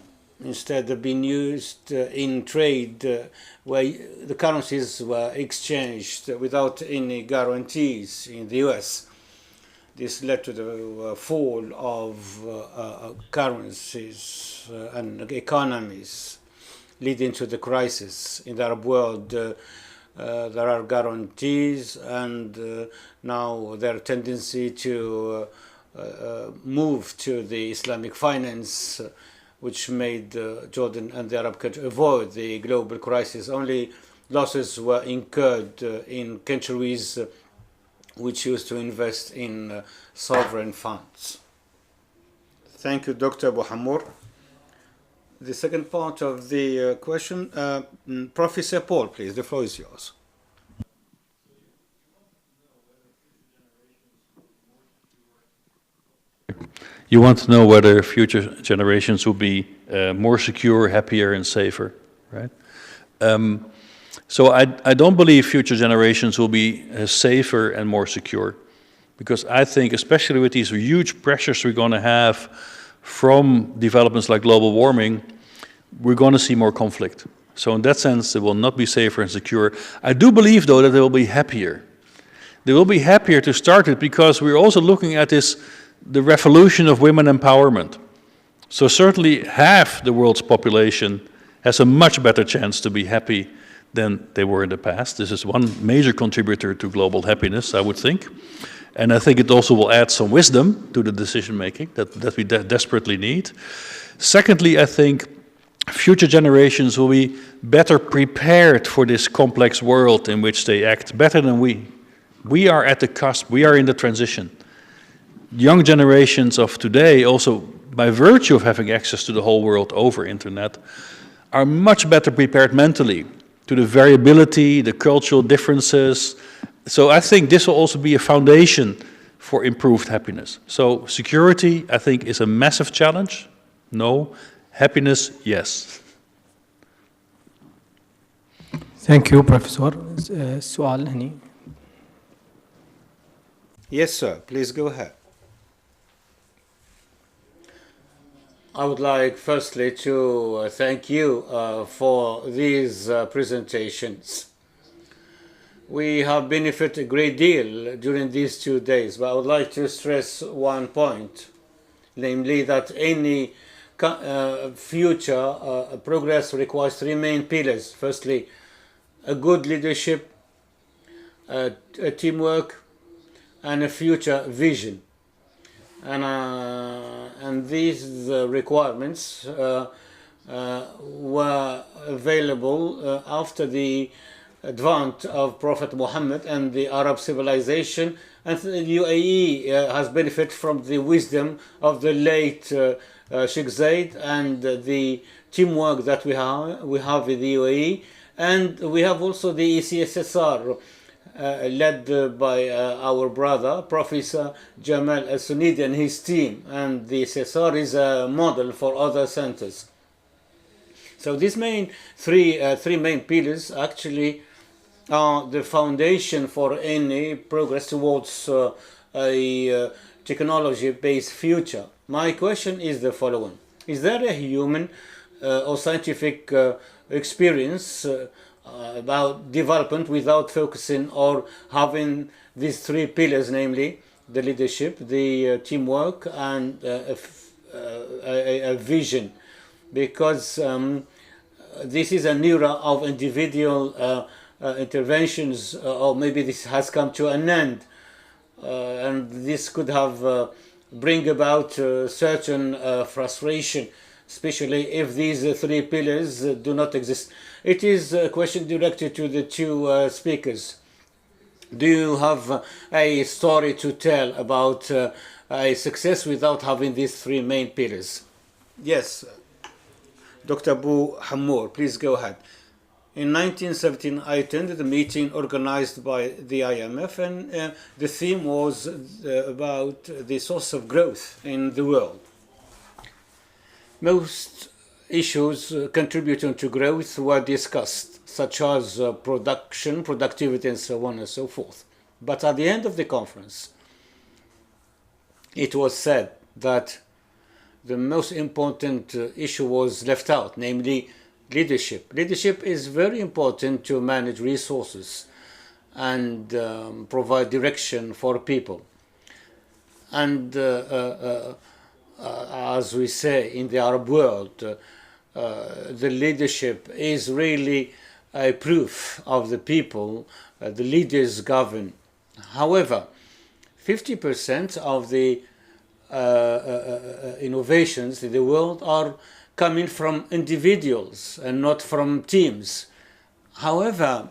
instead of being used in trade, where the currencies were exchanged without any guarantees in the US. This led to the fall of currencies and economies, leading to the crisis in the Arab world. There are guarantees, and now their tendency to move to the Islamic finance, which made Jordan and the Arab countries avoid the global crisis. Only losses were incurred in countries which used to invest in sovereign funds. Thank you, Dr. Abu Hammour. The second part of the question, Professor Paul, please, the floor is yours. You want to know whether future generations will be more secure, happier, and safer, right? So I don't believe future generations will be safer and more secure, because I think, especially with these huge pressures we're going to have from developments like global warming, we're going to see more conflict. So in that sense, it will not be safer and secure. I do believe, though, that they will be happier. They will be happier to start with, because we're also looking at the revolution of women empowerment. So certainly half the world's population has a much better chance to be happy than they were in the past. This is one major contributor to global happiness, I would think. And I think it also will add some wisdom to the decision-making that we desperately need. Secondly, I think future generations will be better prepared for this complex world in which they act, better than we. We are at the cusp, we are in the transition. Young generations of today, also by virtue of having access to the whole world over internet, are much better prepared mentally to the variability, the cultural differences. So I think this will also be a foundation for improved happiness. So security, I think, is a massive challenge. No. Happiness, yes. Thank you, Professor. سؤال هني. Yes, sir. Please go ahead. I would like firstly to thank you for these presentations. We have benefited a great deal during these 2 days, but I would like to stress one point, namely that any future progress requires three main pillars. Firstly, a good leadership, a teamwork, and a future vision. And these requirements were available after the advent of Prophet Muhammad and the Arab civilization, and the UAE has benefited from the wisdom of the late Sheikh Zayed and the teamwork that we have in the UAE, and we have also the ECSSR led by our brother Professor Jamal Al-Sunidi and his team, and the ECSSR is a model for other centers. So these three main pillars actually are the foundation for any progress towards a technology-based future. My question is the following: is there a human or scientific experience about development without focusing or having these three pillars, namely the leadership, the teamwork, and a vision? Because this is an era of individual interventions, or maybe this has come to an end, and this could have bring about certain frustration, especially if these three pillars do not exist. It is a question directed to the two speakers. Do you have a story to tell about a success without having these three main pillars? Yes, Dr. Abu Hammour, please go ahead. In 1917, I attended a meeting organized by the IMF, and the theme was about the source of growth in the world. Most issues contributing to growth were discussed, such as production, productivity, and so on and so forth. But at the end of the conference, it was said that the most important issue was left out, namely leadership. Leadership is very important to manage resources and provide direction for people. And as we say in the Arab world, the leadership is really a proof of the people. The leaders govern. However, 50% of the innovations in the world are coming from individuals and not from teams. However,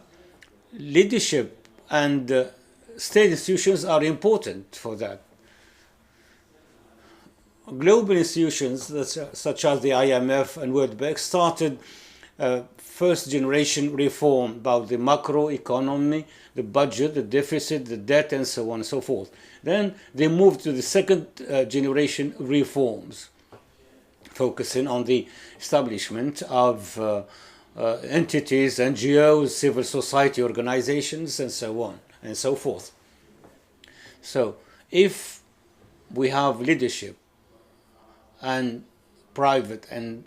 leadership and state institutions are important for that. Global institutions such as the IMF and World Bank started first generation reform about the macro economy, the budget, the deficit, the debt, and so on and so forth. Then they moved to the second generation reforms, focusing on the establishment of entities, NGOs, civil society organizations, and so on and so forth. So if we have leadership and private and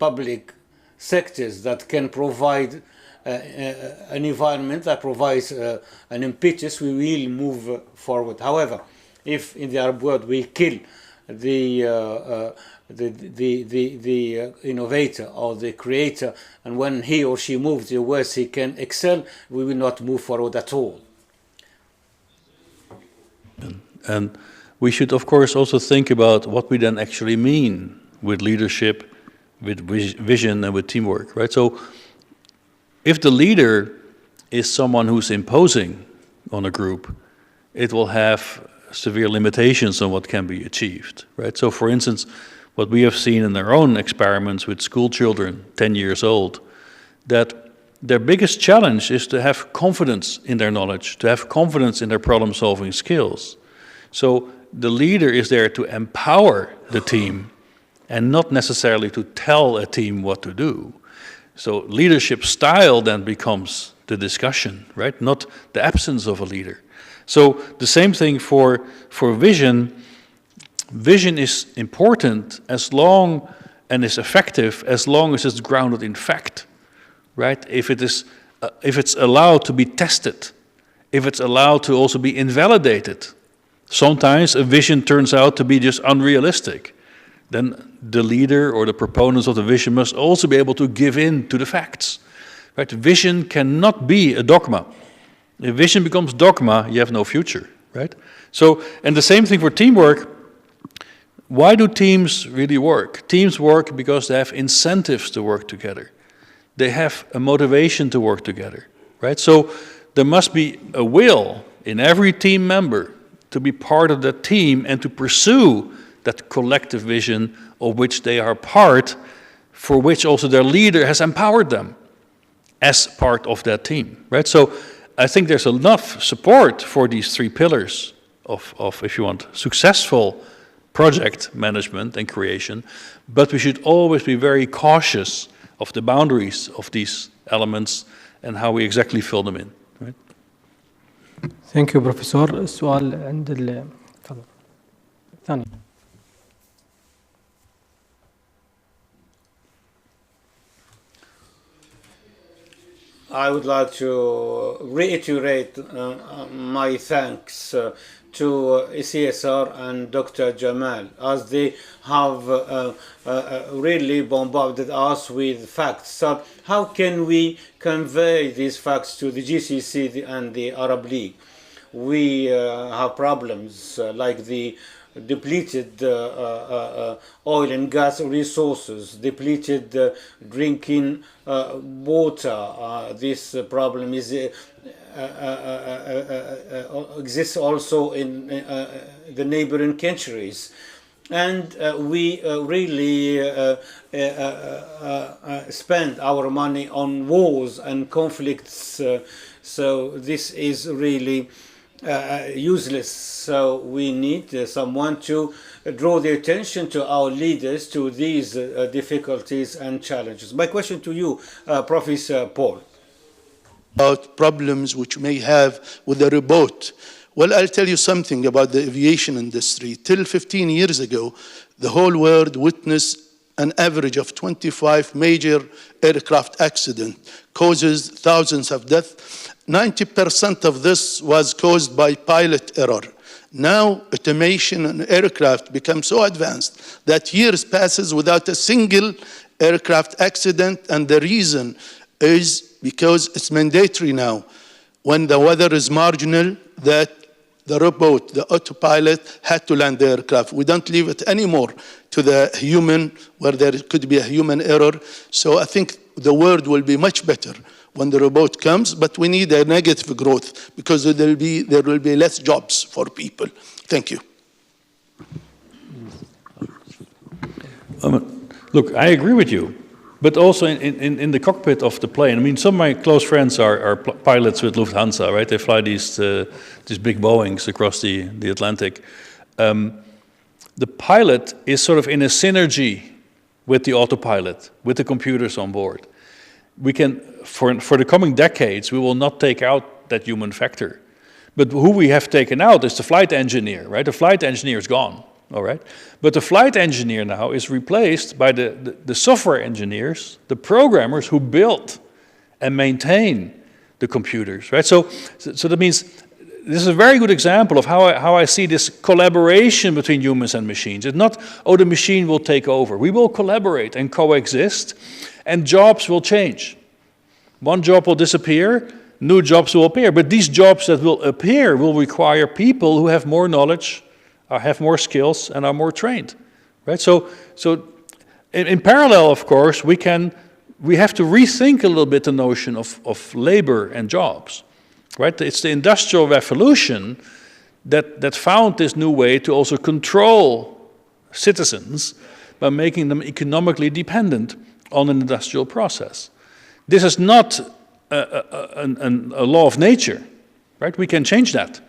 public sectors that can provide an environment that provides an impetus, we will move forward. However, if in the Arab world we kill the innovator or the creator, and when he or she moves the worse he can excel, we will not move forward at all. And we should, of course, also think about what we then actually mean with leadership, with vision and with teamwork, right? So if the leader is someone who's imposing on a group, it will have severe limitations on what can be achieved, right? So for instance, what we have seen in our own experiments with school children, 10 years old, that their biggest challenge is to have confidence in their knowledge, to have confidence in their problem-solving skills. So the leader is there to empower the team and not necessarily to tell a team what to do. So leadership style then becomes the discussion, right? Not the absence of a leader. So the same thing for vision. Vision is important as long and is effective as long as it's grounded in fact, right? If it's allowed to be tested, if it's allowed to also be invalidated. Sometimes a vision turns out to be just unrealistic. Then the leader or the proponents of the vision must also be able to give in to the facts, right? Vision cannot be a dogma. If vision becomes dogma, you have no future, right? So, and the same thing for teamwork. Why do teams really work? Teams work because they have incentives to work together. They have a motivation to work together, right? So there must be a will in every team member to be part of that team and to pursue that collective vision of which they are part, for which also their leader has empowered them as part of that team, right? So I think there's enough support for these three pillars of, if you want, successful project management and creation, but we should always be very cautious of the boundaries of these elements and how we exactly fill them in, right? Thank you, Professor. السؤال عند تفضل. الثاني. I would like to reiterate my thanks to CSR and Dr. Jamal, as they have really bombarded us with facts. So how can we convey these facts to the GCC and the Arab League? We have problems like the depleted oil and gas resources, depleted drinking water. This problem is exists also in the neighboring countries, and we really spend our money on wars and conflicts. So this is really useless. So we need someone to draw the attention to our leaders to these difficulties and challenges. My question to you, Professor Paul. About problems which may have with the robot. Well, I'll tell you something about the aviation industry. Till 15 years ago, the whole world witnessed an average of 25 major aircraft accidents, causes thousands of deaths. 90% of this was caused by pilot error. Now, automation in aircraft becomes so advanced that years passes without a single aircraft accident, and the reason is because it's mandatory now, when the weather is marginal, that the robot, the autopilot, had to land the aircraft. We don't leave it anymore to the human, where there could be a human error. So I think the world will be much better when the robot comes, but we need a negative growth because there will be less jobs for people. Thank you. Look, I agree with you, but also in the cockpit of the plane. I mean, some of my close friends are pilots with Lufthansa, right? They fly these big Boeings across the Atlantic. The pilot is sort of in a synergy with the autopilot, with the computers on board. We can, for the coming decades, we will not take out that human factor. But who we have taken out is the flight engineer, right? The flight engineer is gone, all right? But the flight engineer now is replaced by the software engineers, the programmers who build and maintain the computers, right? So that means this is a very good example of how I see this collaboration between humans and machines. It's not, oh, the machine will take over. We will collaborate and coexist, and jobs will change. One job will disappear, new jobs will appear. But these jobs that will appear will require people who have more knowledge, have more skills, and are more trained, right? So In parallel, of course, we have to rethink a little bit the notion of labor and jobs, right? It's the Industrial Revolution that found this new way to also control citizens by making them economically dependent on an industrial process. This is not a law of nature, right? We can change that.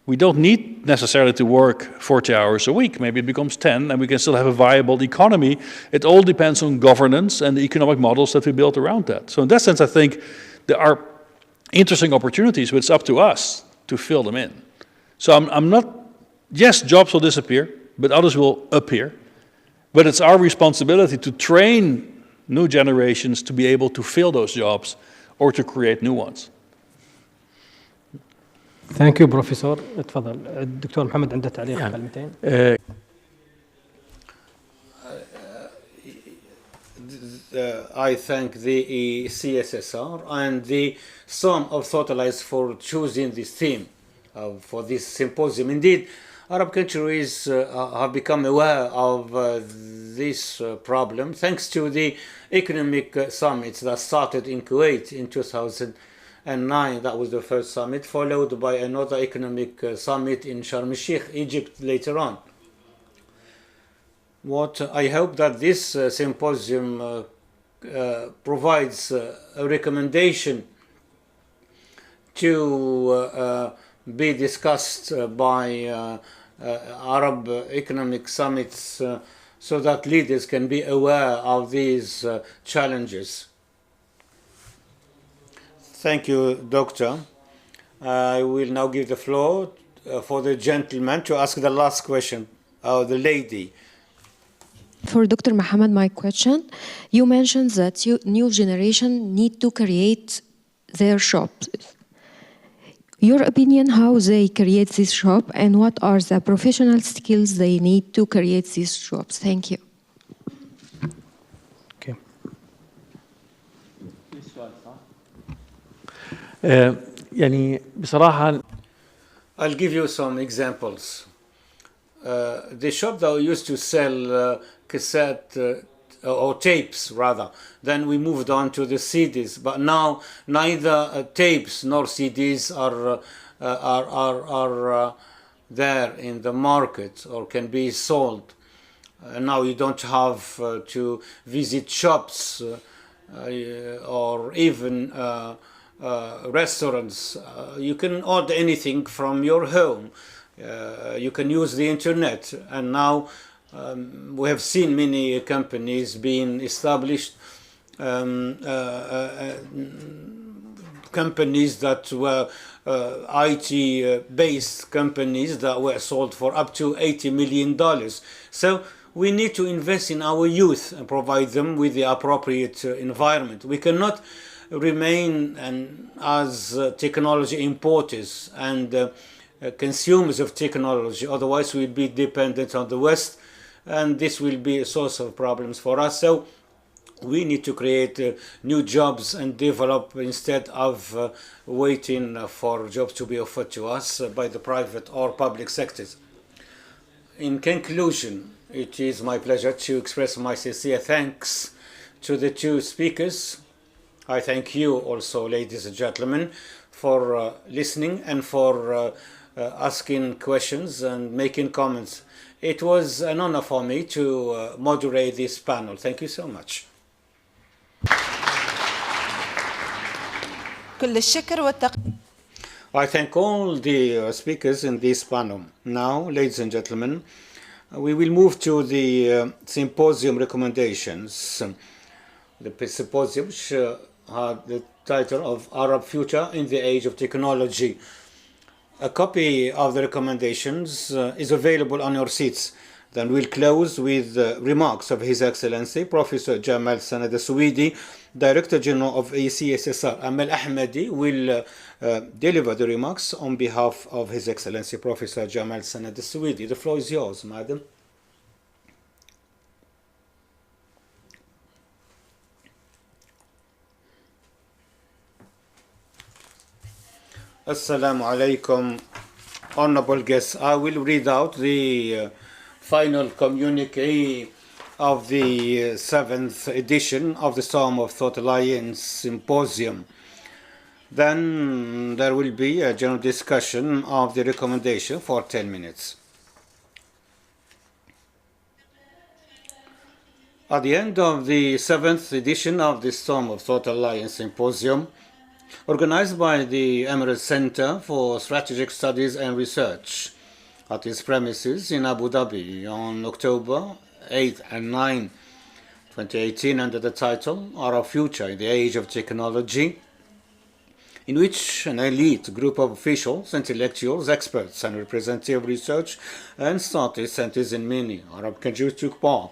We don't need necessarily to work 40 hours a week. Maybe it becomes 10, and we can still have a viable economy. It all depends on governance and the economic models that we build around that. So in that sense, I think there are interesting opportunities, but it's up to us to fill them in. So I'm not, yes, jobs will disappear, but others will appear. But it's our responsibility to train new generations to be able to fill those jobs or to create new ones. Thank you, Professor. اتفضل. الدكتور محمد عنده تعليق كلمتين. I thank the CSSR and the Sum of Thought Allies for choosing this theme for this symposium. Indeed, Arab countries have become aware of this problem thanks to the economic summits that started in Kuwait in 2009. That was the first summit, followed by another economic summit in Sharm el-Sheikh, Egypt, later on. What I hope that this symposium provides a recommendation to be discussed by Arab economic summits so that leaders can be aware of these challenges. Thank you, Doctor. I will now give the floor for the gentleman to ask the last question, the lady. For Dr. Mohammed, my question, you mentioned that new generation need to create their shops. Your opinion, how they create this shop and what are the professional skills they need to create these shops? Thank you. Okay. يعني بصراحة I'll give you some examples. The shop that used to sell cassette or tapes rather, then we moved on to the CDs, but now neither tapes nor CDs are there in the market or can be sold. Now you don't have to visit shops or even restaurants. You can order anything from your home. You can use the internet, and now we have seen many companies being established, companies that were IT-based companies that were sold for up to $80 million. So we need to invest in our youth and provide them with the appropriate environment. We cannot remain as technology importers and consumers of technology, otherwise we'll be dependent on the West, and this will be a source of problems for us. So we need to create new jobs and develop instead of waiting for jobs to be offered to us by the private or public sectors. In conclusion, it is my pleasure to express my sincere thanks to the two speakers. I thank you also, ladies and gentlemen, for listening and for asking questions and making comments. It was an honor for me to moderate this panel. Thank you so much. I thank all the speakers in this panel. Now, ladies and gentlemen, we will move to the symposium recommendations. The symposium had the title of Arab Future in the Age of Technology. A copy of the recommendations is available on your seats. Then we'll close with remarks of His Excellency Professor Jamal Sanad Al-Suwaidi, Director General of ACSSR. Amal Ahmadi will deliver the remarks on behalf of His Excellency Professor Jamal Sanad Al-Suwaidi. The floor is yours, madam. Assalamu alaikum, honorable guests. I will read out the final communique of the 7th edition of the Storm of Thought Alliance Symposium. Then there will be a general discussion of the recommendation for 10 minutes. At the end of the 7th edition of the Storm of Thought Alliance Symposium, organized by the Emirates Center for Strategic Studies and Research at its premises in Abu Dhabi on October 8 and 9, 2018, under the title Our Future in the Age of Technology, in which an elite group of officials, intellectuals, experts, and representative research and study centers in many Arab countries took part.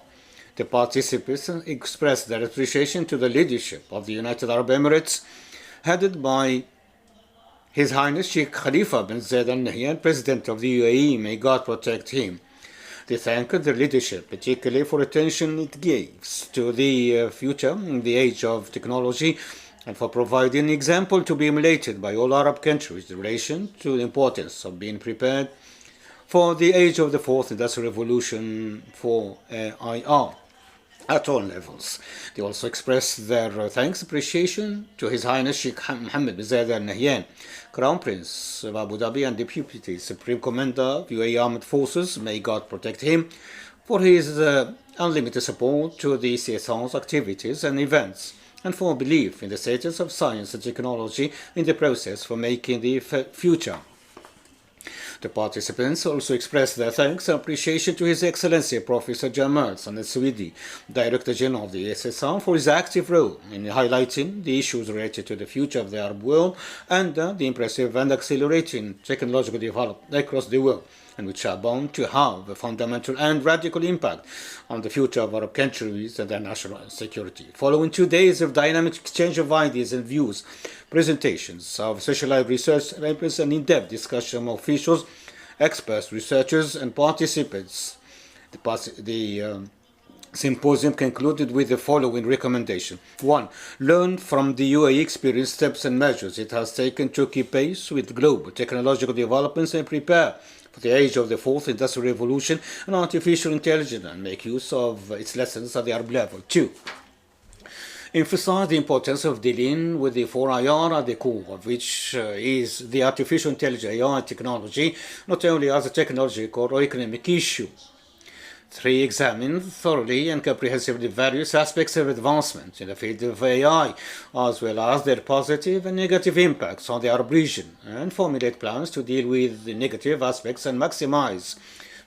The participants expressed their appreciation to the leadership of the United Arab Emirates, headed by His Highness Sheikh Khalifa bin Zayed Al Nahyan, President of the UAE, may God protect him. They thanked the leadership, particularly for attention it gives to the future in the age of technology, and for providing an example to be emulated by all Arab countries in relation to the importance of being prepared for the age of the fourth industrial revolution for IR at all levels. They also expressed their thanks, appreciation to His Highness Sheikh Mohammed bin Zayed Al Nahyan, Crown Prince of Abu Dhabi and Deputy Supreme Commander of UAE Armed Forces, may God protect him, for his unlimited support to the CSR's activities and events, and for belief in the status of science and technology in the process for making the future. The participants also expressed their thanks and appreciation to His Excellency Professor Jamal Al-Swidi, Director General of the SSR, for his active role in highlighting the issues related to the future of the Arab world and the impressive and accelerating technological development across the world, and which are bound to have a fundamental and radical impact on the future of Arab countries and their national security. Following 2 days of dynamic exchange of ideas and views, presentations of socialized research papers, and in-depth discussion of officials, experts, researchers, and participants, the symposium concluded with the following recommendation. 1. Learn from the UAE experience, steps and measures it has taken to keep pace with global technological developments and prepare for the age of the fourth industrial revolution and artificial intelligence, and make use of its lessons at the Arab level. 2. Emphasize the importance of dealing with the 4IR at the core of which is the artificial intelligence AI technology, not only as a technological or economic issue. 3. Examine thoroughly and comprehensively various aspects of advancement in the field of AI, as well as their positive and negative impacts on the Arab region, and formulate plans to deal with the negative aspects and maximize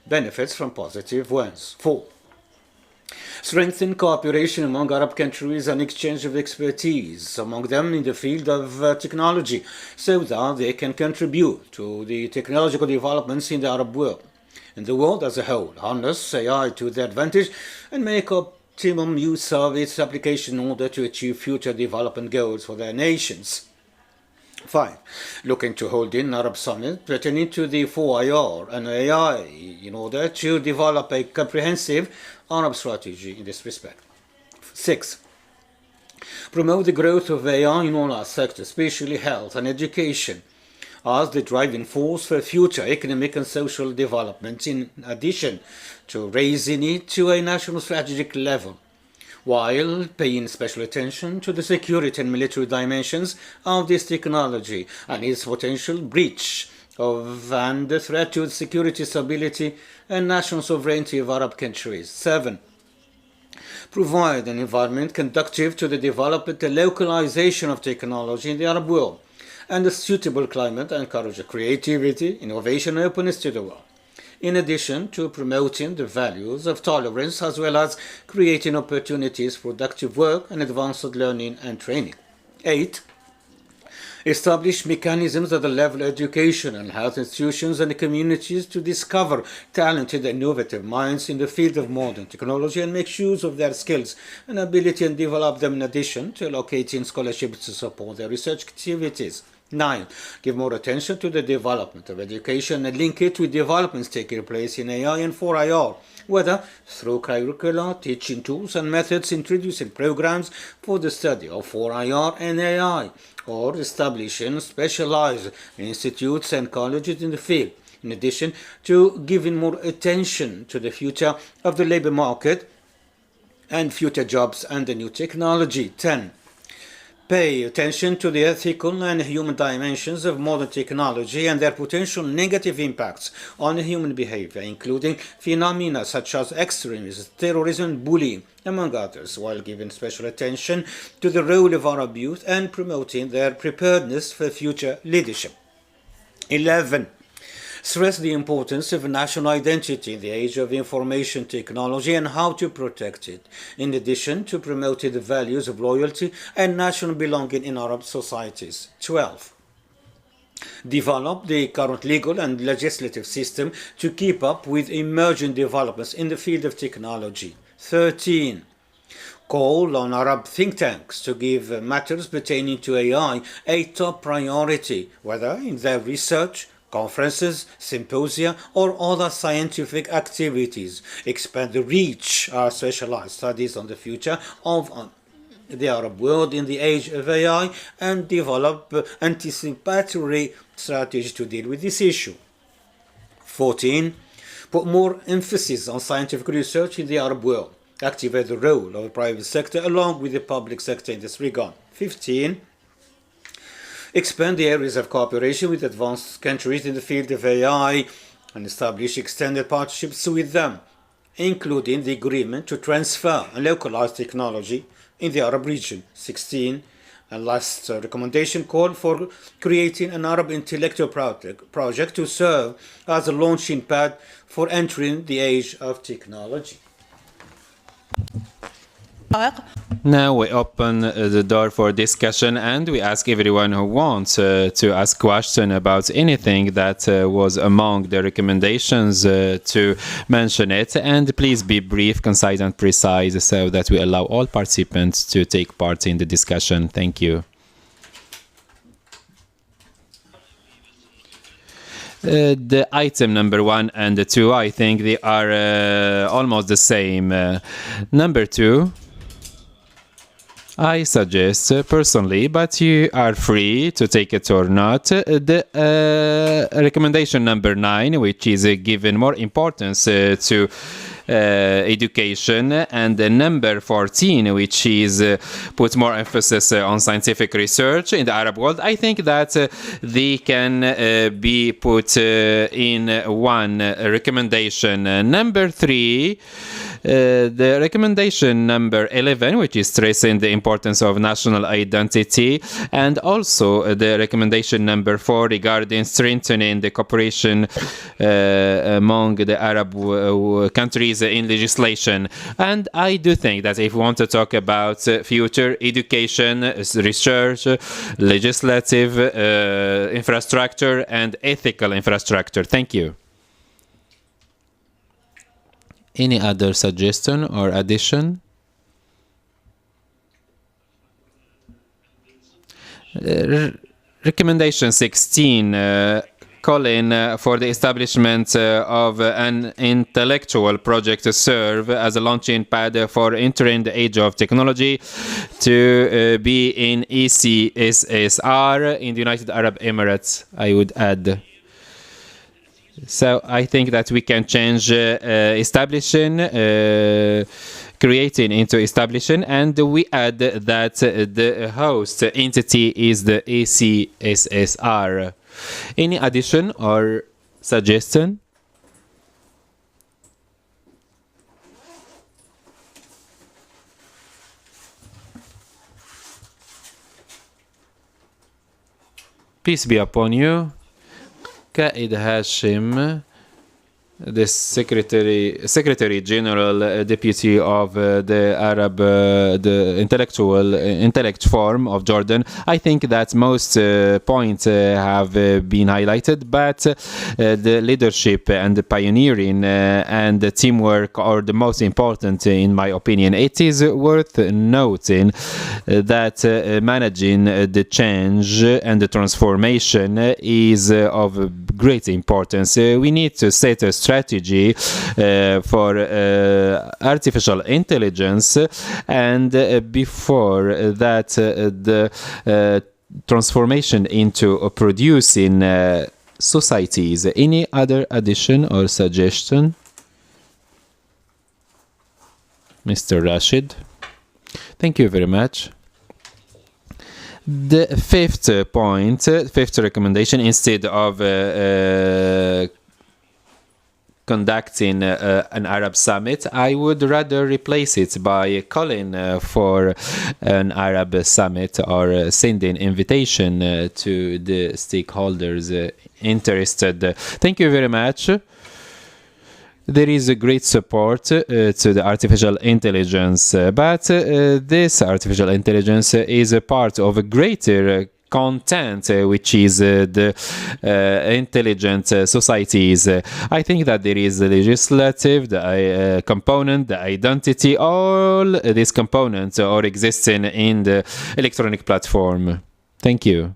benefits from positive ones. 4. Strengthen cooperation among Arab countries and exchange of expertise among them in the field of technology, so that they can contribute to the technological developments in the Arab world, in the world as a whole, harness AI to their advantage, and make optimum use of its application in order to achieve future development goals for their nations. 5. Looking to hold an Arab summit pertaining to the 4IR and AI in order to develop a comprehensive Arab strategy in this respect. 6. Promote the growth of AI in all our sectors, especially health and education, as the driving force for future economic and social development, in addition to raising it to a national strategic level, while paying special attention to the security and military dimensions of this technology and its potential breach of and the threat to the security, stability, and national sovereignty of Arab countries. 7. Provide an environment conducive to the development and localization of technology in the Arab world, and a suitable climate and encourage creativity, innovation, and openness to the world, in addition to promoting the values of tolerance as well as creating opportunities for productive work and advanced learning and training. 8. Establish mechanisms at the level of education and health institutions and communities to discover talented and innovative minds in the field of modern technology and make use of their skills and ability and develop them, in addition to allocating scholarships to support their research activities. 9. Give more attention to the development of education and link it with developments taking place in AI and 4IR, whether through curricula, teaching tools and methods, introducing programs for the study of 4IR and AI, or establishing specialized institutes and colleges in the field, in addition to giving more attention to the future of the labor market and future jobs and the new technology. 10. Pay attention to the ethical and human dimensions of modern technology and their potential negative impacts on human behavior, including phenomena such as extremism, terrorism, and bullying, among others, while giving special attention to the role of Arab youth and promoting their preparedness for future leadership. 11. Stress the importance of national identity in the age of information technology and how to protect it, in addition to promoting the values of loyalty and national belonging in Arab societies. 12. Develop the current legal and legislative system to keep up with emerging developments in the field of technology. 13. Call on Arab think tanks to give matters pertaining to AI a top priority, whether in their research, conferences, symposia, or other scientific activities. Expand the reach of specialized studies on the future of the Arab world in the age of AI and develop anticipatory strategies to deal with this issue. 14. Put more emphasis on scientific research in the Arab world. Activate the role of the private sector along with the public sector in this regard. 15. Expand the areas of cooperation with advanced countries in the field of AI and establish extended partnerships with them, including the agreement to transfer and localize technology in the Arab region. 16. And last recommendation called for creating an Arab intellectual project to serve as a launching pad for entering the age of technology. Now we open the door for discussion and we ask everyone who wants to ask questions about anything that was among the recommendations to mention it. And please be brief, concise and precise so that we allow all participants to take part in the discussion. Thank you. The item number 1 and 2, I think they are almost the same. Number 2, I suggest personally, but you are free to take it or not, the recommendation number 9, which is given more importance to education, and the number 14, which is put more emphasis on scientific research in the Arab world. I think that they can be put in one recommendation. Number 3, the recommendation number 11, which is stressing the importance of national identity, and also the recommendation number 4 regarding strengthening the cooperation among the Arab countries in legislation. And I do think that if we want to talk about future education, research, legislative infrastructure, and ethical infrastructure. Thank you. Any other suggestion or addition? Recommendation 16, calling for the establishment of an intellectual project to serve as a launching pad for entering the age of technology, to be in ECSSR in the United Arab Emirates, I would add. So I think that we can change establishing, creating into establishing, and we add that the host entity is the ECSSR. Any addition or suggestion? Peace be upon you. Qaid Hashim, the Secretary General, Deputy of the Arab, the intellect forum of Jordan. I think that most points have been highlighted, but the leadership and the pioneering and the teamwork are the most important in my opinion. It is worth noting that managing the change and the transformation is of great importance. We need to set a strategy for artificial intelligence, and before that the transformation into producing societies. Any other addition or suggestion? Mr. Rashid. Thank you very much. The fifth recommendation, instead of conducting an Arab summit, I would rather replace it by calling for an Arab summit or sending invitation to the stakeholders interested. Thank you very much. There is a great support to the artificial intelligence, but this artificial intelligence is a part of a greater content, which is the intelligent societies. I think that there is the legislative, the component, the identity, all these components are existing in the electronic platform. Thank you.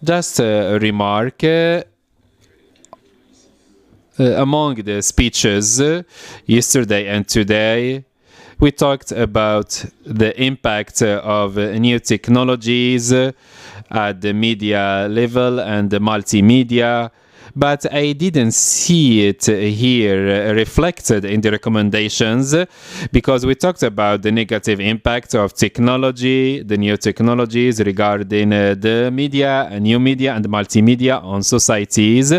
Just a remark. Among the speeches yesterday and today, we talked about the impact of new technologies at the media level and the multimedia, but I didn't see it here reflected in the recommendations, because we talked about the negative impact of technology, the new technologies regarding the media, new media and multimedia on societies.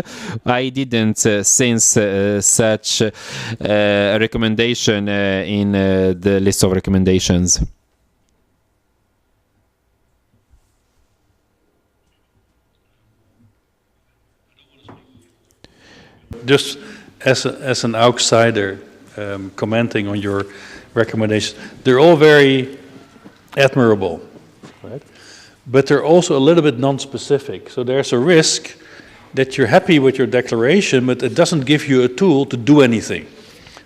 I didn't sense such a recommendation in the list of recommendations. Just as an outsider commenting on your recommendations, they're all very admirable, right? But they're also a little bit non-specific. So there's a risk that you're happy with your declaration, but it doesn't give you a tool to do anything.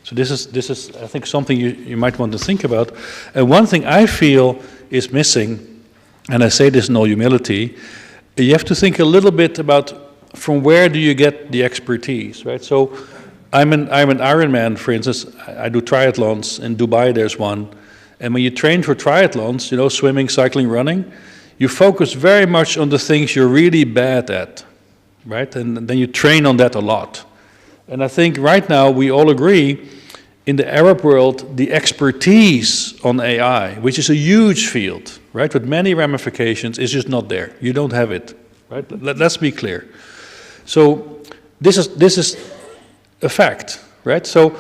So this is I think, something you might want to think about. And one thing I feel is missing, and I say this in all humility, you have to think a little bit about from where do you get the expertise, right? So I'm an Ironman, for instance. I do triathlons. In Dubai, there's one. And when you train for triathlons, you know, swimming, cycling, running, you focus very much on the things you're really bad at, right? And then you train on that a lot. And I think right now we all agree, in the Arab world, the expertise on AI, which is a huge field, right, with many ramifications, is just not there. You don't have it, right? Let's be clear. So this is a fact, right? So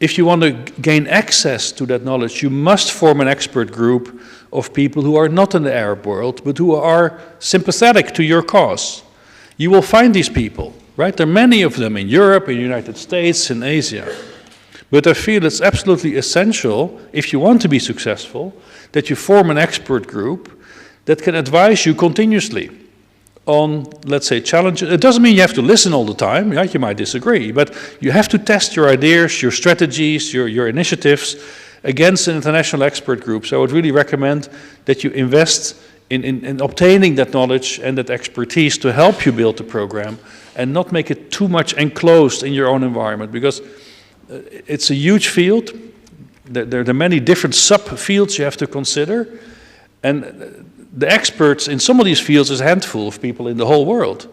if you want to gain access to that knowledge, you must form an expert group of people who are not in the Arab world, but who are sympathetic to your cause. You will find these people, right? There are many of them in Europe, in the United States, in Asia. But I feel it's absolutely essential, if you want to be successful, that you form an expert group that can advise you continuously on, let's say, challenges. It doesn't mean you have to listen all the time, right? You might disagree, but you have to test your ideas, your strategies, your initiatives against an international expert group. So I would really recommend that you invest in obtaining that knowledge and that expertise to help you build the program, and not make it too much enclosed in your own environment, because it's a huge field. There are many different sub-fields you have to consider, and the experts in some of these fields is a handful of people in the whole world.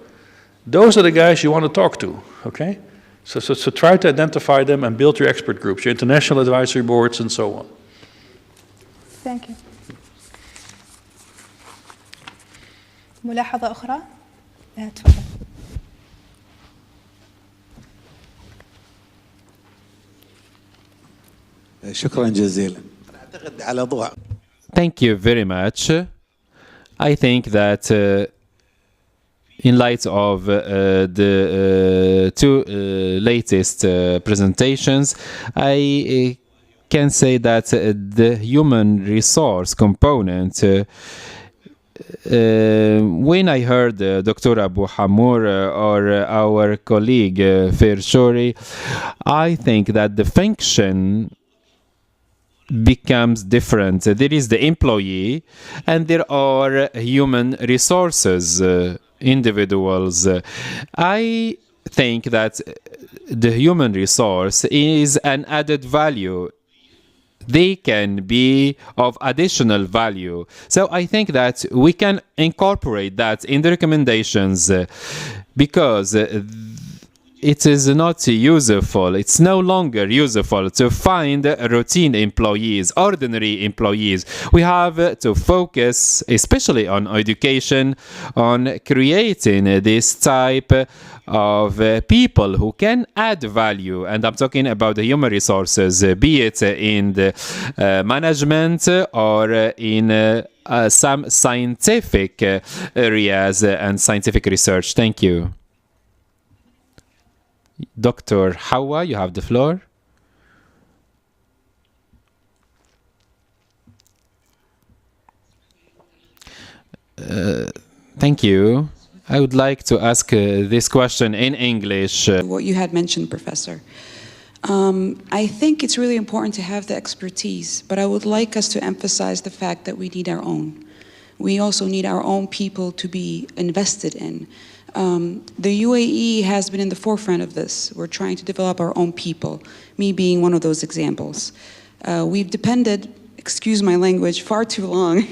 Those are the guys you want to talk to, okay? So try to identify them and build your expert groups, your international advisory boards, and so on. Thank you. ملاحظة أخرى؟ تفضل. شكرا جزيلا. أعتقد على ضوء. Thank you very much. I think that in light of the two latest presentations, I can say that the human resource component, when I heard Dr. Abu Hamur or our colleague Fershori, I think that the function becomes different. There is the employee and there are human resources, individuals. I think that the human resource is an added value they can be of additional value. So I think that we can incorporate that in the recommendations because it is not useful, it's no longer useful to find routine employees, ordinary employees. We have to focus, especially on education, on creating this type of people who can add value. And I'm talking about the human resources, be it in the management or in some scientific areas and scientific research. Thank you. Dr. Hawa, you have the floor. Thank you. I would like to ask this question in English. What you had mentioned, Professor. I think it's really important to have the expertise, but I would like us to emphasize the fact that we need our own. We also need our own people to be invested in. The UAE has been in the forefront of this. We're trying to develop our own people, me being one of those examples. We've depended, excuse my language, far too long,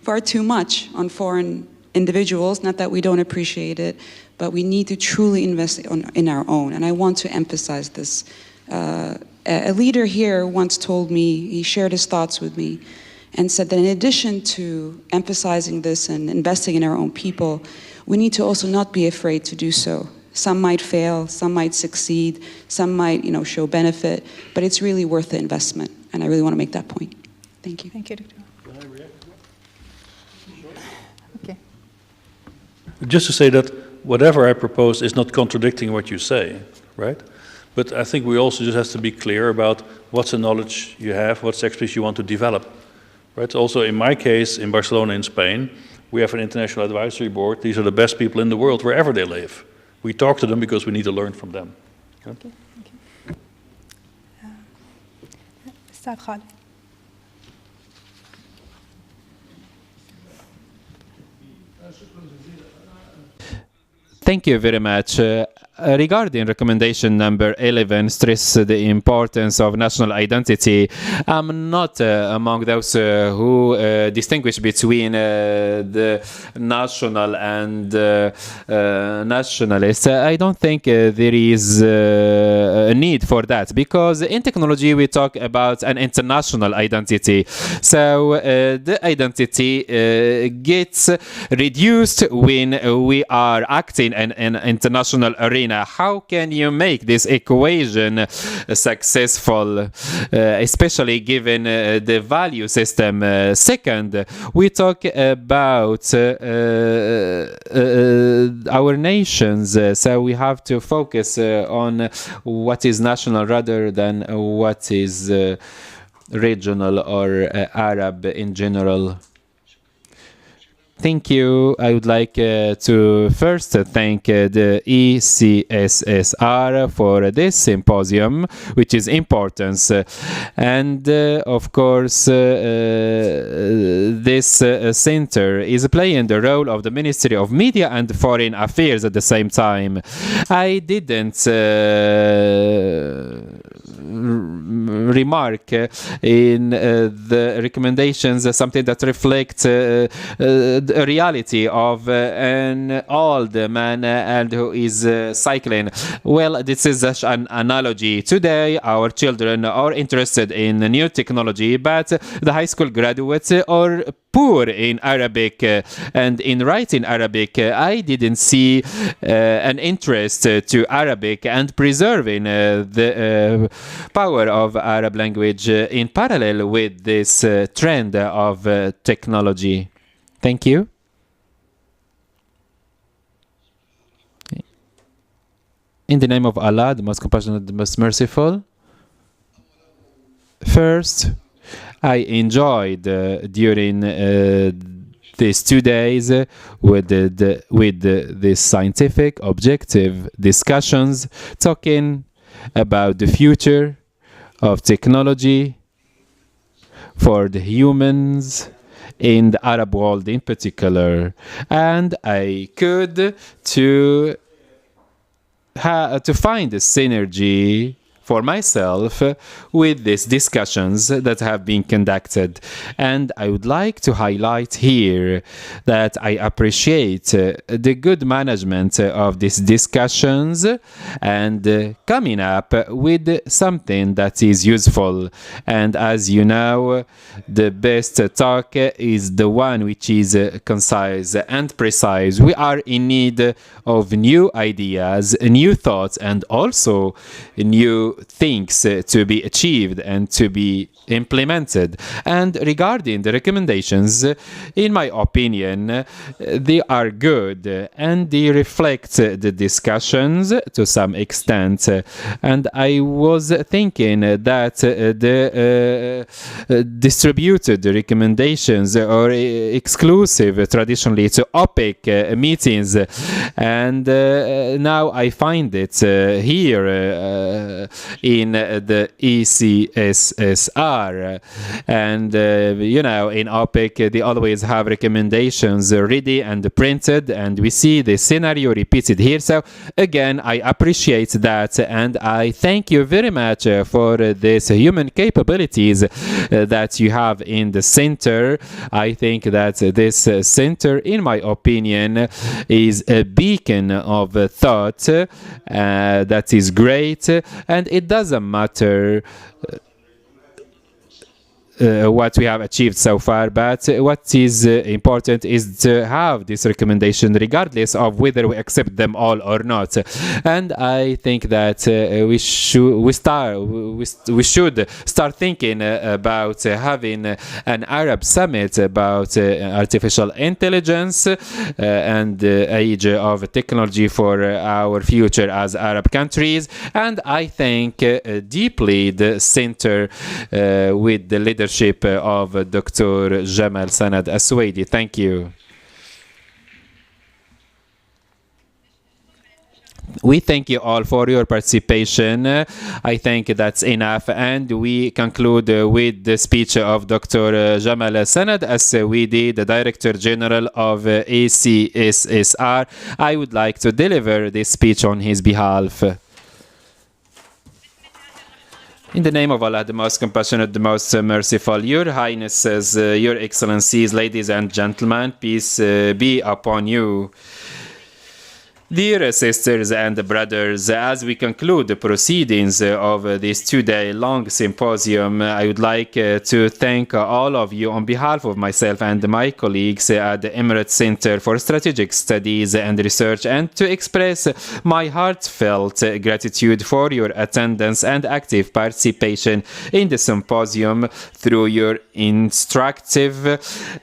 far too much on foreign individuals. Not that we don't appreciate it, but we need to truly invest in our own. And I want to emphasize this. A leader here once told me, he shared his thoughts with me, and said that in addition to emphasizing this and investing in our own people, we need to also not be afraid to do so. Some might fail, some might succeed, some might, show benefit, but it's really worth the investment. And I really want to make that point. Thank you. Thank you, Doctor. Can I react? Sure. Okay. Just to say that whatever I propose is not contradicting what you say, right? But I think we also just have to be clear about what's the knowledge you have, what's the expertise you want to develop, right? Also, in my case, in Barcelona, in Spain, we have an international advisory board. These are the best people in the world, wherever they live. We talk to them because we need to learn from them. Yeah? Okay. Ustad Khalid. Thank you very much. Regarding recommendation number 11, stress the importance of national identity. I'm not among those who distinguish between the national and nationalist. I don't think there is a need for that, because in technology we talk about an international identity. So the identity gets reduced when we are acting in an international arena. How can you make this equation successful, especially given the value system? Second, we talk about our nations, so we have to focus on what is national rather than what is regional or Arab in general. Thank you. I would like to first thank the ECSSR for this symposium, which is important. And of course, this center is playing the role of the Ministry of Media and Foreign Affairs at the same time. I didn't remark in the recommendations something that reflects the reality of an old man and who is cycling. Well, this is such an analogy. Today, our children are interested in new technology, but the high school graduates are poor in Arabic and in writing Arabic. I didn't see an interest to Arabic and preserving the power of Arab language in parallel with this trend of technology. Thank you. In the name of Allah, the most compassionate, the most merciful. First, I enjoyed during these 2 days with these scientific, objective discussions, talking about the future of technology for the humans in the Arab world in particular. And I could to find a synergy for myself with these discussions that have been conducted. And I would like to highlight here that I appreciate the good management of these discussions and coming up with something that is useful. And as you know, the best talk is the one which is concise and precise. We are in need of new ideas, new thoughts, and also new things to be achieved and to be implemented. And regarding the recommendations, in my opinion, they are good and they reflect the discussions to some extent. And I was thinking that the distributed recommendations are exclusive traditionally to OPEC meetings, and now I find it here in the ECSSR. And you know, in OPEC they always have recommendations ready and printed, and we see the scenario repeated here. So again, I appreciate that, and I thank you very much for these human capabilities that you have in the center. I think that this center, in my opinion, is a beacon of thought that is great, and it doesn't matter what we have achieved so far, but what is important is to have this recommendation regardless of whether we accept them all or not. And I think that we should start thinking about having an Arab summit about artificial intelligence and the age of technology for our future as Arab countries. And I thank deeply the center with the leadership of Dr. Jamal Sanad Aswaidi. Thank you. We thank you all for your participation. I think that's enough, and we conclude with the speech of Dr. Jamal Sanad Aswaidi, the Director General of ACSSR. I would like to deliver this speech on his behalf. In the name of Allah, the most compassionate, the most merciful, Your Highnesses, Your Excellencies, ladies and gentlemen, peace be upon you. Dear sisters and brothers, as we conclude the proceedings of this two-day-long symposium, I would like to thank all of you on behalf of myself and my colleagues at the Emirates Center for Strategic Studies and Research, and to express my heartfelt gratitude for your attendance and active participation in the symposium through your instructive,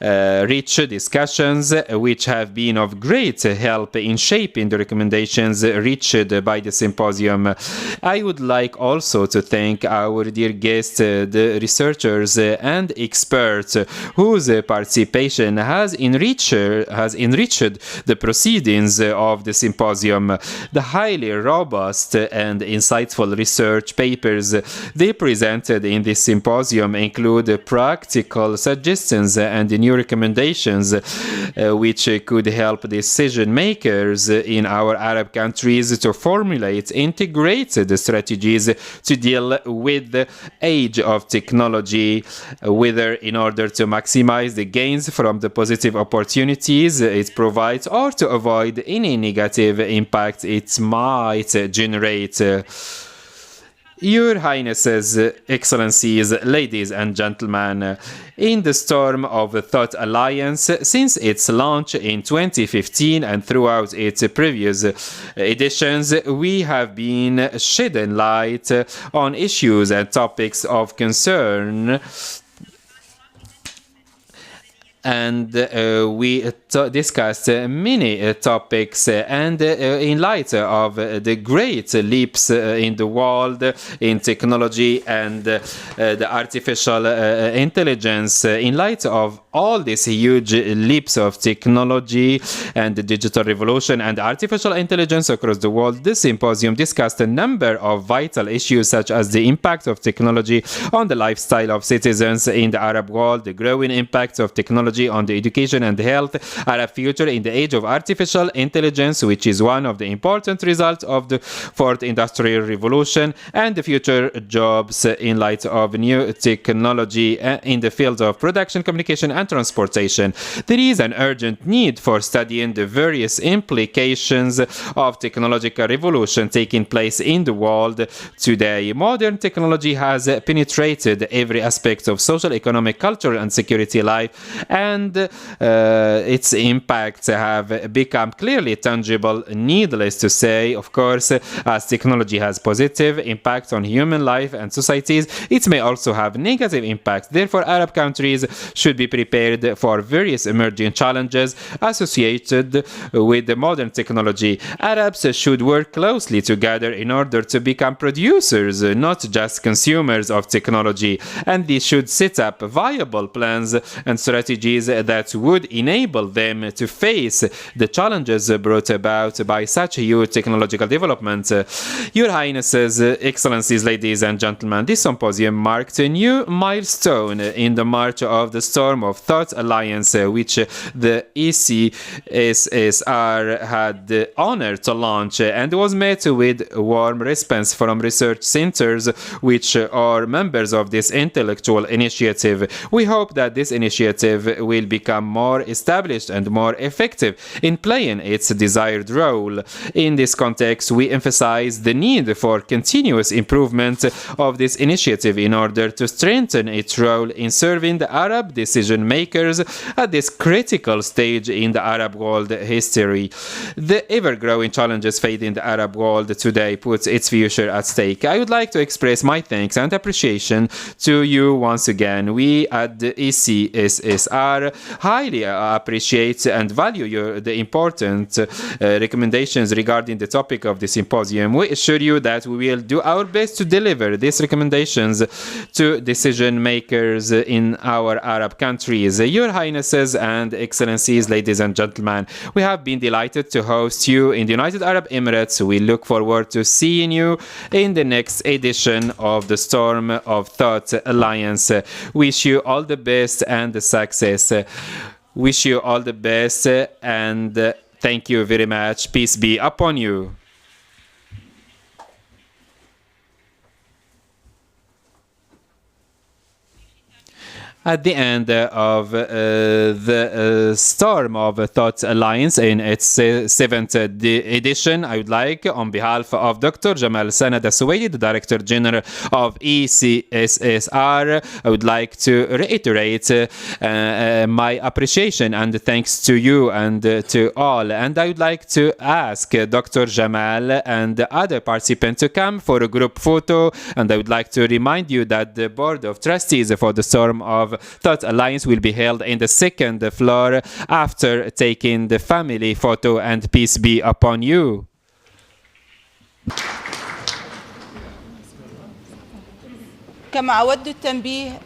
rich discussions, which have been of great help in shaping the recommendations reached by the symposium. I would like also to thank our dear guests, the researchers and experts whose participation has enriched the proceedings of the symposium. The highly robust and insightful research papers they presented in this symposium include practical suggestions and new recommendations which could help decision makers in our Arab countries to formulate integrated strategies to deal with the age of technology, whether in order to maximize the gains from the positive opportunities it provides or to avoid any negative impact it might generate. Your Highnesses, Excellencies, ladies and gentlemen, in the Storm of Thought Alliance, since its launch in 2015 and throughout its previous editions, we have been shedding light on issues and topics of concern, and we discussed many topics, and in light of the great leaps in the world in technology and the artificial intelligence, in light of all these huge leaps of technology and the digital revolution and artificial intelligence across the world, this symposium discussed a number of vital issues such as the impact of technology on the lifestyle of citizens in the Arab world, the growing impact of technology technology on the education and health, Arab future in the age of artificial intelligence, which is one of the important results of the fourth industrial revolution, and the future jobs in light of new technology in the fields of production, communication, and transportation. There is an urgent need for studying the various implications of technological revolution taking place in the world today. Modern technology has penetrated every aspect of social, economic, cultural, and security life, and its impacts have become clearly tangible. Needless to say, of course, as technology has positive impact on human life and societies, it may also have negative impacts. Therefore, Arab countries should be prepared for various emerging challenges associated with the modern technology. Arabs should work closely together in order to become producers, not just consumers of technology, and they should set up viable plans and strategies that would enable them to face the challenges brought about by such huge technological development. Your Highnesses, Excellencies, ladies and gentlemen, this symposium marked a new milestone in the march of the Storm of Thought Alliance, which the ECSSR had the honor to launch, and was met with warm response from research centers which are members of this intellectual initiative. We hope that this initiative will become more established and more effective in playing its desired role. In this context, we emphasize the need for continuous improvement of this initiative in order to strengthen its role in serving the Arab decision makers at this critical stage in the Arab world history. The ever-growing challenges facing the Arab world today puts its future at stake. I would like to express my thanks and appreciation to you once again. We at the ECSSR highly appreciate and value the important recommendations regarding the topic of the symposium. We assure you that we will do our best to deliver these recommendations to decision makers in our Arab countries. Your Highnesses and Excellencies, ladies and gentlemen, we have been delighted to host you in the United Arab Emirates. We look forward to seeing you in the next edition of the Storm of Thought Alliance. Wish you all the best and success. Wish you all the best and thank you very much. Peace be upon you. At the end of the Storm of Thought Alliance in its 7th edition, I would like, on behalf of Dr. Jamal Sanad Al-Suwaidi, the Director General of ECSSR, I would like to reiterate my appreciation and thanks to you and to all. And I would like to ask Dr. Jamal and the other participants to come for a group photo. And I would like to remind you that the Board of Trustees for the Storm of Thought Alliance will be held in the 2nd floor after taking the family photo, and peace be upon you. كما أود التنبيه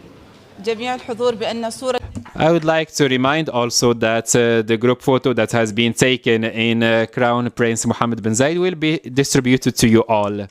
جميع الحضور بأن صورة I would like to remind also that the group photo that has been taken in Crown Prince Mohammed bin Zayed will be distributed to you all.